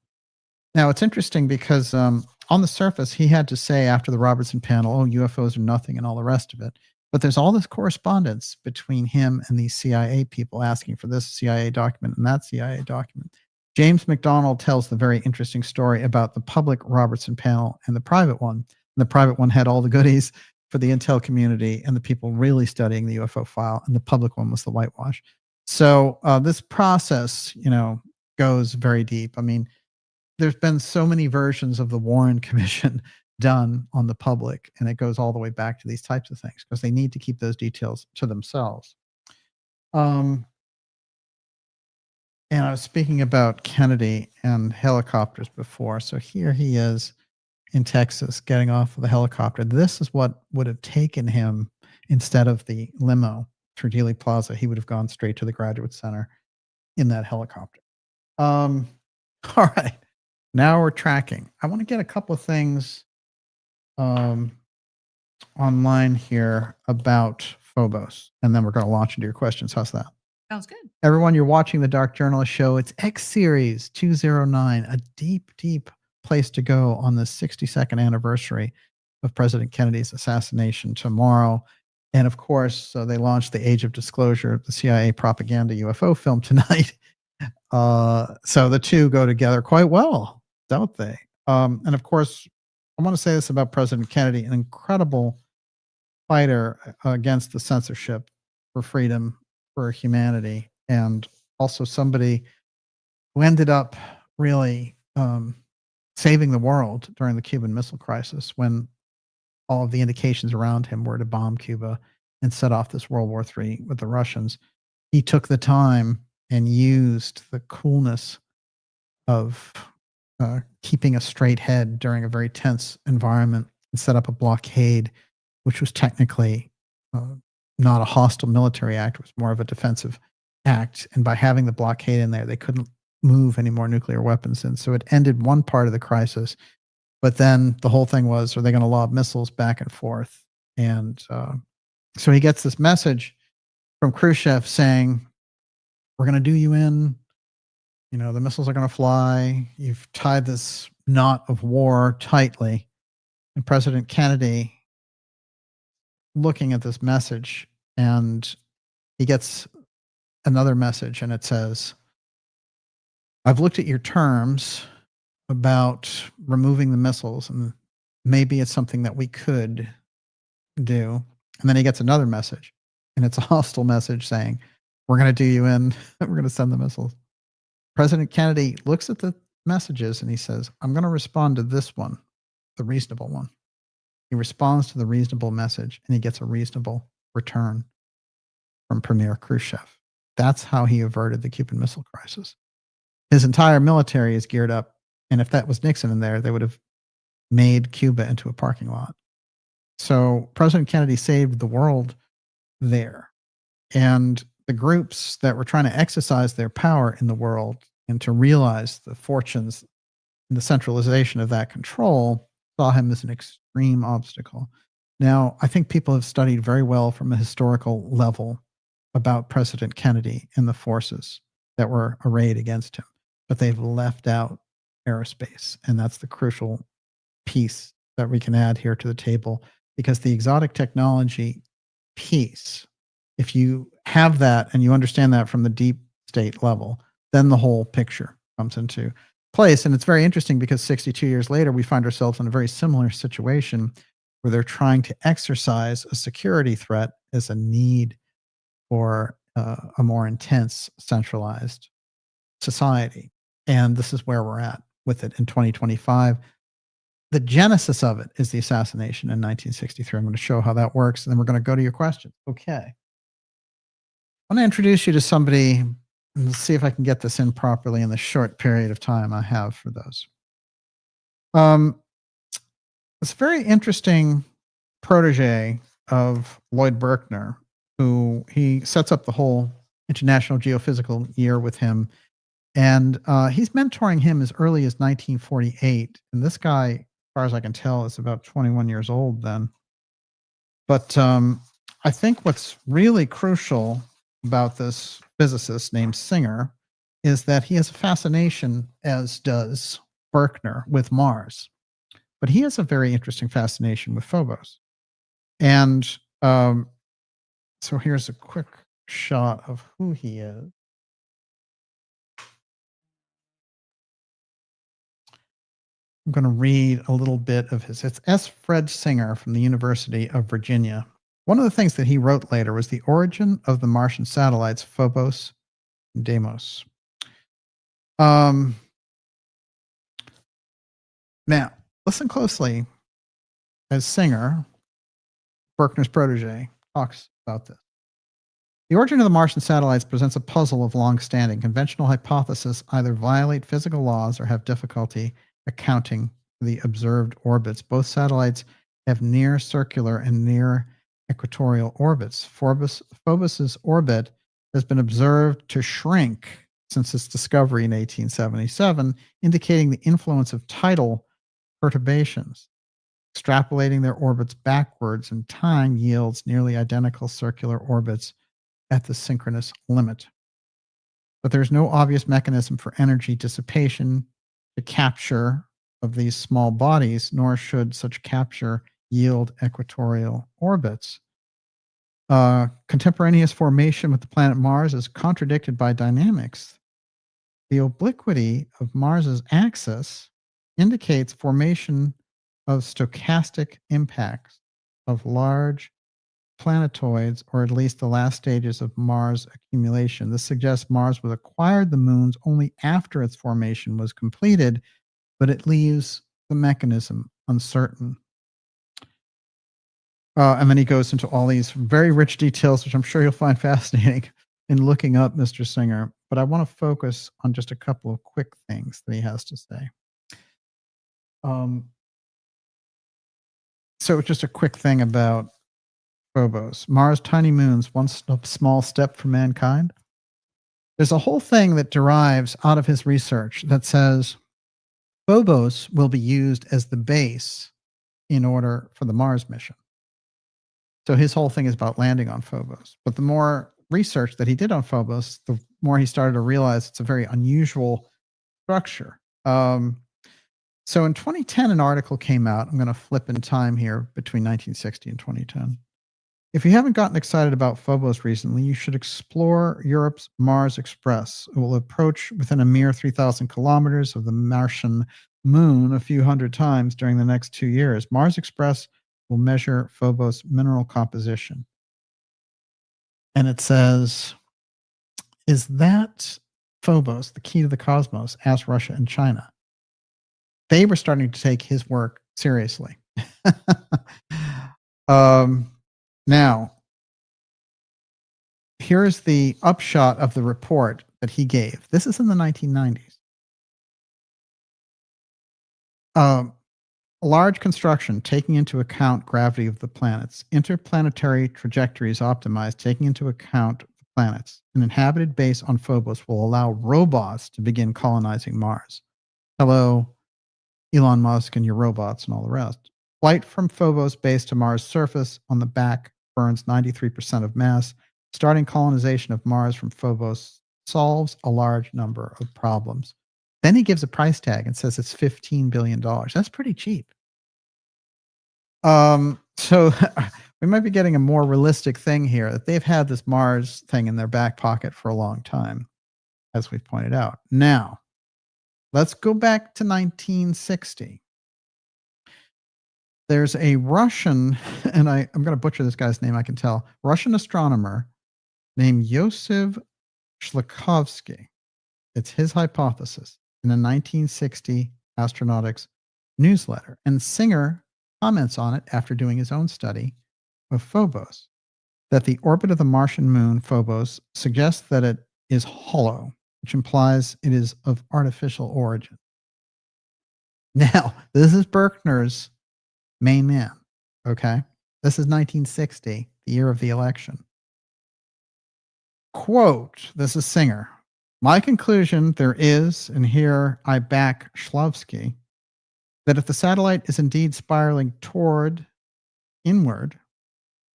Now, it's interesting because on the surface, he had to say after the Robertson panel, UFOs are nothing and all the rest of it. But there's all this correspondence between him and these CIA people asking for this CIA document and that CIA document. James McDonald tells the very interesting story about the public Robertson panel and the private one. And the private one had all the goodies for the intel community and the people really studying the UFO file, and the public one was the whitewash. So this process, goes very deep. I mean, there's been so many versions of the Warren Commission done on the public, and it goes all the way back to these types of things because they need to keep those details to themselves. And I was speaking about Kennedy and helicopters before. So here he is in Texas getting off of the helicopter. This is what would have taken him instead of the limo through Dealey Plaza. He would have gone straight to the Graduate Center in that helicopter. All right. Now we're tracking. I want to get a couple of things online here about Phobos, and then we're going to launch into your questions. How's that? Sounds good. Everyone, you're watching the Dark Journalist Show. It's X-Series 209, a deep, deep place to go on the 62nd anniversary of President Kennedy's assassination tomorrow. And of course, they launched The Age of Disclosure, the CIA propaganda UFO film tonight. So the two go together quite well, don't they? And of course, I want to say this about President Kennedy, an incredible fighter against the censorship for freedom, for humanity, and also somebody who ended up really saving the world during the Cuban Missile Crisis when all of the indications around him were to bomb Cuba and set off this World War III with the Russians. He took the time and used the coolness of keeping a straight head during a very tense environment and set up a blockade, which was technically not a hostile military act. It was more of a defensive act. And by having the blockade in there, they couldn't move any more nuclear weapons in. So it ended one part of the crisis. But then the whole thing was, are they going to lob missiles back and forth? And so he gets this message from Khrushchev saying, we're going to do you in. You know, the missiles are going to fly. You've tied this knot of war tightly. And President Kennedy looking at this message, and he gets another message, and it says, I've looked at your terms about removing the missiles, and maybe it's something that we could do. And then he gets another message, and it's a hostile message saying, we're going to do you in. We're going to send the missiles. President Kennedy looks at the messages and he says, I'm going to respond to this one, the reasonable one. He responds to the reasonable message, and he gets a reasonable return from Premier Khrushchev. That's how he averted the Cuban Missile Crisis. His entire military is geared up, and if that was Nixon in there, they would have made Cuba into a parking lot. So President Kennedy saved the world there. And the groups that were trying to exercise their power in the world and to realize the fortunes and the centralization of that control saw him as an extreme obstacle. Now, I think people have studied very well from a historical level about President Kennedy and the forces that were arrayed against him, but they've left out aerospace. And that's the crucial piece that we can add here to the table, because the exotic technology piece, if you have that and you understand that from the deep state level, then the whole picture comes into place. And it's very interesting because 62 years later, we find ourselves in a very similar situation where they're trying to exercise a security threat as a need for a more intense, centralized society. And this is where we're at with it in 2025. The genesis of it is the assassination in 1963. I'm going to show how that works, and then we're going to go to your questions. Okay. I want to introduce you to somebody, and see if I can get this in properly in the short period of time I have for those. It's a very interesting protege of Lloyd Berkner, who he sets up the whole International Geophysical Year with him. And he's mentoring him as early as 1948. And this guy, as far as I can tell, is about 21 years old then. But I think what's really crucial about this physicist named Singer is that he has a fascination, as does Berkner, with Mars. But he has a very interesting fascination with Phobos. And so here's a quick shot of who he is. I'm going to read a little bit of his. It's S. Fred Singer from the University of Virginia. One of the things that he wrote later was the origin of the Martian satellites Phobos and Deimos. Now, listen closely as Singer, Berkner's protege, talks about this. The origin of the Martian satellites presents a puzzle of long-standing. Conventional hypotheses either violate physical laws or have difficulty accounting for the observed orbits. Both satellites have near circular and near equatorial orbits. Phobos's orbit has been observed to shrink since its discovery in 1877, indicating the influence of tidal perturbations. Extrapolating their orbits backwards in time yields nearly identical circular orbits at the synchronous limit. But there's no obvious mechanism for energy dissipation to capture of these small bodies, nor should such capture yield equatorial orbits. Contemporaneous formation with the planet Mars is contradicted by dynamics. The obliquity of Mars's axis indicates formation of stochastic impacts of large planetoids, or at least the last stages of Mars accumulation. This suggests Mars was acquired the moons only after its formation was completed, but it leaves the mechanism uncertain. And then he goes into all these very rich details, which I'm sure you'll find fascinating in looking up Mr. Singer. But I want to focus on just a couple of quick things that he has to say. So just a quick thing about Phobos. Mars' tiny moons, one small step for mankind. There's a whole thing that derives out of his research that says Phobos will be used as the base in order for the Mars mission. So his whole thing is about landing on Phobos. But the more research that he did on Phobos, the more he started to realize it's a very unusual structure. So in 2010, an article came out. I'm going to flip in time here between 1960 and 2010. If you haven't gotten excited about Phobos recently, you should explore Europe's Mars Express. It will approach within a mere 3,000 kilometers of the Martian moon a few hundred times during the next 2 years. Mars Express will measure Phobos' mineral composition. And it says, is that Phobos the key to the cosmos? Asked Russia and China. They were starting to take his work seriously. Now, here's the upshot of the report that he gave. This is in the 1990s. Large construction taking into account gravity of the planets. Interplanetary trajectories optimized taking into account the planets. An inhabited base on Phobos will allow robots to begin colonizing Mars. Hello, Elon Musk and your robots and all the rest. Flight from Phobos base to Mars surface on the back burns 93% of mass. Starting colonization of Mars from Phobos solves a large number of problems. Then he gives a price tag and says it's $15 billion. That's pretty cheap. So we might be getting a more realistic thing here, that they've had this Mars thing in their back pocket for a long time, as we've pointed out. Now, let's go back to 1960. There's a Russian, and I'm going to butcher this guy's name, I can tell, Russian astronomer named Yosef Shlikovsky. It's his hypothesis in a 1960 astronautics newsletter. And Singer comments on it after doing his own study of Phobos, that the orbit of the Martian moon, Phobos, suggests that it is hollow, which implies it is of artificial origin. Now, this is Berkner's main man, okay? This is 1960, the year of the election. Quote, this is Singer. My conclusion, there is, and here I back Shklovsky, that if the satellite is indeed spiraling inward,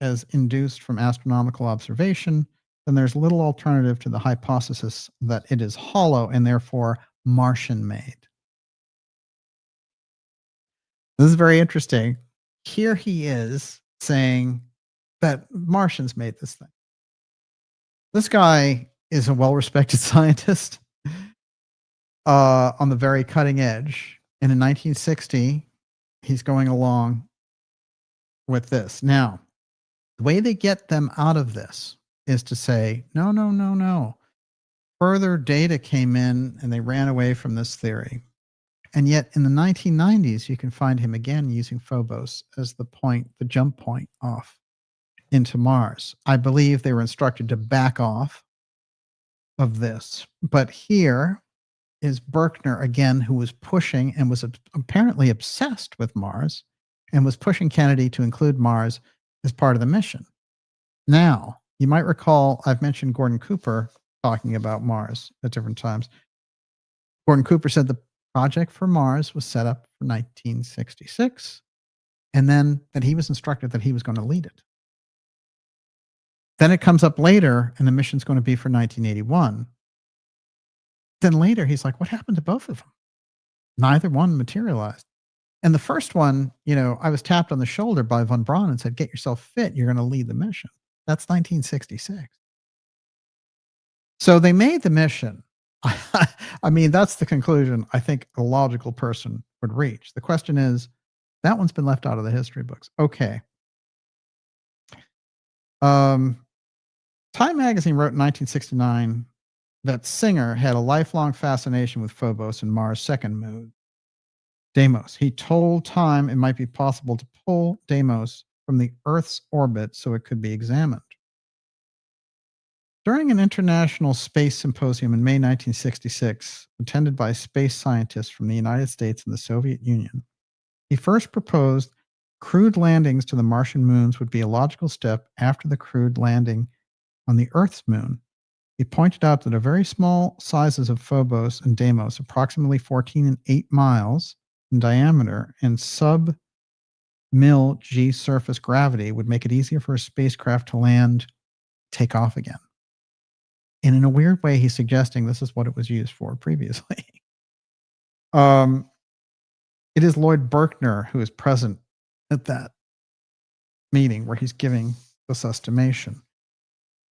as induced from astronomical observation, then there's little alternative to the hypothesis that it is hollow and therefore Martian-made. This is very interesting. Here he is saying that Martians made this thing. This guy is a well-respected scientist on the very cutting edge. And in 1960, he's going along with this. Now, the way they get them out of this is to say, no, no, no, no. Further data came in and they ran away from this theory. And yet in the 1990s, you can find him again using Phobos as the jump point off into Mars. I believe they were instructed to back off of this. But here is Berkner again, who was pushing and was apparently obsessed with Mars and was pushing Kennedy to include Mars as part of the mission. Now, you might recall I've mentioned Gordon Cooper talking about Mars at different times. Gordon Cooper said the project for Mars was set up for 1966, and then that he was instructed that he was going to lead it. Then it comes up later, and the mission's going to be for 1981. Then later, he's like, what happened to both of them? Neither one materialized. And the first one, I was tapped on the shoulder by von Braun and said, get yourself fit. You're going to lead the mission. That's 1966. So they made the mission. I mean, that's the conclusion I think a logical person would reach. The question is, that one's been left out of the history books. Okay. Time magazine wrote in 1969 that Singer had a lifelong fascination with Phobos and Mars' second moon, Deimos. He told Time it might be possible to pull Deimos from the Earth's orbit so it could be examined. During an international space symposium in May 1966, attended by space scientists from the United States and the Soviet Union, He first proposed crewed landings to the Martian moons would be a logical step after the crewed landing on the Earth's moon. He pointed out that the very small sizes of Phobos and Deimos, approximately 14 and 8 miles in diameter, and sub-mil G surface gravity would make it easier for a spacecraft to land, take off again. And in a weird way, he's suggesting this is what it was used for previously. It is Lloyd Berkner who is present at that meeting where he's giving this estimation.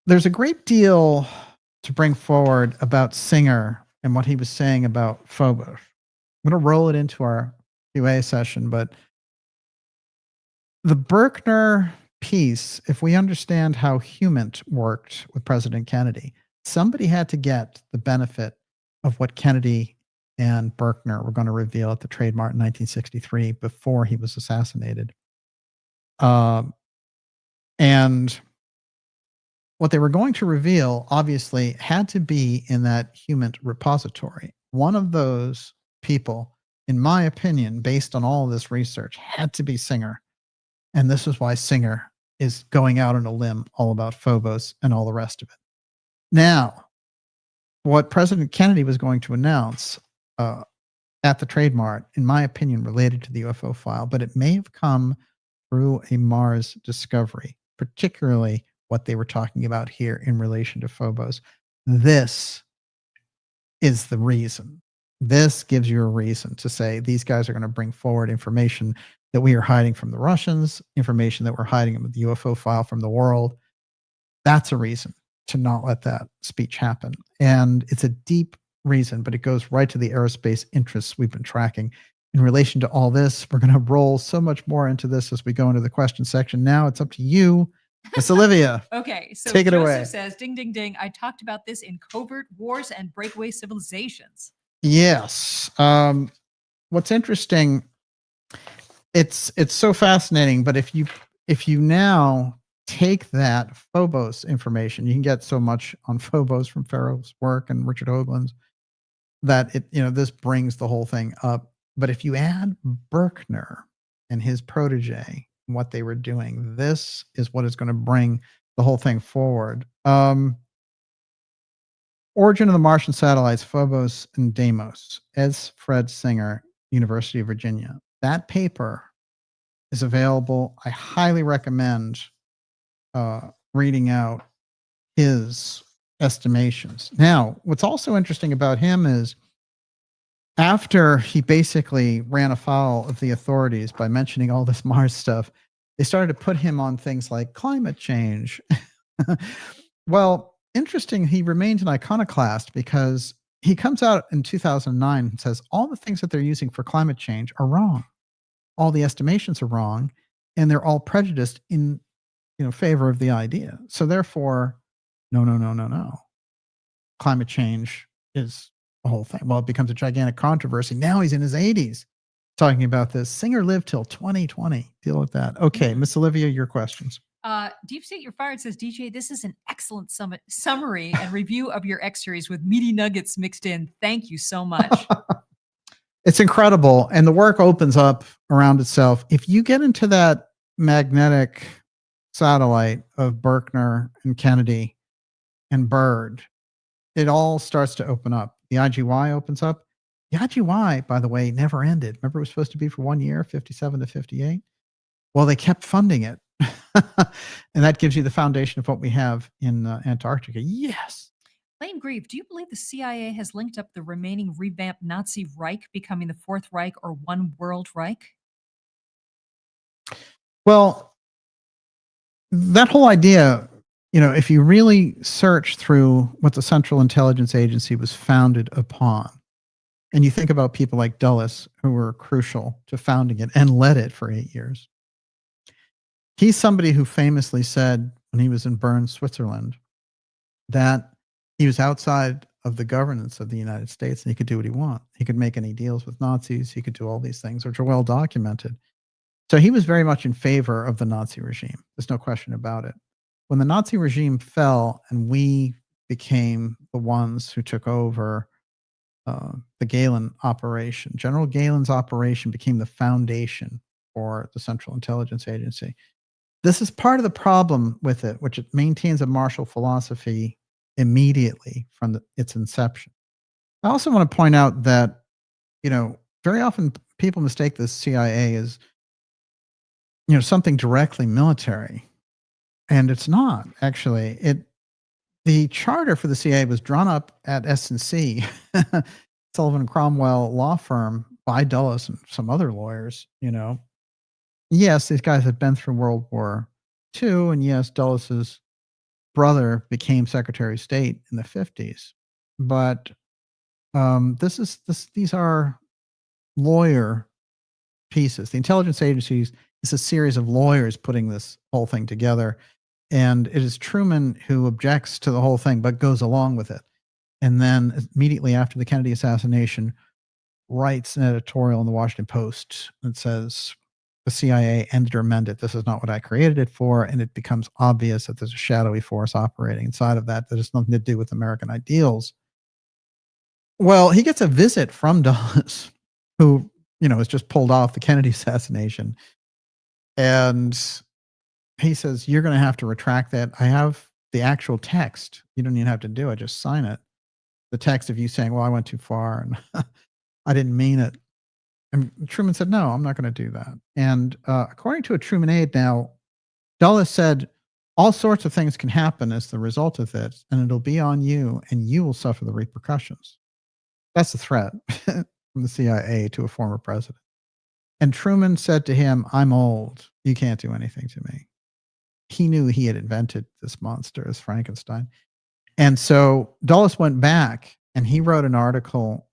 There's a great deal to bring forward about Singer and what he was saying about Phobos. I'm going to roll it into our QA session, but the Berkner piece, if we understand how Humant worked with President Kennedy, somebody had to get the benefit of what Kennedy and Berkner were going to reveal at the Trade Mart in 1963 before he was assassinated. And what they were going to reveal, obviously, had to be in that Humant repository. One of those people, in my opinion, based on all of this research, had to be Singer. And this is why Singer is going out on a limb all about Phobos and all the rest of it. Now, what President Kennedy was going to announce at the Trade Mart, in my opinion, related to the UFO file, but it may have come through a Mars discovery, particularly what they were talking about here in relation to Phobos. This is the reason. This gives you a reason to say these guys are going to bring forward information that we are hiding from the Russians, information that we're hiding with the UFO file from the world. That's a reason to not let that speech happen. And it's a deep reason, but it goes right to the aerospace interests we've been tracking. In relation to all this, we're going to roll so much more into this as we go into the question section. Now it's up to you, Miss Olivia. Okay, so take it Joseph away. Says, ding, ding, ding. I talked about this in Covert Wars and Breakaway Civilizations. Yes. What's interesting, it's so fascinating, but if you now take that Phobos information, you can get so much on Phobos from Farrell's work and Richard Hoagland's that this brings the whole thing up. But if you add Berkner and his protege, what they were doing, this is what is going to bring the whole thing forward. Origin of the Martian Satellites, Phobos and Deimos, S. Fred Singer, University of Virginia. That paper is available. I highly recommend reading out his estimations. Now, what's also interesting about him is after he basically ran afoul of the authorities by mentioning all this Mars stuff, they started to put him on things like climate change. Well, interesting, he remained an iconoclast because he comes out in 2009 and says all the things that they're using for climate change are wrong. All the estimations are wrong, and they're all prejudiced in favor of the idea. So therefore, no. Climate change is the whole thing. Well, it becomes a gigantic controversy. Now he's in his 80s talking about this. Singer lived till 2020. Deal with that. Okay, Miss Olivia, your questions. Deep State You're Fired says, DJ, this is an excellent summary and review of your X series with meaty nuggets mixed in. Thank you so much. It's incredible. And the work opens up around itself. If you get into that magnetic satellite of Berkner and Kennedy and Byrd, it all starts to open up. The IGY opens up. The IGY, by the way, never ended. Remember, it was supposed to be for 1 year, 57 to 58. Well, they kept funding it. And that gives you the foundation of what we have in Antarctica. Yes. Lane Grieve, do you believe the CIA has linked up the remaining revamped Nazi Reich becoming the Fourth Reich or One World Reich? Well, that whole idea, if you really search through what the Central Intelligence Agency was founded upon, and you think about people like Dulles, who were crucial to founding it and led it for 8 years, he's somebody who famously said when he was in Bern, Switzerland, that he was outside of the governance of the United States and he could do what he wanted. He could make any deals with Nazis. He could do all these things, which are well documented. So he was very much in favor of the Nazi regime. There's no question about it. When the Nazi regime fell and we became the ones who took over the Galen operation. General Galen's operation became the foundation for the Central Intelligence Agency. This is part of the problem with it, which it maintains a martial philosophy immediately from its inception. I also want to point out that, very often people mistake the CIA as, something directly military, and it's not actually. The charter for the CIA was drawn up at S&C, Sullivan and Cromwell law firm, by Dulles and some other lawyers. Yes, these guys had been through World War II, and yes, Dulles's brother became Secretary of State in the 50s. But these are lawyer pieces. The intelligence agencies is a series of lawyers putting this whole thing together. And it is Truman who objects to the whole thing, but goes along with it. And then immediately after the Kennedy assassination, writes an editorial in the Washington Post that says, the CIA ended or amended. This is not what I created it for. And it becomes obvious that there's a shadowy force operating inside of that has nothing to do with American ideals. Well, he gets a visit from Dulles, who, has just pulled off the Kennedy assassination. And he says, you're going to have to retract that. I have the actual text. You don't even have to do it. Just sign it. The text of you saying, well, I went too far and I didn't mean it. And Truman said, no, I'm not going to do that. And according to a Truman aide now, Dulles said, all sorts of things can happen as the result of this, and it'll be on you, and you will suffer the repercussions. That's a threat from the CIA to a former president. And Truman said to him, I'm old. You can't do anything to me. He knew he had invented this monster as Frankenstein. And so Dulles went back and he wrote an article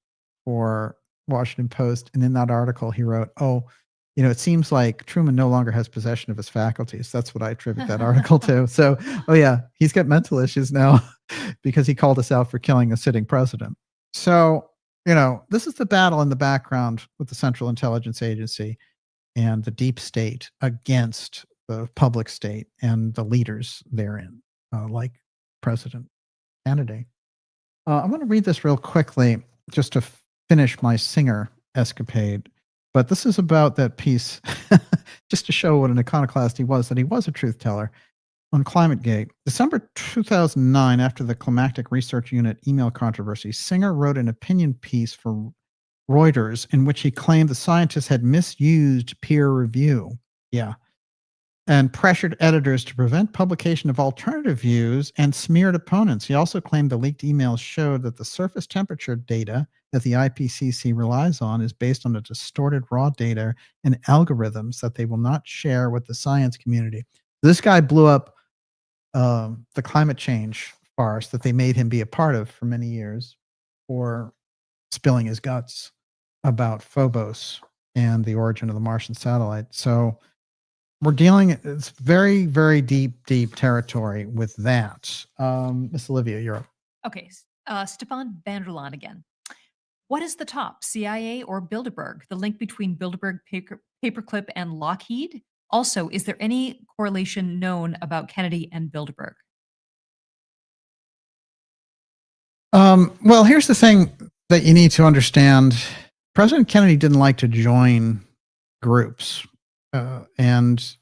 for Washington Post. And in that article, he wrote, it seems like Truman no longer has possession of his faculties. That's what I attribute that article to. So, he's got mental issues now because he called us out for killing a sitting president. So, this is the battle in the background with the Central Intelligence Agency and the deep state against the public state and the leaders therein, like President Kennedy. I'm going to read this real quickly just to finish my Singer escapade. But this is about that piece, just to show what an iconoclast he was, that he was a truth teller on ClimateGate. December 2009, after the Climactic Research Unit email controversy, Singer wrote an opinion piece for Reuters in which he claimed the scientists had misused peer review. And pressured editors to prevent publication of alternative views and smeared opponents. He also claimed the leaked emails showed that the surface temperature data that the IPCC relies on is based on a distorted raw data and algorithms that they will not share with the science community. This guy blew up the climate change farce that they made him be a part of for many years for spilling his guts about Phobos and the origin of the Martian satellite. So we're it's very, very deep territory with that. Miss Olivia, you're up. Okay. Stefan Vanderlaan again. What is the top, CIA or Bilderberg? The link between Bilderberg paperclip and Lockheed? Also, is there any correlation known about Kennedy and Bilderberg? Well, here's the thing that you need to understand. President Kennedy didn't like to join groups. And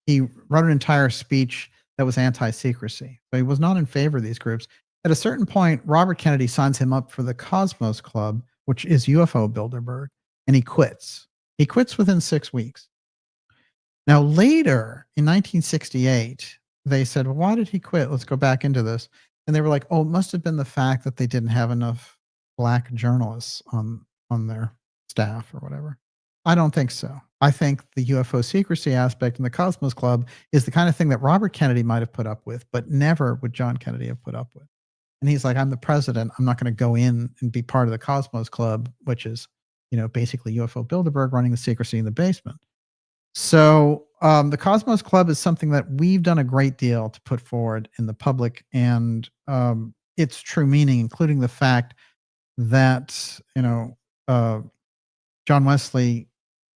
he wrote an entire speech that was anti-secrecy. So he was not in favor of these groups. At a certain point, Robert Kennedy signs him up for the Cosmos Club, which is UFO Bilderberg, and he quits. He quits within 6 weeks. Now, later in 1968, they said, well, why did he quit? Let's go back into this. And they were like, it must have been the fact that they didn't have enough black journalists on their staff or whatever. I don't think so. I think the UFO secrecy aspect in the Cosmos Club is the kind of thing that Robert Kennedy might have put up with, but never would John Kennedy have put up with. And he's like, I'm the president. I'm not going to go in and be part of the Cosmos Club, which is, basically UFO Bilderberg running the secrecy in the basement. So the Cosmos Club is something that we've done a great deal to put forward in the public, and its true meaning, including the fact that, John Wesley,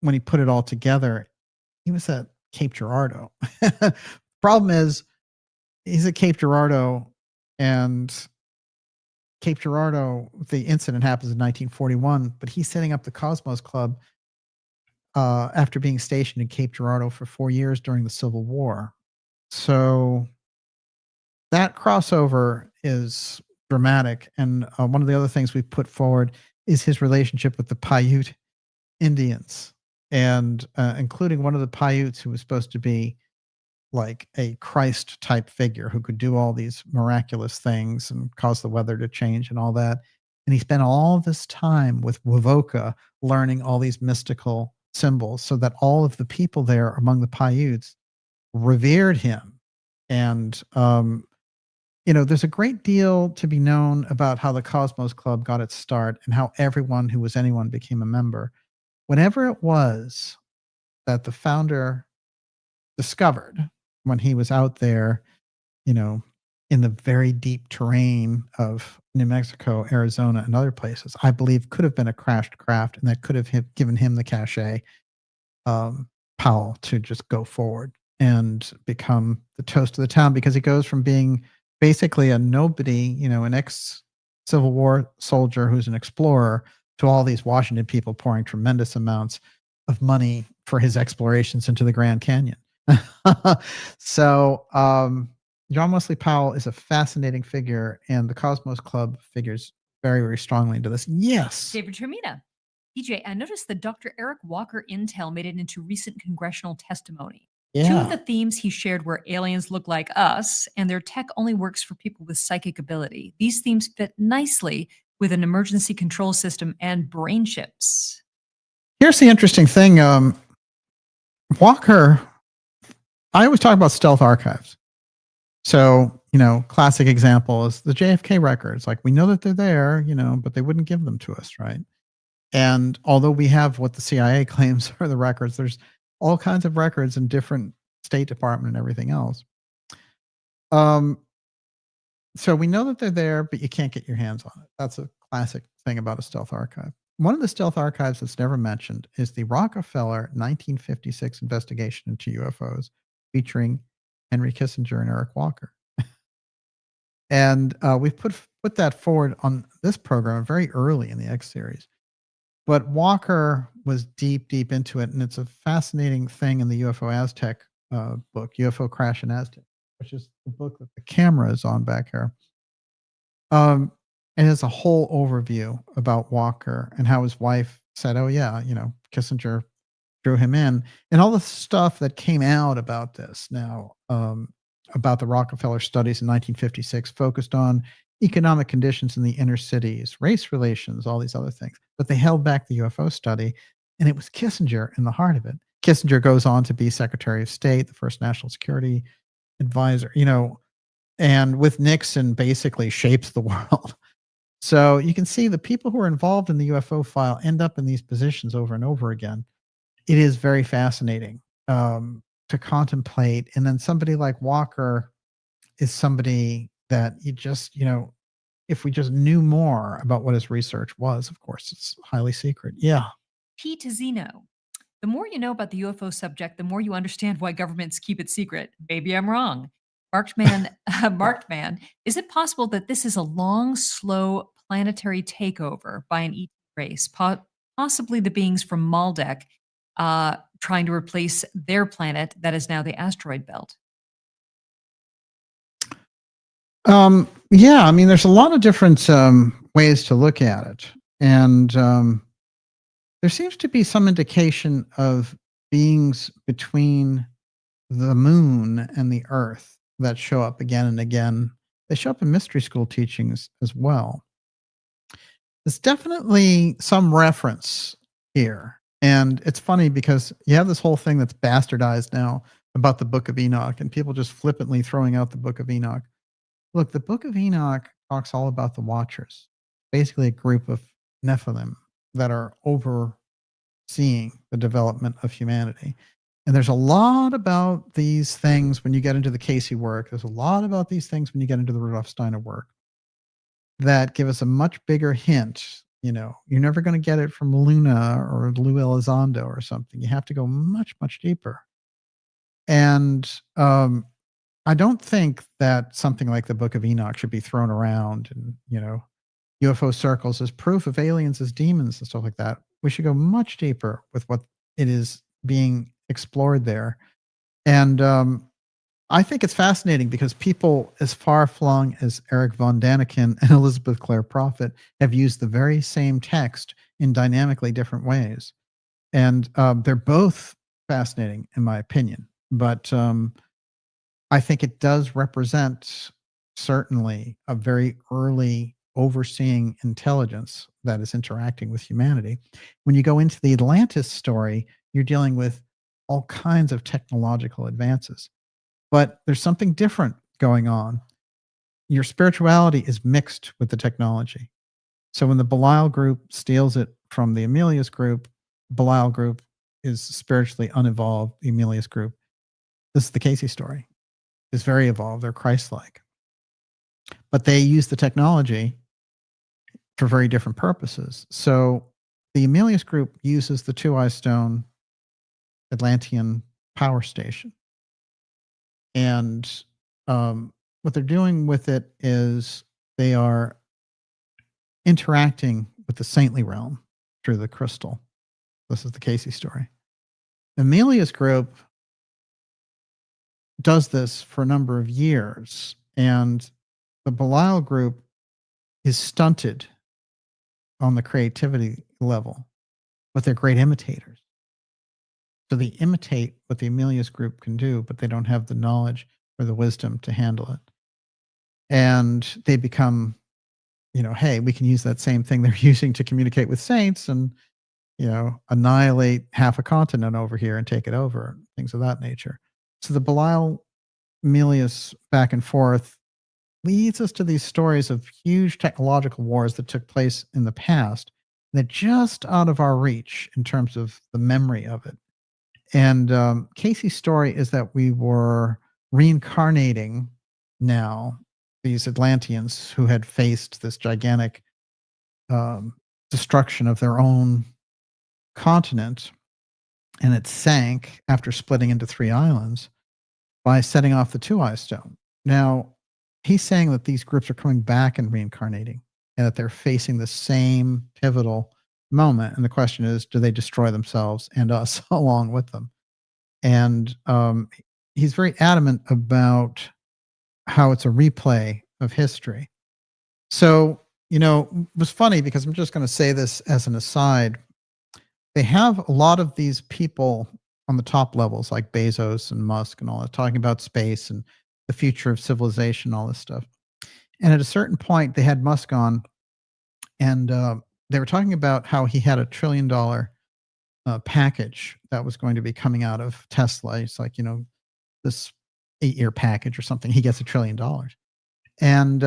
when he put it all together, he was at Cape Girardeau. Problem is, he's at Cape Girardeau, and Cape Girardeau, the incident happens in 1941, but he's setting up the Cosmos Club after being stationed in Cape Girardeau for 4 years during the Civil War. So that crossover is dramatic. And one of the other things we put forward is his relationship with the Paiute Indians, and including one of the Paiutes who was supposed to be like a Christ type figure who could do all these miraculous things and cause the weather to change and all that. And he spent all this time with Wovoka learning all these mystical symbols so that all of the people there among the Paiutes revered him. And, there's a great deal to be known about how the Cosmos Club got its start and how everyone who was anyone became a member. Whenever it was that the founder discovered when he was out there, in the very deep terrain of New Mexico, Arizona, and other places, I believe could have been a crashed craft, and that could have given him the cachet, Powell, to just go forward and become the toast of the town, because he goes from being basically a nobody, an ex-Civil War soldier who's an explorer, to all these Washington people pouring tremendous amounts of money for his explorations into the Grand Canyon. So John Wesley Powell is a fascinating figure, and the Cosmos Club figures very, very strongly into this. Yes. David Termina. DJ, I noticed that Dr. Eric Walker intel made it into recent congressional testimony. Yeah. Two of the themes he shared were aliens look like us, and their tech only works for people with psychic ability. These themes fit nicely with an emergency control system and brain chips. Here's the interesting thing. Walker, I always talk about stealth archives. So, classic example is the JFK records. Like, we know that they're there, but they wouldn't give them to us, right? And although we have what the CIA claims are the records, there's all kinds of records in different State Department and everything else. So we know that they're there, but you can't get your hands on it. That's a classic thing about a stealth archive. One of the stealth archives that's never mentioned is the Rockefeller 1956 investigation into UFOs featuring Henry Kissinger and Eric Walker. And we've put that forward on this program very early in the X series. But Walker was deep into it, and it's a fascinating thing in the UFO Aztec book, UFO Crash in Aztec, which is the book that the camera is on back here. And it's a whole overview about Walker and how his wife said, oh yeah, Kissinger drew him in, and all the stuff that came out about this now, about the Rockefeller studies in 1956 focused on economic conditions in the inner cities, race relations, all these other things. But they held back the UFO study, and it was Kissinger in the heart of it. Kissinger goes on to be Secretary of State, the first national security advisor, and with Nixon basically shapes the world. So you can see the people who are involved in the UFO file end up in these positions over and over again. It is very fascinating to contemplate. And then somebody like Walker is somebody that you just, if we just knew more about what his research was, of course, it's highly secret. Yeah. P to Zeno. The more you know about the UFO subject, the more you understand why governments keep it secret. Maybe I'm wrong. Marked Man, is it possible that this is a long, slow planetary takeover by an ET race, possibly the beings from Maldek, trying to replace their planet that is now the asteroid belt? Yeah, I mean, there's a lot of different ways to look at it. And there seems to be some indication of beings between the moon and the earth that show up again and again. They show up in mystery school teachings as well. There's definitely some reference here. And it's funny because you have this whole thing that's bastardized now about the Book of Enoch, and people just flippantly throwing out the Book of Enoch. Look, the Book of Enoch talks all about the Watchers, basically a group of Nephilim that are overseeing the development of humanity. And there's a lot about these things when you get into the Casey work. There's a lot about these things when you get into the Rudolf Steiner work that give us a much bigger hint. You're never going to get it from Luna or Lou Elizondo or something. You have to go much, much deeper. And I don't think that something like the Book of Enoch should be thrown around and, UFO circles as proof of aliens as demons and stuff like that. We should go much deeper with what it is being explored there. And I think it's fascinating because people as far-flung as Eric von Daniken and Elizabeth Clare Prophet have used the very same text in dynamically different ways. And they're both fascinating, in my opinion. But I think it does represent certainly a very early overseeing intelligence that is interacting with humanity. When you go into the Atlantis story, you're dealing with all kinds of technological advances. But there's something different going on. Your spirituality is mixed with the technology. So when the Belial group steals it from the Amelius group, Belial group is spiritually unevolved. The Amelius group, this is the Casey story, is very evolved. They're Christ-like. But they use the technology for very different purposes. So the Amelius group uses the Two-Eye Stone Atlantean power station. And what they're doing with it is they are interacting with the saintly realm through the crystal. This is the Casey story. Amelia's group does this for a number of years, and the Belial group is stunted on the creativity level, but they're great imitators. So they imitate what the Amelius group can do, but they don't have the knowledge or the wisdom to handle it. And they become, hey, we can use that same thing they're using to communicate with saints and, annihilate half a continent over here and take it over, things of that nature. So the Belial Amelius back and forth leads us to these stories of huge technological wars that took place in the past that just out of our reach in terms of the memory of it. And Casey's story is that we were reincarnating now these Atlanteans who had faced this gigantic destruction of their own continent, and it sank after splitting into 3 islands by setting off the Two-Eye Stone. Now, he's saying that these groups are coming back and reincarnating, and that they're facing the same pivotal moment. And the question is, do they destroy themselves and us along with them? And he's very adamant about how it's a replay of history. So, it was funny because I'm just going to say this as an aside. They have a lot of these people on the top levels like Bezos and Musk and all that talking about space and the future of civilization, all this stuff. And at a certain point, they had Musk on, and they were talking about how he had $1 trillion package that was going to be coming out of Tesla. It's like, this 8-year package or something. He gets $1 trillion. And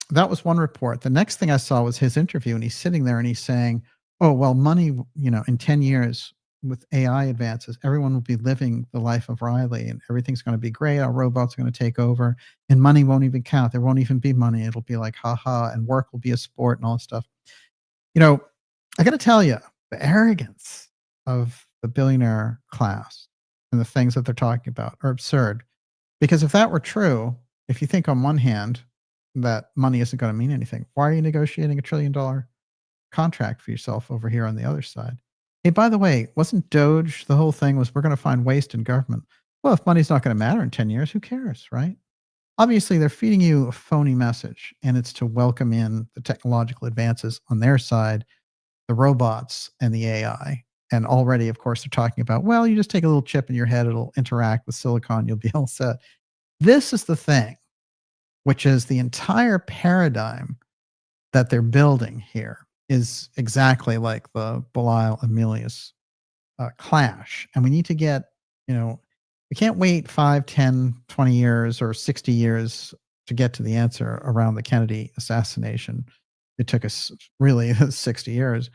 that was one report. The next thing I saw was his interview, and he's sitting there and he's saying, oh, well, money, in 10 years with AI advances, everyone will be living the life of Riley and everything's going to be great. Our robots are going to take over and money won't even count. There won't even be money. It'll be like, haha, and work will be a sport and all that stuff. I got to tell you, the arrogance of the billionaire class and the things that they're talking about are absurd. Because if that were true, if you think on one hand that money isn't going to mean anything, why are you negotiating $1 trillion contract for yourself over here on the other side? Hey, by the way, wasn't Doge, the whole thing was we're going to find waste in government? Well, if money's not going to matter in 10 years, who cares, right? Obviously, they're feeding you a phony message, and it's to welcome in the technological advances on their side, the robots and the AI. And already, of course, they're talking about, well, you just take a little chip in your head, it'll interact with silicon, you'll be all set. This is the thing, which is the entire paradigm that they're building here is exactly like the Belial Amelius clash. And we need to get, we can't wait 5, 10, 20 years or 60 years to get to the answer around the Kennedy assassination. It took us really 60 years.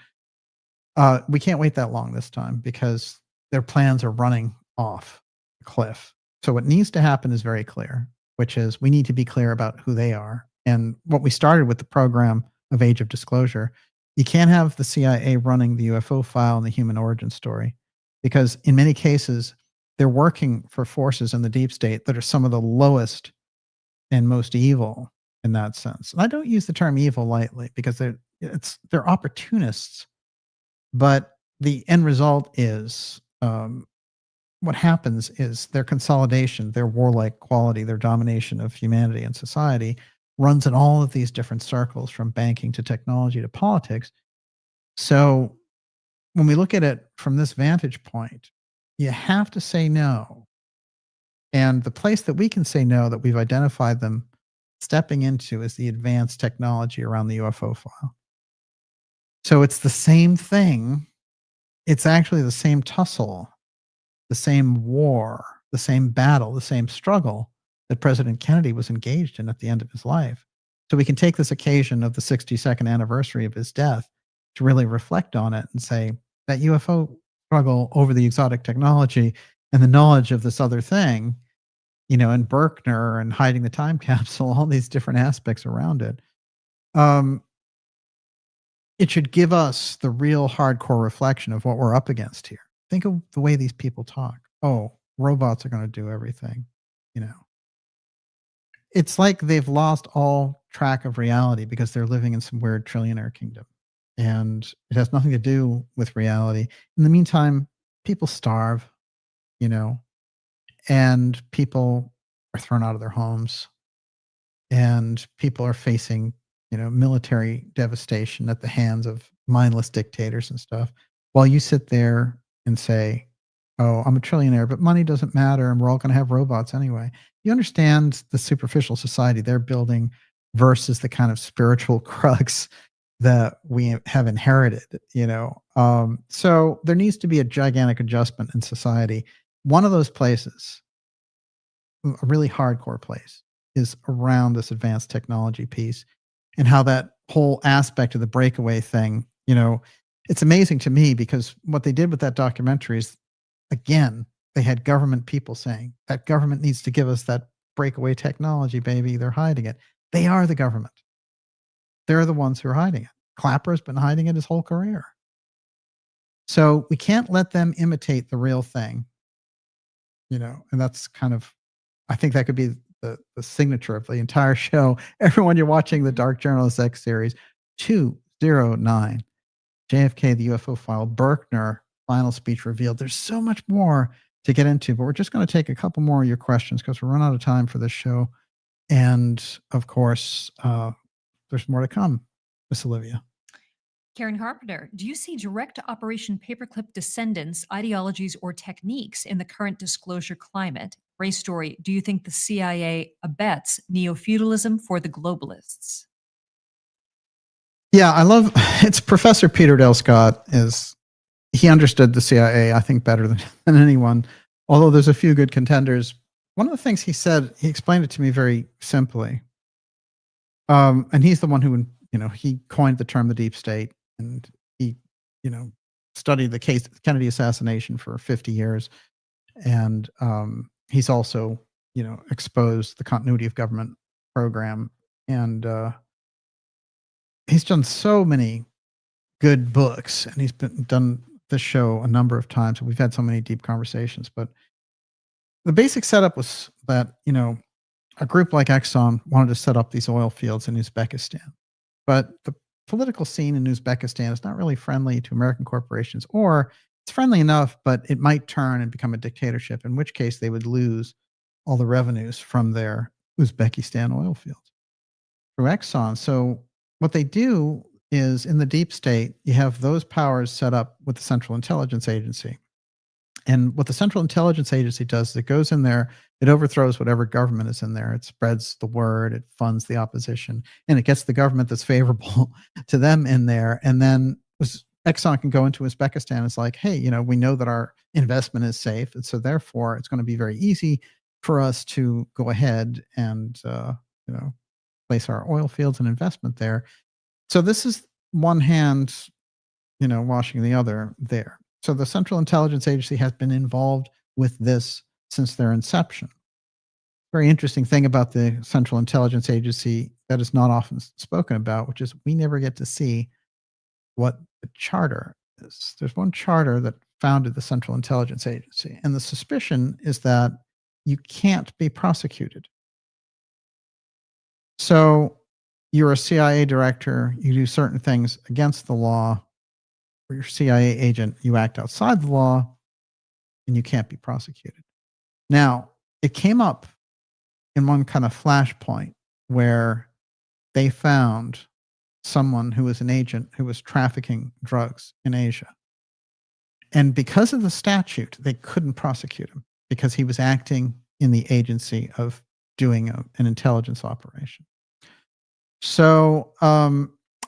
We can't wait that long this time because their plans are running off the cliff. So what needs to happen is very clear, which is we need to be clear about who they are. And what we started with the program of Age of Disclosure, you can't have the CIA running the UFO file and the human origin story because in many cases, they're working for forces in the deep state that are some of the lowest and most evil in that sense. And I don't use the term evil lightly because they're opportunists, but the end result is what happens is their consolidation, their warlike quality, their domination of humanity and society runs in all of these different circles, from banking to technology to politics. So when we look at it from this vantage point, you have to say no. And the place that we can say no, that we've identified them stepping into, is the advanced technology around the UFO file. So it's the same thing. It's actually the same tussle, the same war, the same battle, the same struggle that President Kennedy was engaged in at the end of his life. So we can take this occasion of the 62nd anniversary of his death to really reflect on it and say that UFO struggle over the exotic technology and the knowledge of this other thing, and Berkner and hiding the time capsule, all these different aspects around it. It should give us the real hardcore reflection of what we're up against here. Think of the way these people talk. Oh, robots are going to do everything. It's like they've lost all track of reality because they're living in some weird trillionaire kingdom. And it has nothing to do with reality. In the meantime, people starve, and people are thrown out of their homes, and people are facing, military devastation at the hands of mindless dictators and stuff, while you sit there and say, oh, I'm a trillionaire, but money doesn't matter, and we're all going to have robots anyway. You understand the superficial society they're building versus the kind of spiritual crux that we have inherited, So there needs to be a gigantic adjustment in society. One of those places, a really hardcore place, is around this advanced technology piece, and how that whole aspect of the breakaway thing, it's amazing to me, because what they did with that documentary is, again, they had government people saying that government needs to give us that breakaway technology, baby. They're hiding it. They are the government. They're the ones who are hiding it. Clapper's been hiding it his whole career. So we can't let them imitate the real thing, and that's kind of, I think that could be the signature of the entire show. Everyone, you're watching the Dark Journalist X series 209, JFK, the UFO file, Berkner, final speech revealed. There's so much more to get into, but we're just going to take a couple more of your questions because we're running out of time for this show. And of course, there's more to come, Miss Olivia. Karen Carpenter, do you see direct Operation Paperclip descendants, ideologies, or techniques in the current disclosure climate? Race story, do you think the CIA abets neo-feudalism for the globalists? Yeah, I love, it's Professor Peter Dale Scott. He understood the CIA, I think, better than anyone, although there's a few good contenders. One of the things he said, he explained it to me very simply. And he's the one who, he coined the term the deep state, and he, studied the Kennedy assassination for 50 years. And he's also, exposed the continuity of government program. And he's done so many good books, and he's done this show a number of times. We've had so many deep conversations, but the basic setup was that, a group like Exxon wanted to set up these oil fields in Uzbekistan, but the political scene in Uzbekistan is not really friendly to American corporations, or it's friendly enough, but it might turn and become a dictatorship, in which case they would lose all the revenues from their Uzbekistan oil fields through Exxon. So what they do is, in the deep state, you have those powers set up with the Central Intelligence Agency. And what the Central Intelligence Agency does is it goes in there, it overthrows whatever government is in there, it spreads the word, it funds the opposition, and it gets the government that's favorable to them in there. And then Exxon can go into Uzbekistan. It's like, hey, we know that our investment is safe, and so therefore it's going to be very easy for us to go ahead and place our oil fields and investment there. So this is one hand, washing the other there. So the Central Intelligence Agency has been involved with this since their inception. Very interesting thing about the Central Intelligence Agency that is not often spoken about, which is we never get to see what the charter is. There's one charter that founded the Central Intelligence Agency, and the suspicion is that you can't be prosecuted. So you're a CIA director, you do certain things against the law, or you're a CIA agent, you act outside the law, and you can't be prosecuted. Now, it came up in one kind of flashpoint where they found someone who was an agent who was trafficking drugs in Asia. And because of the statute, they couldn't prosecute him because he was acting in the agency of doing an intelligence operation. So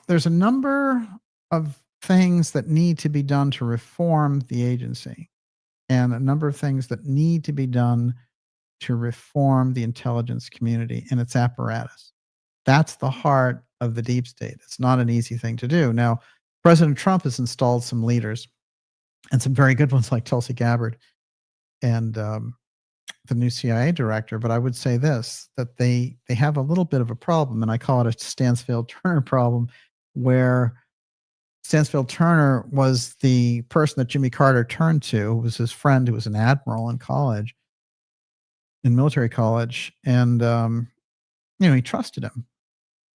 there's a number of things that need to be done to reform the agency, and a number of things that need to be done to reform the intelligence community and its apparatus. That's the heart of the deep state. It's not an easy thing to do. Now, President Trump has installed some leaders, and some very good ones like Tulsi Gabbard and the new CIA director. But I would say this, that they have a little bit of a problem, and I call it a Stansfield-Turner problem, where Stansfield-Turner was the person that Jimmy Carter turned to, who was his friend, who was an admiral in college, in military college. And, he trusted him.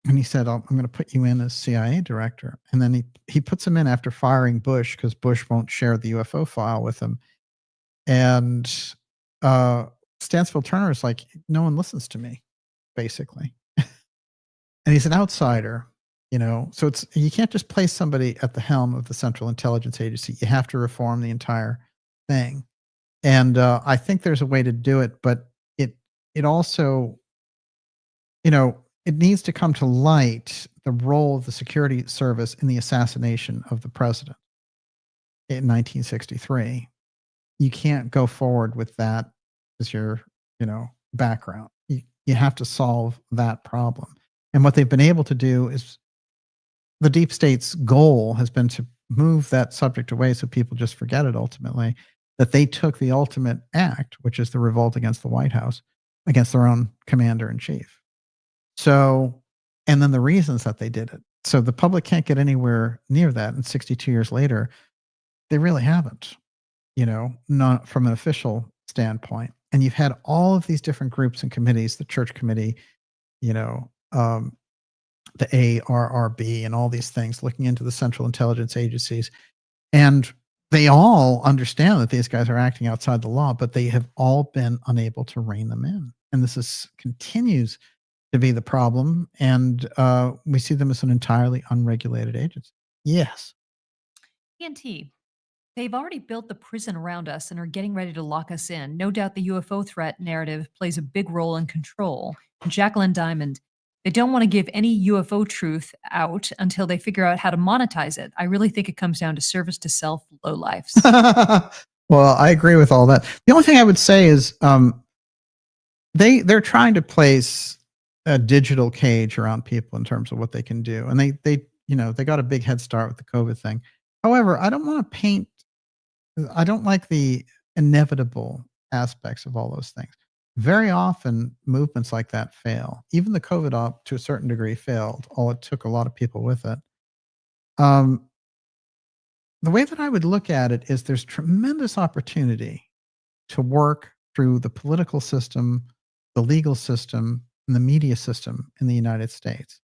And he said, I'm going to put you in as CIA director. And then he puts him in after firing Bush, because Bush won't share the UFO file with him. And Stansfield-Turner is like, no one listens to me, basically. And he's an outsider, so you can't just place somebody at the helm of the Central Intelligence Agency. You have to reform the entire thing. And I think there's a way to do it, but it also, it needs to come to light the role of the security service in the assassination of the president in 1963. You can't go forward with that as your, background. You have to solve that problem. And what they've been able to do is, the deep state's goal has been to move that subject away so people just forget it ultimately, that they took the ultimate act, which is the revolt against the White House, against their own commander-in-chief. So, and then the reasons that they did it. So the public can't get anywhere near that. And 62 years later, they really haven't, not from an official standpoint. And you've had all of these different groups and committees, the Church Committee, the ARRB, and all these things looking into the Central Intelligence Agencies. And they all understand that these guys are acting outside the law, but they have all been unable to rein them in. And this continues to be the problem. And we see them as an entirely unregulated agency. Yes. TNT, they've already built the prison around us and are getting ready to lock us in. No doubt the UFO threat narrative plays a big role in control. Jacqueline Diamond, they don't want to give any UFO truth out until they figure out how to monetize it. I really think it comes down to service to self, lowlifes. Well, I agree with all that. The only thing I would say is they're trying to place a digital cage around people in terms of what they can do. And they got a big head start with the COVID thing. However, I don't like the inevitable aspects of all those things. Very often movements like that fail. Even the COVID op to a certain degree failed, although it took a lot of people with it. The way that I would look at it is there's tremendous opportunity to work through the political system, the legal system, and the media system in the United States.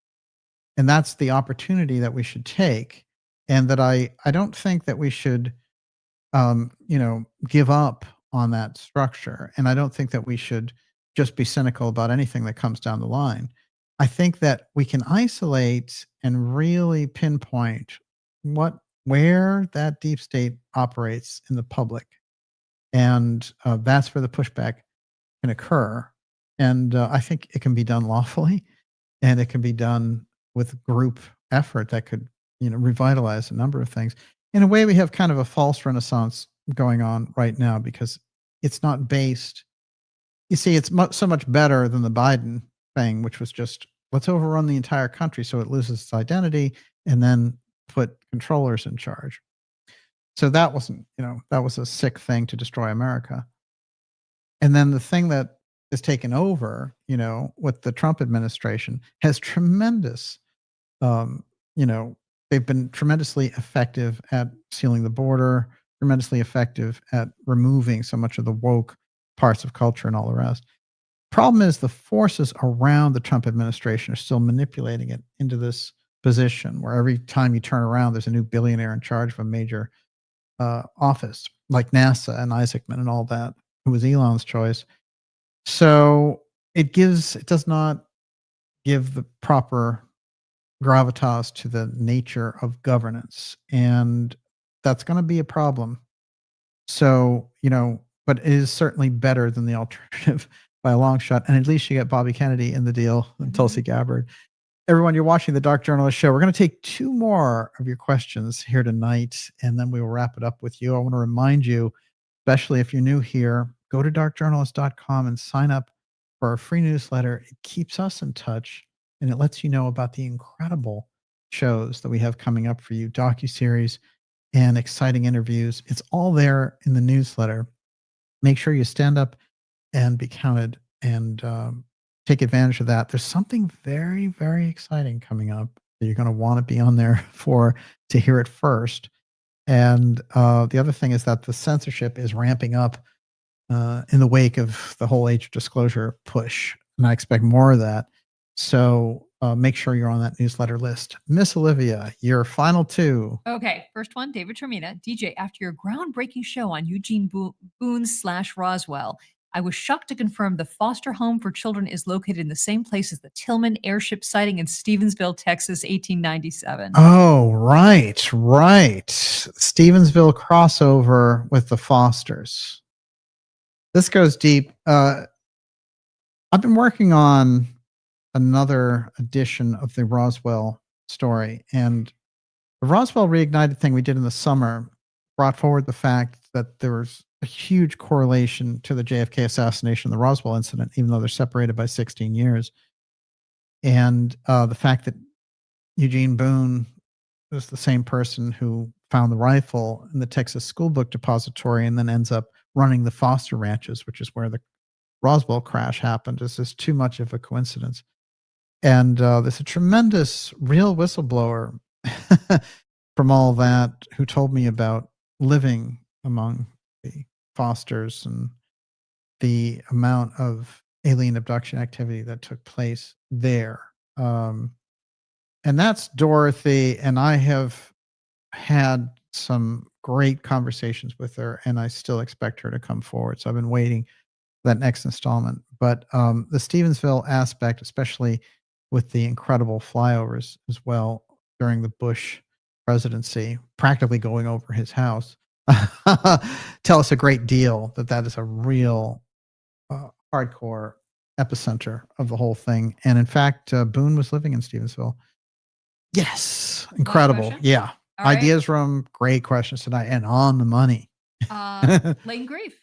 And that's the opportunity that we should take. And that I don't think that we should, give up on that structure. And I don't think that we should just be cynical about anything that comes down the line. I think that we can isolate and really pinpoint where that deep state operates in the public. And that's where the pushback can occur. And I think it can be done lawfully, and it can be done with group effort that could, revitalize a number of things. In a way, we have kind of a false renaissance going on right now, because it's not based. You see, it's so much better than the Biden thing, which was just, let's overrun the entire country so it loses its identity and then put controllers in charge. So that wasn't, that was a sick thing to destroy America. And then the thing that is taken over, with the Trump administration has tremendous, they've been tremendously effective at sealing the border, tremendously effective at removing so much of the woke parts of culture and all the rest. Problem is the forces around the Trump administration are still manipulating it into this position where every time you turn around, there's a new billionaire in charge of a major office, like NASA and Isaacman and all that, who was Elon's choice. So it does not give the proper gravitas to the nature of governance, and that's going to be a problem. So, but it is certainly better than the alternative by a long shot. And at least you get Bobby Kennedy in the deal and Tulsi Gabbard. Everyone, you're watching the Dark Journalist Show. We're going to take 2 more of your questions here tonight, and then we will wrap it up with you. I want to remind you, especially if you're new here, go to darkjournalist.com and sign up for our free newsletter. It keeps us in touch, and it lets you know about the incredible shows that we have coming up for you, docuseries and exciting interviews. It's all there in the newsletter. Make sure you stand up and be counted and take advantage of that. There's something very, very exciting coming up that you're going to want to be on there to hear it first. And the other thing is that the censorship is ramping up in the wake of the whole age of disclosure push. And I expect more of that. So make sure you're on that newsletter list. Miss Olivia, your final 2. Okay, first one, David Termina. DJ, after your groundbreaking show on Eugene Boone/Roswell, I was shocked to confirm the foster home for children is located in the same place as the Tillman airship sighting in Stevensville, Texas, 1897. Oh, right. Stevensville crossover with the Fosters. This goes deep. I've been working on another edition of the Roswell story, and the Roswell Reignited thing we did in the summer brought forward the fact that there was a huge correlation to the JFK assassination and the Roswell incident, even though they're separated by 16 years. And the fact that Eugene Boone was the same person who found the rifle in the Texas School Book Depository and then ends up running the Foster Ranches, which is where the Roswell crash happened, is just too much of a coincidence. And there's a tremendous real whistleblower from all that who told me about living among the Fosters and the amount of alien abduction activity that took place there. And that's Dorothy, and I have had some great conversations with her, and I still expect her to come forward. So I've been waiting for that next installment. But the Stevensville aspect, especially with the incredible flyovers as well during the Bush presidency, practically going over his house, tell us a great deal that is a real hardcore epicenter of the whole thing. And in fact, Boone was living in Stevensville. Yes. Incredible. Yeah. All right. Ideas Room. Great questions tonight and on the money. Lane Grief.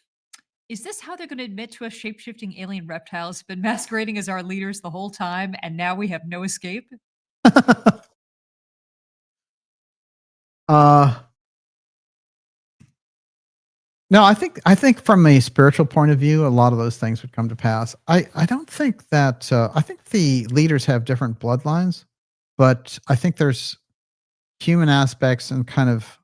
Is this how they're going to admit to us shape-shifting alien reptiles been masquerading as our leaders the whole time, and now we have no escape? No, I think from a spiritual point of view, a lot of those things would come to pass. I don't think that I think the leaders have different bloodlines, but I think there's human aspects and kind of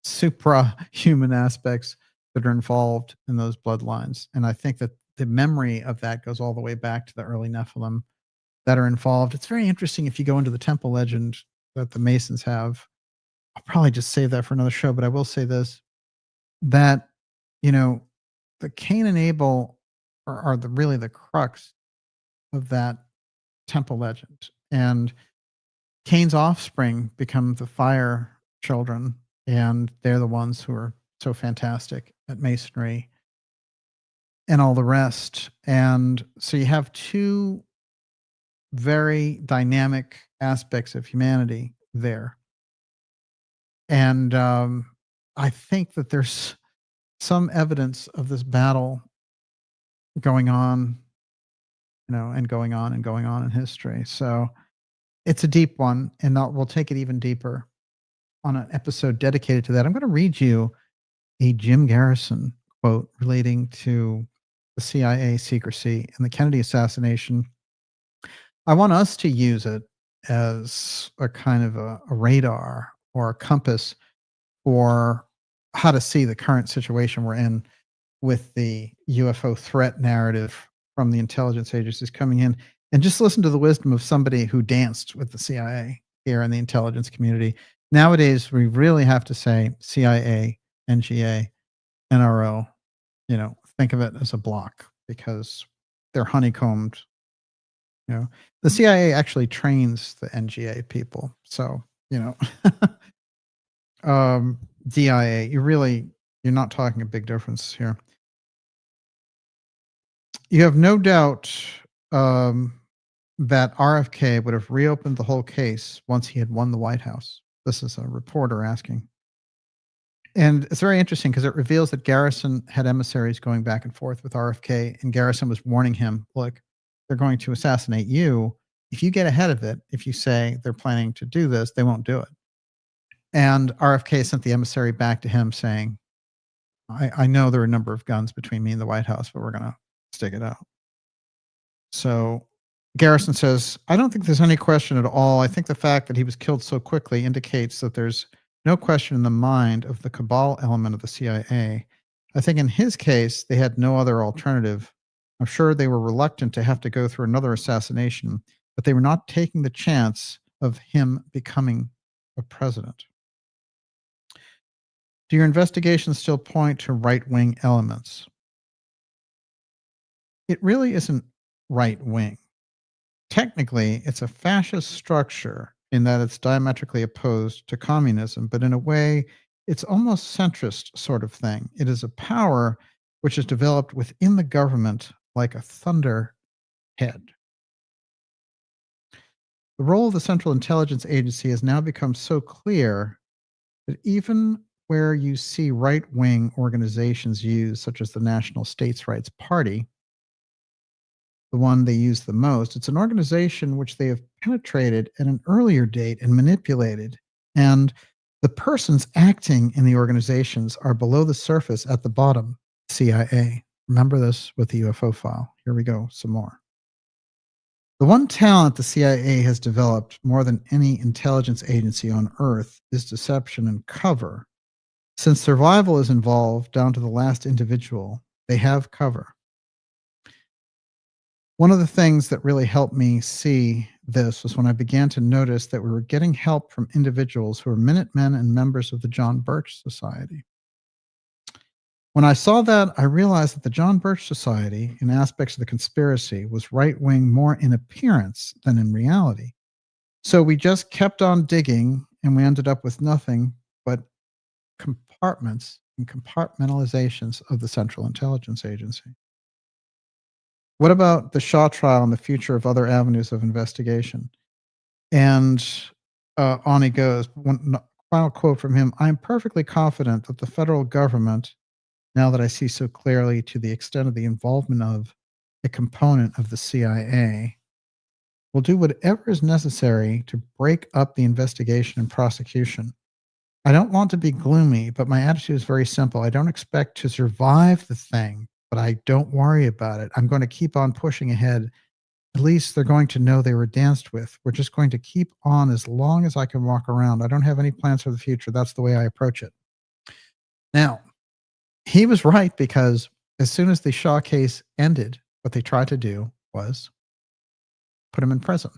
supra-human aspects that are involved in those bloodlines. And I think that the memory of that goes all the way back to the early Nephilim that are involved. It's very interesting if you go into the temple legend that the Masons have. I'll probably just save that for another show, but I will say this, that, the Cain and Abel are really the crux of that temple legend. And Cain's offspring become the fire children, and they're the ones who are so fantastic at masonry and all the rest. And so you have 2 very dynamic aspects of humanity there. And I think that there's some evidence of this battle going on, and going on and going on in history. So it's a deep one, and we'll take it even deeper on an episode dedicated to that. I'm going to read you a Jim Garrison quote relating to the CIA secrecy and the Kennedy assassination. I want us to use it as a kind of a radar or a compass for how to see the current situation we're in with the UFO threat narrative from the intelligence agencies coming in. And just listen to the wisdom of somebody who danced with the CIA here in the intelligence community. Nowadays, we really have to say CIA, NGA, NRO, think of it as a block because they're honeycombed. The CIA actually trains the NGA people. So, DIA, you're not talking a big difference here. You have no doubt that RFK would have reopened the whole case once he had won the White House. This is a reporter asking. And it's very interesting because it reveals that Garrison had emissaries going back and forth with RFK, and Garrison was warning him, look, they're going to assassinate you. If you get ahead of it, if you say they're planning to do this, they won't do it. And RFK sent the emissary back to him saying, I know there are a number of guns between me and the White House, but we're going to stick it out. So Garrison says, I don't think there's any question at all. I think the fact that he was killed so quickly indicates that there's no question in the mind of the cabal element of the CIA. I think in his case, they had no other alternative. I'm sure they were reluctant to have to go through another assassination, but they were not taking the chance of him becoming a president. Do your investigations still point to right-wing elements? It really isn't right-wing. Technically, it's a fascist structure in that it's diametrically opposed to communism, but in a way, it's almost centrist sort of thing. It is a power which is developed within the government like a thunderhead. The role of the Central Intelligence Agency has now become so clear that even where you see right-wing organizations used, such as the National States Rights Party, the one they use the most, it's an organization which they have penetrated at an earlier date and manipulated. And the persons acting in the organizations are below the surface at the bottom, CIA. Remember this with the UFO file. Here we go, some more. The one talent the CIA has developed more than any intelligence agency on Earth is deception and cover. Since survival is involved down to the last individual, they have cover. One of the things that really helped me see this was when I began to notice that we were getting help from individuals who were Minutemen and members of the John Birch Society. When I saw that, I realized that the John Birch Society, in aspects of the conspiracy, was right-wing more in appearance than in reality. So we just kept on digging, and we ended up with nothing but compartments and compartmentalizations of the Central Intelligence Agency. What about the Shaw trial and the future of other avenues of investigation? And on he goes. One final quote from him. I'm perfectly confident that the federal government, now that I see so clearly to the extent of the involvement of a component of the CIA, will do whatever is necessary to break up the investigation and prosecution. I don't want to be gloomy, but my attitude is very simple. I don't expect to survive the thing, but I don't worry about it. I'm going to keep on pushing ahead. At least they're going to know they were danced with. We're just going to keep on as long as I can walk around. I don't have any plans for the future. That's the way I approach it. Now, he was right, because as soon as the Shaw case ended, what they tried to do was put him in prison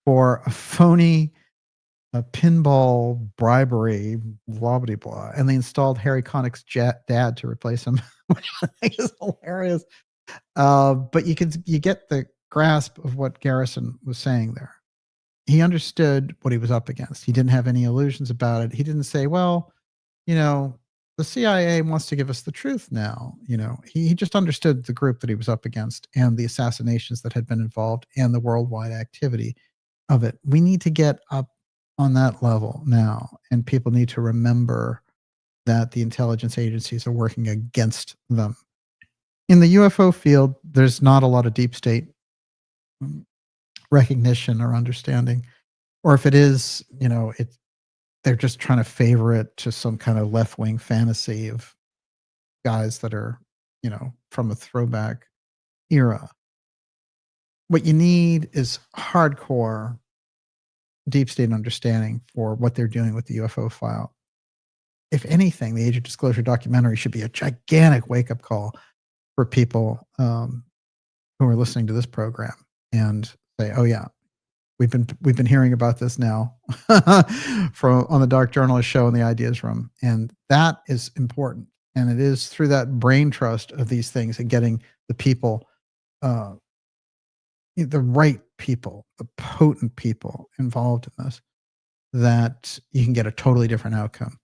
for a phony pinball bribery, blah, blah, blah. And they installed Harry Connick's dad to replace him, which I think is hilarious. But you get the grasp of what Garrison was saying there. He understood what he was up against. He didn't have any illusions about it. He didn't say, well, the CIA wants to give us the truth now. He just understood the group that he was up against and the assassinations that had been involved and the worldwide activity of it. We need to get up on that level now, and people need to remember that the intelligence agencies are working against them. In the UFO field, there's not a lot of deep state recognition or understanding, or if it is, they're just trying to favor it to some kind of left-wing fantasy of guys that are, from a throwback era. What you need is hardcore deep state understanding for what they're doing with the UFO file. If anything, the Age of Disclosure documentary should be a gigantic wake-up call for people who are listening to this program and say, "Oh yeah, we've been hearing about this now from on the Dark Journalist show and the Ideas Room," and that is important. And it is through that brain trust of these things and getting the people, the right people, the potent people involved in this, that you can get a totally different outcome.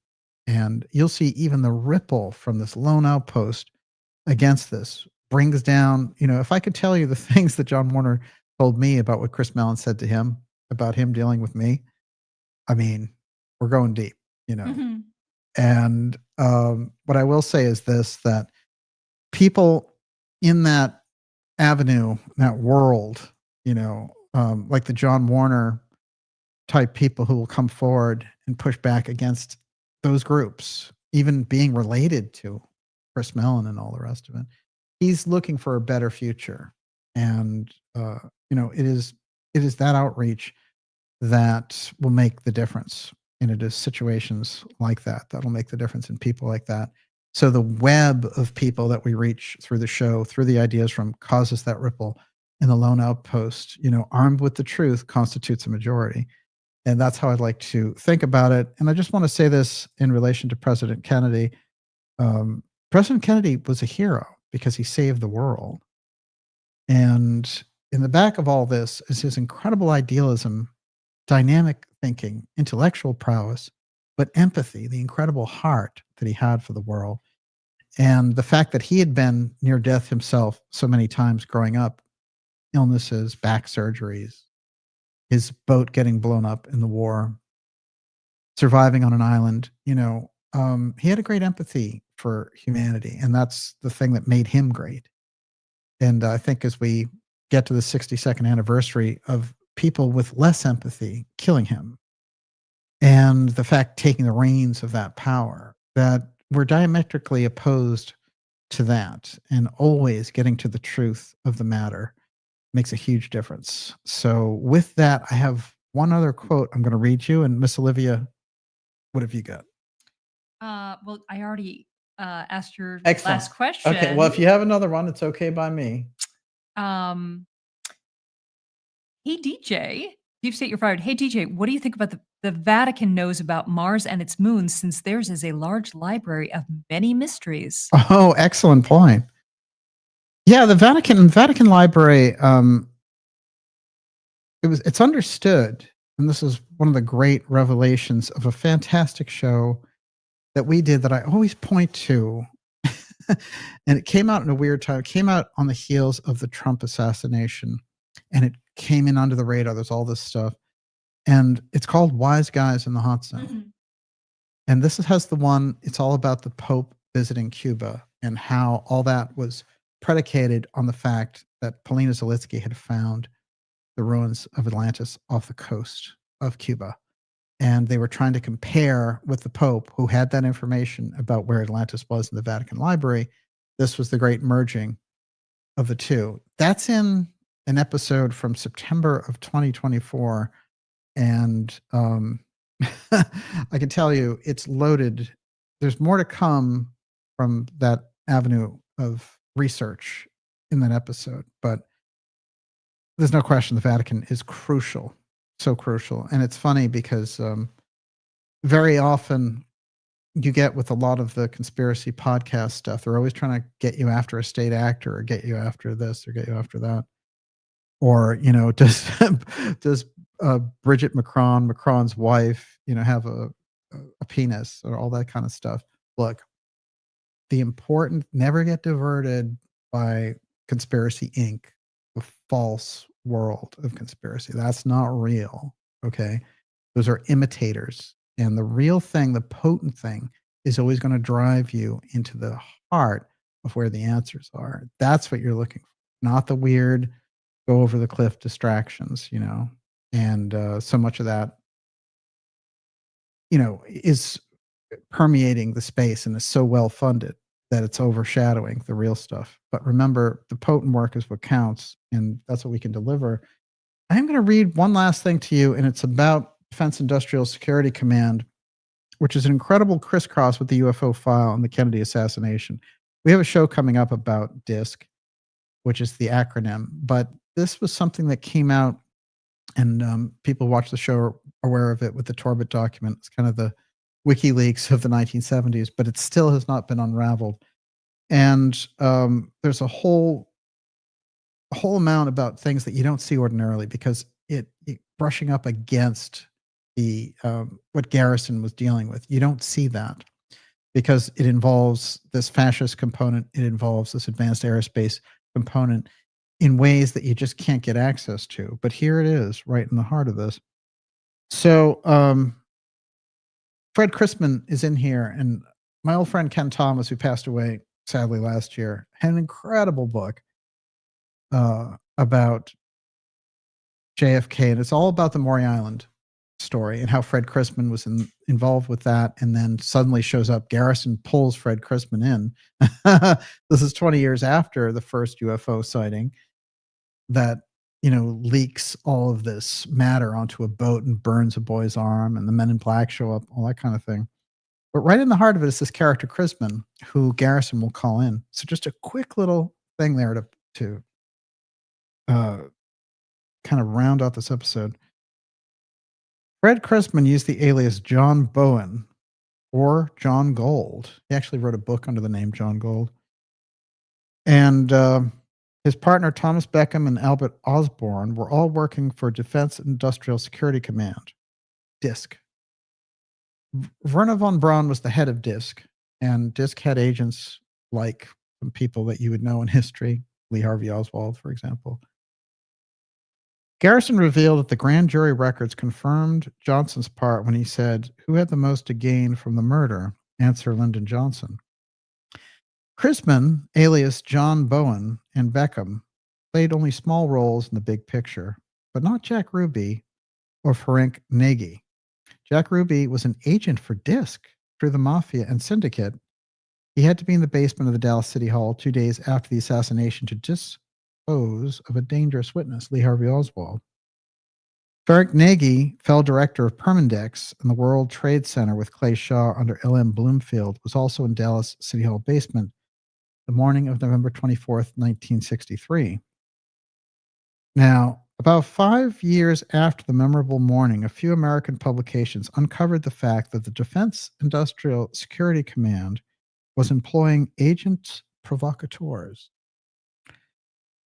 And you'll see even the ripple from this lone outpost against this brings down, if I could tell you the things that John Warner told me about what Chris Mellon said to him about him dealing with me, I mean, we're going deep, Mm-hmm. And what I will say is this, that people in that avenue, that world, like the John Warner type people who will come forward and push back against those groups, even being related to Chris Mellon and all the rest of it. He's looking for a better future. And, it is that outreach that will make the difference. And it is situations like that that'll make the difference in people like that. So the web of people that we reach through the show, through the Ideas Room, causes that ripple. And the lone outpost, armed with the truth, constitutes a majority. And that's how I'd like to think about it. And I just want to say this in relation to President Kennedy. President Kennedy was a hero because he saved the world. And in the back of all this is his incredible idealism, dynamic thinking, intellectual prowess, but empathy, the incredible heart that he had for the world. And the fact that he had been near death himself so many times growing up, illnesses, back surgeries, his boat getting blown up in the war, surviving on an island, he had a great empathy for humanity. And that's the thing that made him great. And I think as we get to the 62nd anniversary of people with less empathy killing him, and the fact taking the reins of that power, that we're diametrically opposed to that, and always getting to the truth of the matter makes a huge difference. So with that, I have one other quote I'm going to read you. And Miss Olivia, what have you got? Well, I already asked your Excellent. last question. Okay, well, if you have another one, it's okay by me. Hey, DJ, Deep State, you're fired. Hey, DJ, what do you think about the Vatican knows about Mars and its moons, since theirs is a large library of many mysteries? Oh, excellent point. Yeah, the Vatican Library, it's understood, and this is one of the great revelations of a fantastic show that we did that I always point to. And it came out in a weird time. It came out on the heels of the Trump assassination, and it came in under the radar. There's all this stuff. And it's called Wise Guys in the Hot Zone. Mm-hmm. And this has the one, it's all about the Pope visiting Cuba and how all that was predicated on the fact that Polina Zalitsky had found the ruins of Atlantis off the coast of Cuba. And they were trying to compare with the Pope, who had that information about where Atlantis was in the Vatican Library. This was the great merging of the two. That's in an episode from September of 2024. And I can tell you, it's loaded. There's more to come from that avenue of research in that episode. But there's no question the Vatican is crucial. So crucial. And it's funny because very often you get with a lot of the conspiracy podcast stuff, they're always trying to get you after a state actor or get you after this or get you after that. Or, does Bridget Macron's wife, have a penis or all that kind of stuff. Look, the important, never get diverted by Conspiracy Inc., the false world of conspiracy. That's not real. Okay. Those are imitators. And the real thing, the potent thing, is always going to drive you into the heart of where the answers are. That's what you're looking for, not the weird go over the cliff distractions, and so much of that, is permeating the space and is so well funded that it's overshadowing the real stuff. But remember, the potent work is what counts, and that's what we can deliver. I'm going to read one last thing to you, and it's about Defense Industrial Security Command, which is an incredible crisscross with the UFO file and the Kennedy assassination. We have a show coming up about DISC, which is the acronym. But this was something that came out, and people watch the show are aware of it with the Torbit document. It's kind of the WikiLeaks of the 1970s, but it still has not been unraveled. And there's a whole amount about things that you don't see ordinarily, because it brushing up against the what Garrison was dealing with. You don't see that because it involves this fascist component. It involves this advanced aerospace component in ways that you just can't get access to. But here it is, right in the heart of this. So Fred Chrisman is in here, and my old friend Ken Thomas, who passed away sadly last year, had an incredible book about JFK, and it's all about the Maury Island story and how Fred Chrisman was involved with that, and then suddenly shows up. Garrison pulls Fred Chrisman in. This is 20 years after the first UFO sighting that, leaks all of this matter onto a boat and burns a boy's arm, and the Men in Black show up, all that kind of thing. But right in the heart of it is this character Chrisman, who Garrison will call in. So just a quick little thing there to kind of round out this episode. Fred Chrisman used the alias John Bowen or John Gold. He actually wrote a book under the name John Gold. And his partner Thomas Beckham and Albert Osborne were all working for Defense Industrial Security Command, DISC. Werner von Braun was the head of DISC, and DISC had agents like some people that you would know in history, Lee Harvey Oswald, for example. Garrison revealed that the grand jury records confirmed Johnson's part when he said, "Who had the most to gain from the murder? Answer, Lyndon Johnson." Chrisman, alias John Bowen, and Beckham played only small roles in the big picture, but not Jack Ruby or Ferenc Nagy. Jack Ruby was an agent for DISC through the Mafia and Syndicate. He had to be in the basement of the Dallas City Hall 2 days after the assassination to dispose of a dangerous witness, Lee Harvey Oswald. Ferenc Nagy, fell director of Permindex and the World Trade Center with Clay Shaw under L.M. Bloomfield, was also in Dallas City Hall basement the morning of November 24th, 1963. Now, about 5 years after the memorable morning, a few American publications uncovered the fact that the Defense Industrial Security Command was employing agents provocateurs.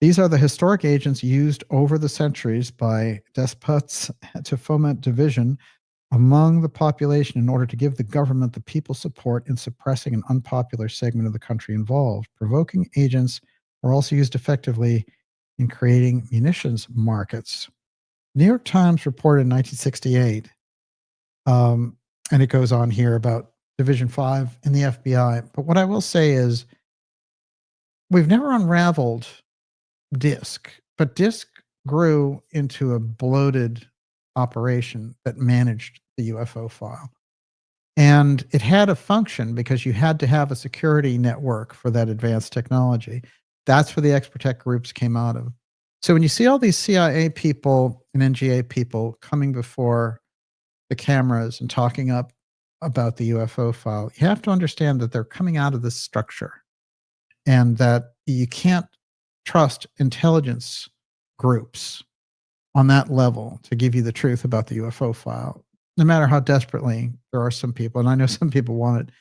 These are the historic agents used over the centuries by despots to foment division among the population in order to give the government the people's support in suppressing an unpopular segment of the country involved. Provoking agents were also used effectively in creating munitions markets. New York Times reported in 1968, and it goes on here about Division 5 in the FBI. But what I will say is we've never unraveled DISC, but DISC grew into a bloated operation that managed the UFO file. And it had a function because you had to have a security network for that advanced technology. That's where the X-Protect groups came out of. So when you see all these CIA people and NGA people coming before the cameras and talking up about the UFO file, you have to understand that they're coming out of this structure and that you can't trust intelligence groups on that level to give you the truth about the UFO file, no matter how desperately there are some people, and I know some people want it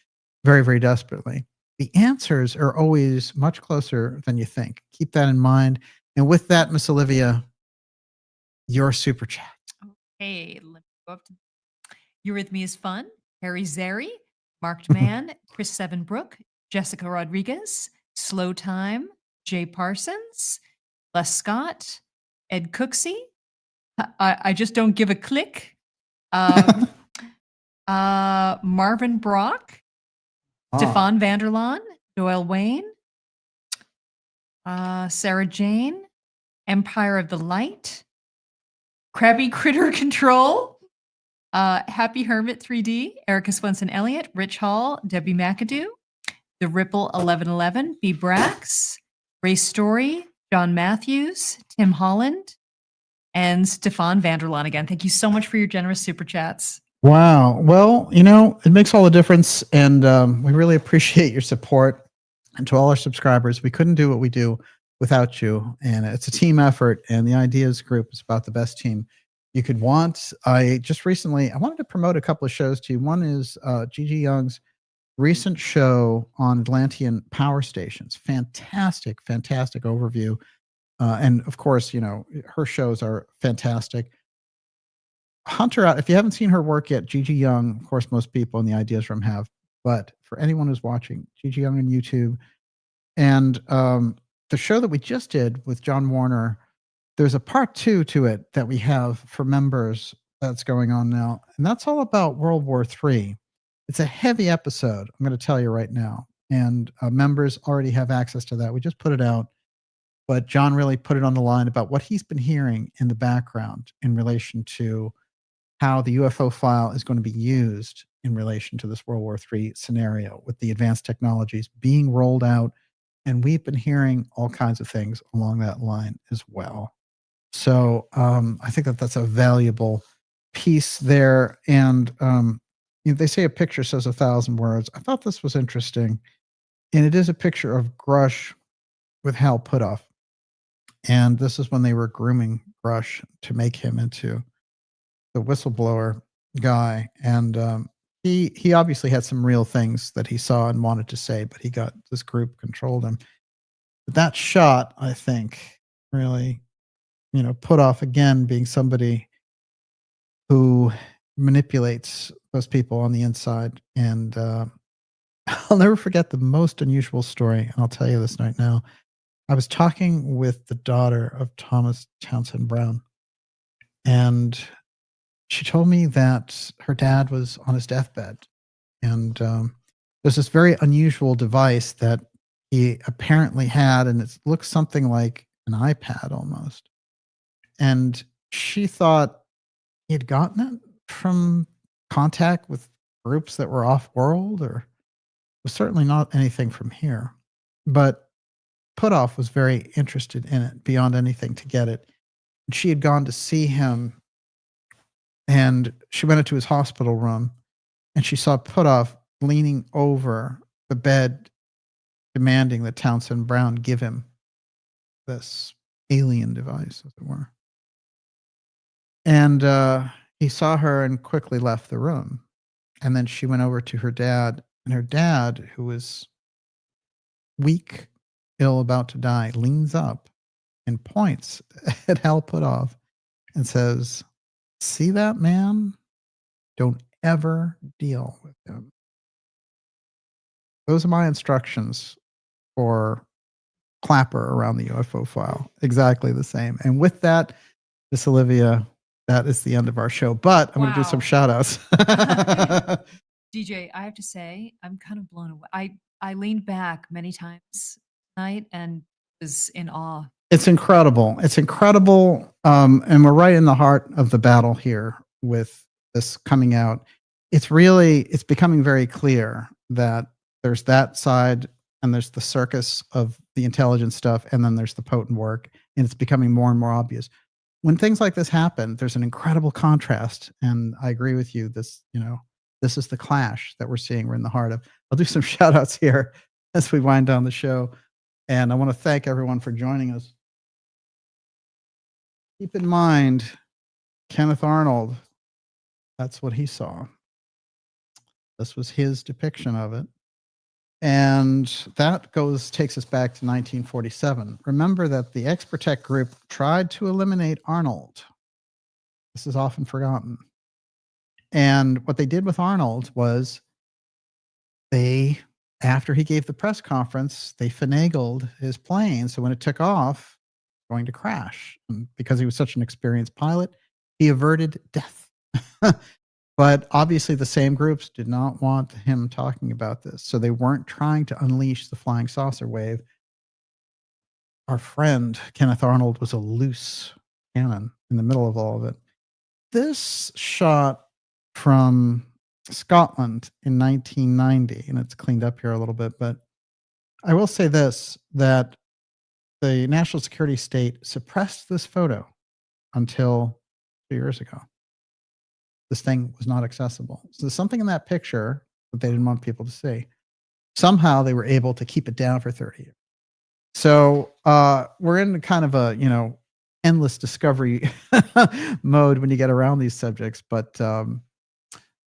very, very desperately. The answers are always much closer than you think. Keep that in mind. And with that, Miss Olivia, your super chat. Okay, let me go up to Eurythmia's Fun, Harry Zeri, Marked Man, Chris Sevenbrook, Jessica Rodriguez, Slow Time, Jay Parsons, Les Scott, Ed Cooksey. I just don't give a click. Marvin Brock, Stefan Vanderlaan, Doyle Wayne, Sarah Jane, Empire of the Light, Krabby Critter Control, Happy Hermit 3D, Erica Swenson Elliott, Rich Hall, Debbie McAdoo, The Ripple 1111, B. Brax, Ray Story, John Matthews, Tim Holland, and Stefan Vanderlaan again. Thank you so much for your generous super chats. Wow. Well, it makes all the difference, and we really appreciate your support. And to all our subscribers, we couldn't do what we do without you. And it's a team effort. And the Ideas Group is about the best team you could want. I wanted to promote a couple of shows to you. One is Gigi Young's recent show on Atlantean power stations. Fantastic, fantastic overview. And of course, her shows are fantastic. Hunt her out. If you haven't seen her work yet, Gigi Young, of course, most people in the Ideas Room have. But for anyone who's watching, Gigi Young on YouTube. And the show that we just did with John Warner, there's a part 2 to it that we have for members that's going on now. And that's all about World War III. It's a heavy episode, I'm going to tell you right now. And members already have access to that. We just put it out. But John really put it on the line about what he's been hearing in the background in relation to how the UFO file is going to be used in relation to this World War III scenario with the advanced technologies being rolled out. And we've been hearing all kinds of things along that line as well. So I think that that's a valuable piece there. And they say a picture says 1,000 words. I thought this was interesting. And it is a picture of Grush with Hal Puthoff. And this is when they were grooming Grush to make him into the whistleblower guy. And he obviously had some real things that he saw and wanted to say, but this group controlled him. But that shot, I think, really, Puthoff again being somebody who manipulates those people on the inside. And I'll never forget the most unusual story. And I'll tell you this right now. I was talking with the daughter of Thomas Townsend Brown, and she told me that her dad was on his deathbed. And there's this very unusual device that he apparently had, and it looks something like an iPad almost. And she thought he had gotten it from contact with groups that were off-world, or it was certainly not anything from here. But Puthoff was very interested in it beyond anything to get it. And she had gone to see him, and she went into his hospital room, and she saw Puthoff leaning over the bed, demanding that Townsend Brown give him this alien device, as it were. And he saw her and quickly left the room. And then she went over to her dad, and her dad, who was weak, ill, about to die, leans up and points at Hal Puthoff and says, "See that man? Don't ever deal with him." Those are my instructions for Clapper around the UFO file. Exactly the same. And with that, Miss Olivia, that is the end of our show. But I'm going to do some shout outs. DJ, I have to say, I'm kind of blown away. I leaned back many times tonight and was in awe. It's incredible. It's incredible. And we're right in the heart of the battle here with this coming out. It's becoming very clear that there's that side, and there's the circus of the intelligence stuff, and then there's the potent work, and it's becoming more and more obvious. When things like this happen, there's an incredible contrast, and I agree with you. This is the clash that we're seeing. We're in the heart of. I'll do some shout outs here as we wind down the show. And I want to thank everyone for joining us. Keep in mind, Kenneth Arnold, that's what he saw. This was his depiction of it. And that takes us back to 1947. Remember that the X-Protect group tried to eliminate Arnold. This is often forgotten. And what they did with Arnold was after he gave the press conference, they finagled his plane. So when it took off, it was going to crash. And because he was such an experienced pilot, he averted death. But obviously the same groups did not want him talking about this. So they weren't trying to unleash the flying saucer wave. Our friend Kenneth Arnold was a loose cannon in the middle of all of it. This shot from Scotland in 1990, and it's cleaned up here a little bit, but I will say this, that the national security state suppressed this photo until 2 years ago. This thing was not accessible. So there's something in that picture that they didn't want people to see. Somehow they were able to keep it down for 30 years. So we're in kind of a, endless discovery mode when you get around these subjects. But I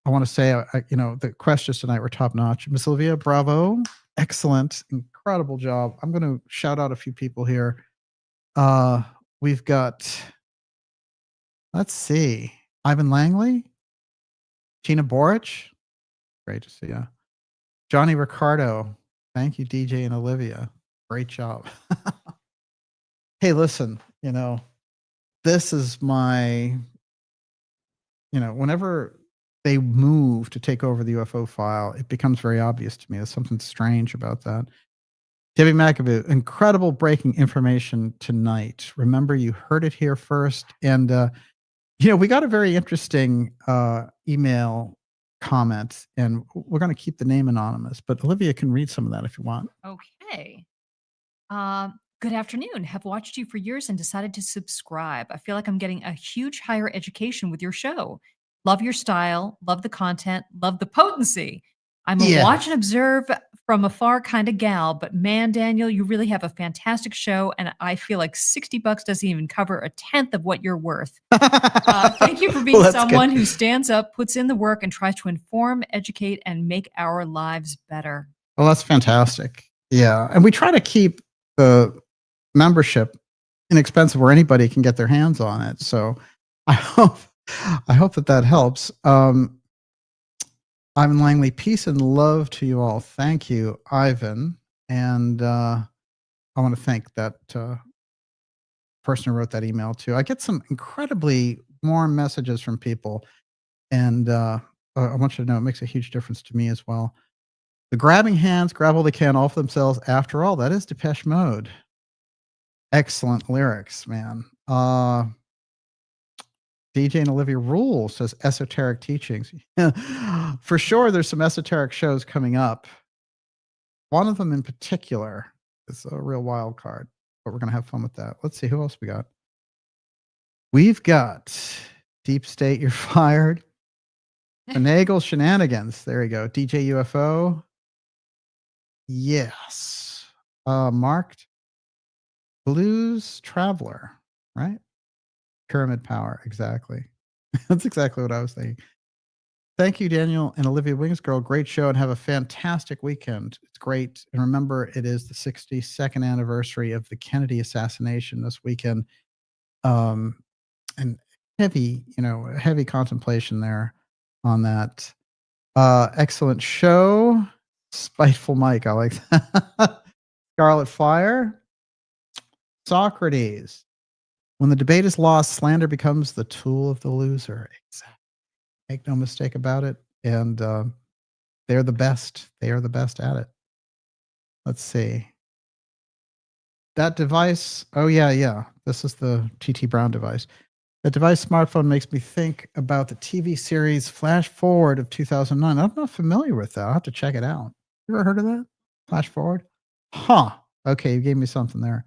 want to say, the questions tonight were top notch. Miss Olivia, bravo. Excellent. Incredible job. I'm going to shout out a few people here. We've got, let's see, Ivan Langley, Tina Boric. Great to see you. Johnny Ricardo. Thank you, DJ and Olivia. Great job. Hey, listen, this is my, whenever they move to take over the UFO file, it becomes very obvious to me. There's something strange about that. Debbie McAboo, incredible breaking information tonight. Remember, you heard it here first. And, we got a very interesting email comment, and we're going to keep the name anonymous, but Olivia can read some of that if you want. Okay. Good afternoon. Have watched you for years and decided to subscribe. I feel like I'm getting a huge higher education with your show. Love your style, love the content, love the potency. I'm a watch and observe from afar kind of gal, but man, Daniel, you really have a fantastic show, and I feel like $60 doesn't even cover a tenth of what you're worth. Thank you for being someone who stands up, puts in the work, and tries to inform, educate, and make our lives better. Well, that's fantastic. Yeah, and we try to keep the membership inexpensive where anybody can get their hands on it. So I hope that helps. Ivan Langley, peace and love to you all. Thank you, Ivan. And I want to thank that person who wrote that email too. I get some incredibly warm messages from people, and I want you to know it makes a huge difference to me as well. The grabbing hands grab all they can off themselves. After all, that is Depeche Mode. Excellent lyrics, man. DJ and Olivia Rule says esoteric teachings. For sure, there's some esoteric shows coming up. One of them in particular is a real wild card, but we're going to have fun with that. Let's see who else we got. We've got Deep State, You're Fired. Finagle Shenanigans. There you go. DJ UFO. Yes. Marked. Blues Traveler, right? Pyramid Power, exactly. That's exactly what I was thinking. Thank you, Daniel and Olivia Wingsgirl. Great show, and have a fantastic weekend. It's great. And remember, it is the 62nd anniversary of the Kennedy assassination this weekend. And heavy contemplation there on that. Excellent show. Spiteful Mike, I like that. Scarlet Fire. Socrates. When the debate is lost, slander becomes the tool of the loser. Exactly. Make no mistake about it. And they're the best. They are the best at it. Let's see. That device. Oh, yeah. This is the TT Brown device. That device smartphone makes me think about the TV series Flash Forward of 2009. I'm not familiar with that. I'll have to check it out. You ever heard of that? Flash Forward? Huh. Okay, you gave me something there.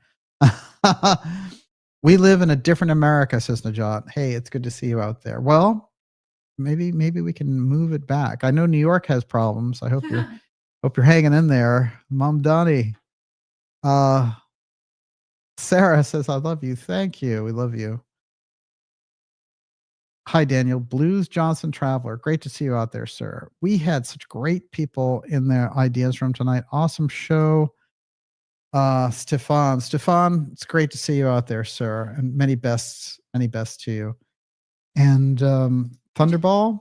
We live in a different America, says Najat. Hey, it's good to see you out there. Well, maybe we can move it back. I know New York has problems. I hope you're hanging in there. Mom Donnie. Sarah says, I love you. Thank you. We love you. Hi, Daniel. Blues Johnson Traveler. Great to see you out there, sir. We had such great people in their ideas room tonight. Awesome show. Stefan, it's great to see you out there, sir. And many bests to you. And Thunderball.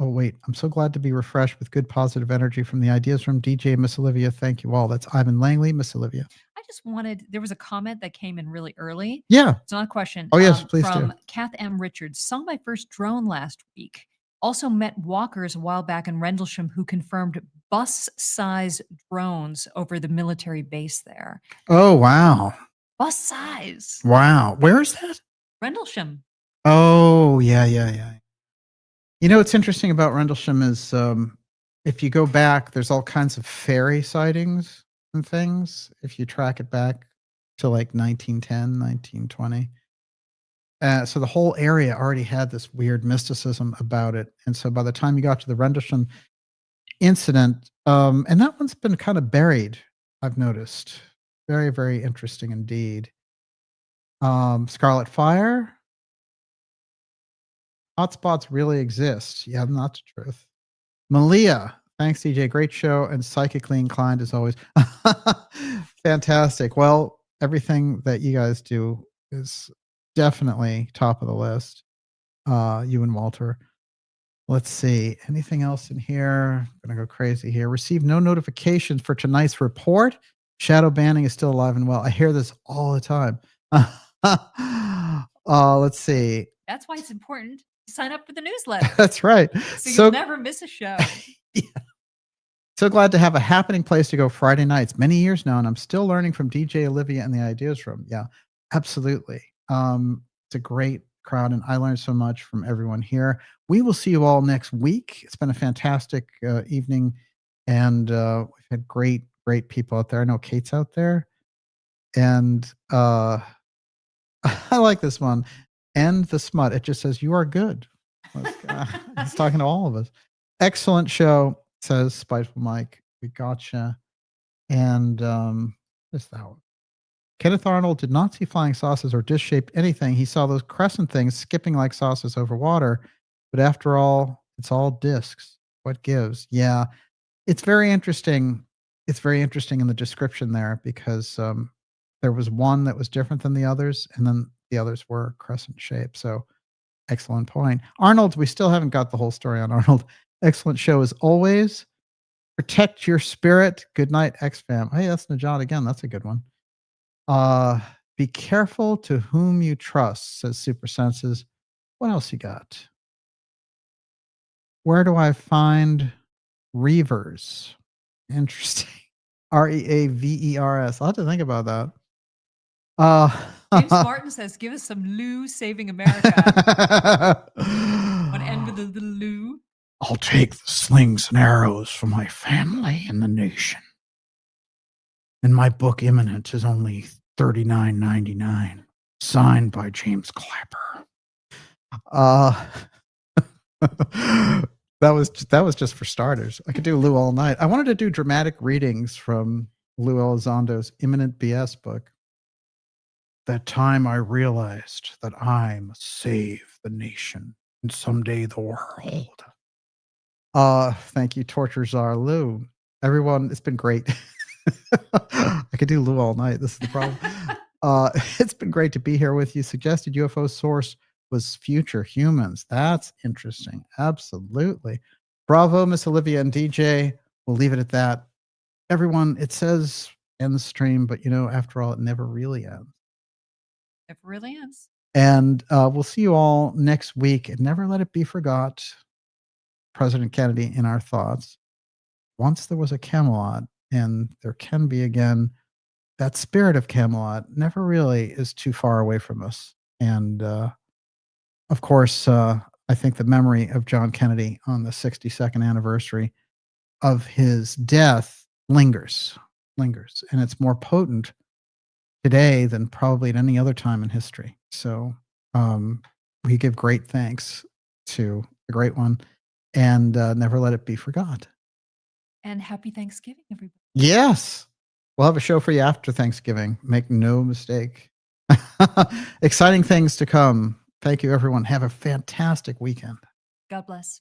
Oh, wait. I'm so glad to be refreshed with good positive energy from the ideas room. DJ and Miss Olivia. Thank you all. That's Ivan Langley, Miss Olivia. There was a comment that came in really early. Yeah. It's not a question. Oh, yes, please from do. Kath M. Richards. Saw my first drone last week. Also met walkers a while back in Rendlesham who confirmed bus-size drones over the military base there. Oh, wow. Bus size. Wow. Where is that? Rendlesham. Oh, yeah. You know what's interesting about Rendlesham is if you go back, there's all kinds of fairy sightings and things. If you track it back to like 1910, 1920. So the whole area already had this weird mysticism about it. And so by the time you got to the Rendlesham incident, and that one's been kind of buried, I've noticed. Very, very interesting indeed. Scarlet Fire. Hotspots really exist. Yeah, not the truth. Malia. Thanks, DJ. Great show and psychically inclined as always. Fantastic. Well, everything that you guys do is definitely top of the list. You and Walter. Let's see. Anything else in here? I'm going to go crazy here. Received no notifications for tonight's report. Shadow banning is still alive and well. I hear this all the time. Let's see. That's why it's important to sign up for the newsletter. That's right. So you'll never miss a show. Yeah. So glad to have a happening place to go Friday nights. Many years now, and I'm still learning from DJ Olivia and the Ideas Room. Yeah, absolutely. It's a great crowd, and I learned so much from everyone here. We will see you all next week. It's been a fantastic evening, and we've had great people out there. I know Kate's out there, and I like this one. End the smut. It just says, you are good. It's talking to all of us. Excellent show, says Spiteful Mike. We gotcha. And just that one. Kenneth Arnold did not see flying saucers or dish-shaped anything. He saw those crescent things skipping like saucers over water. But after all, it's all discs. What gives? Yeah. It's very interesting. It's very interesting in the description there because there was one that was different than the others, and then the others were crescent shaped. So excellent point. Arnold, we still haven't got the whole story on Arnold. Excellent show as always. Protect your spirit. Good night, X-Fam. Hey, that's Najat again. That's a good one. Be careful to whom you trust, says Super Senses. What else you got? Where do I find Reavers? Interesting. Reavers. I'll have to think about that. James Martin says, give us some Lou saving America. Want to end with a little Lou? I'll take the slings and arrows for my family and the nation. And my book Imminent is only $39.99. Signed by James Clapper. That was just for starters. I could do Lou all night. I wanted to do dramatic readings from Lou Elizondo's Imminent BS book. That time I realized that I must save the nation and someday the world. Thank you, Torture Czar Lou. Everyone, it's been great. I could do Lou all night. This is the problem. It's been great to be here with you. Suggested UFO source was future humans. That's interesting. Absolutely. Bravo, Miss Olivia and DJ. We'll leave it at that. Everyone, it says end the stream, but after all, it never really ends. It really is. And we'll see you all next week. And never let it be forgot, President Kennedy in our thoughts. Once there was a Camelot, and there can be again. That spirit of Camelot never really is too far away from us. And of course, I think the memory of John Kennedy on the 62nd anniversary of his death lingers. And it's more potent today than probably at any other time in history. So we give great thanks to the great one, and never let it be forgot. And happy Thanksgiving, everybody. Yes. We'll have a show for you after Thanksgiving. Make no mistake. Exciting things to come. Thank you, everyone. Have a fantastic weekend. God bless.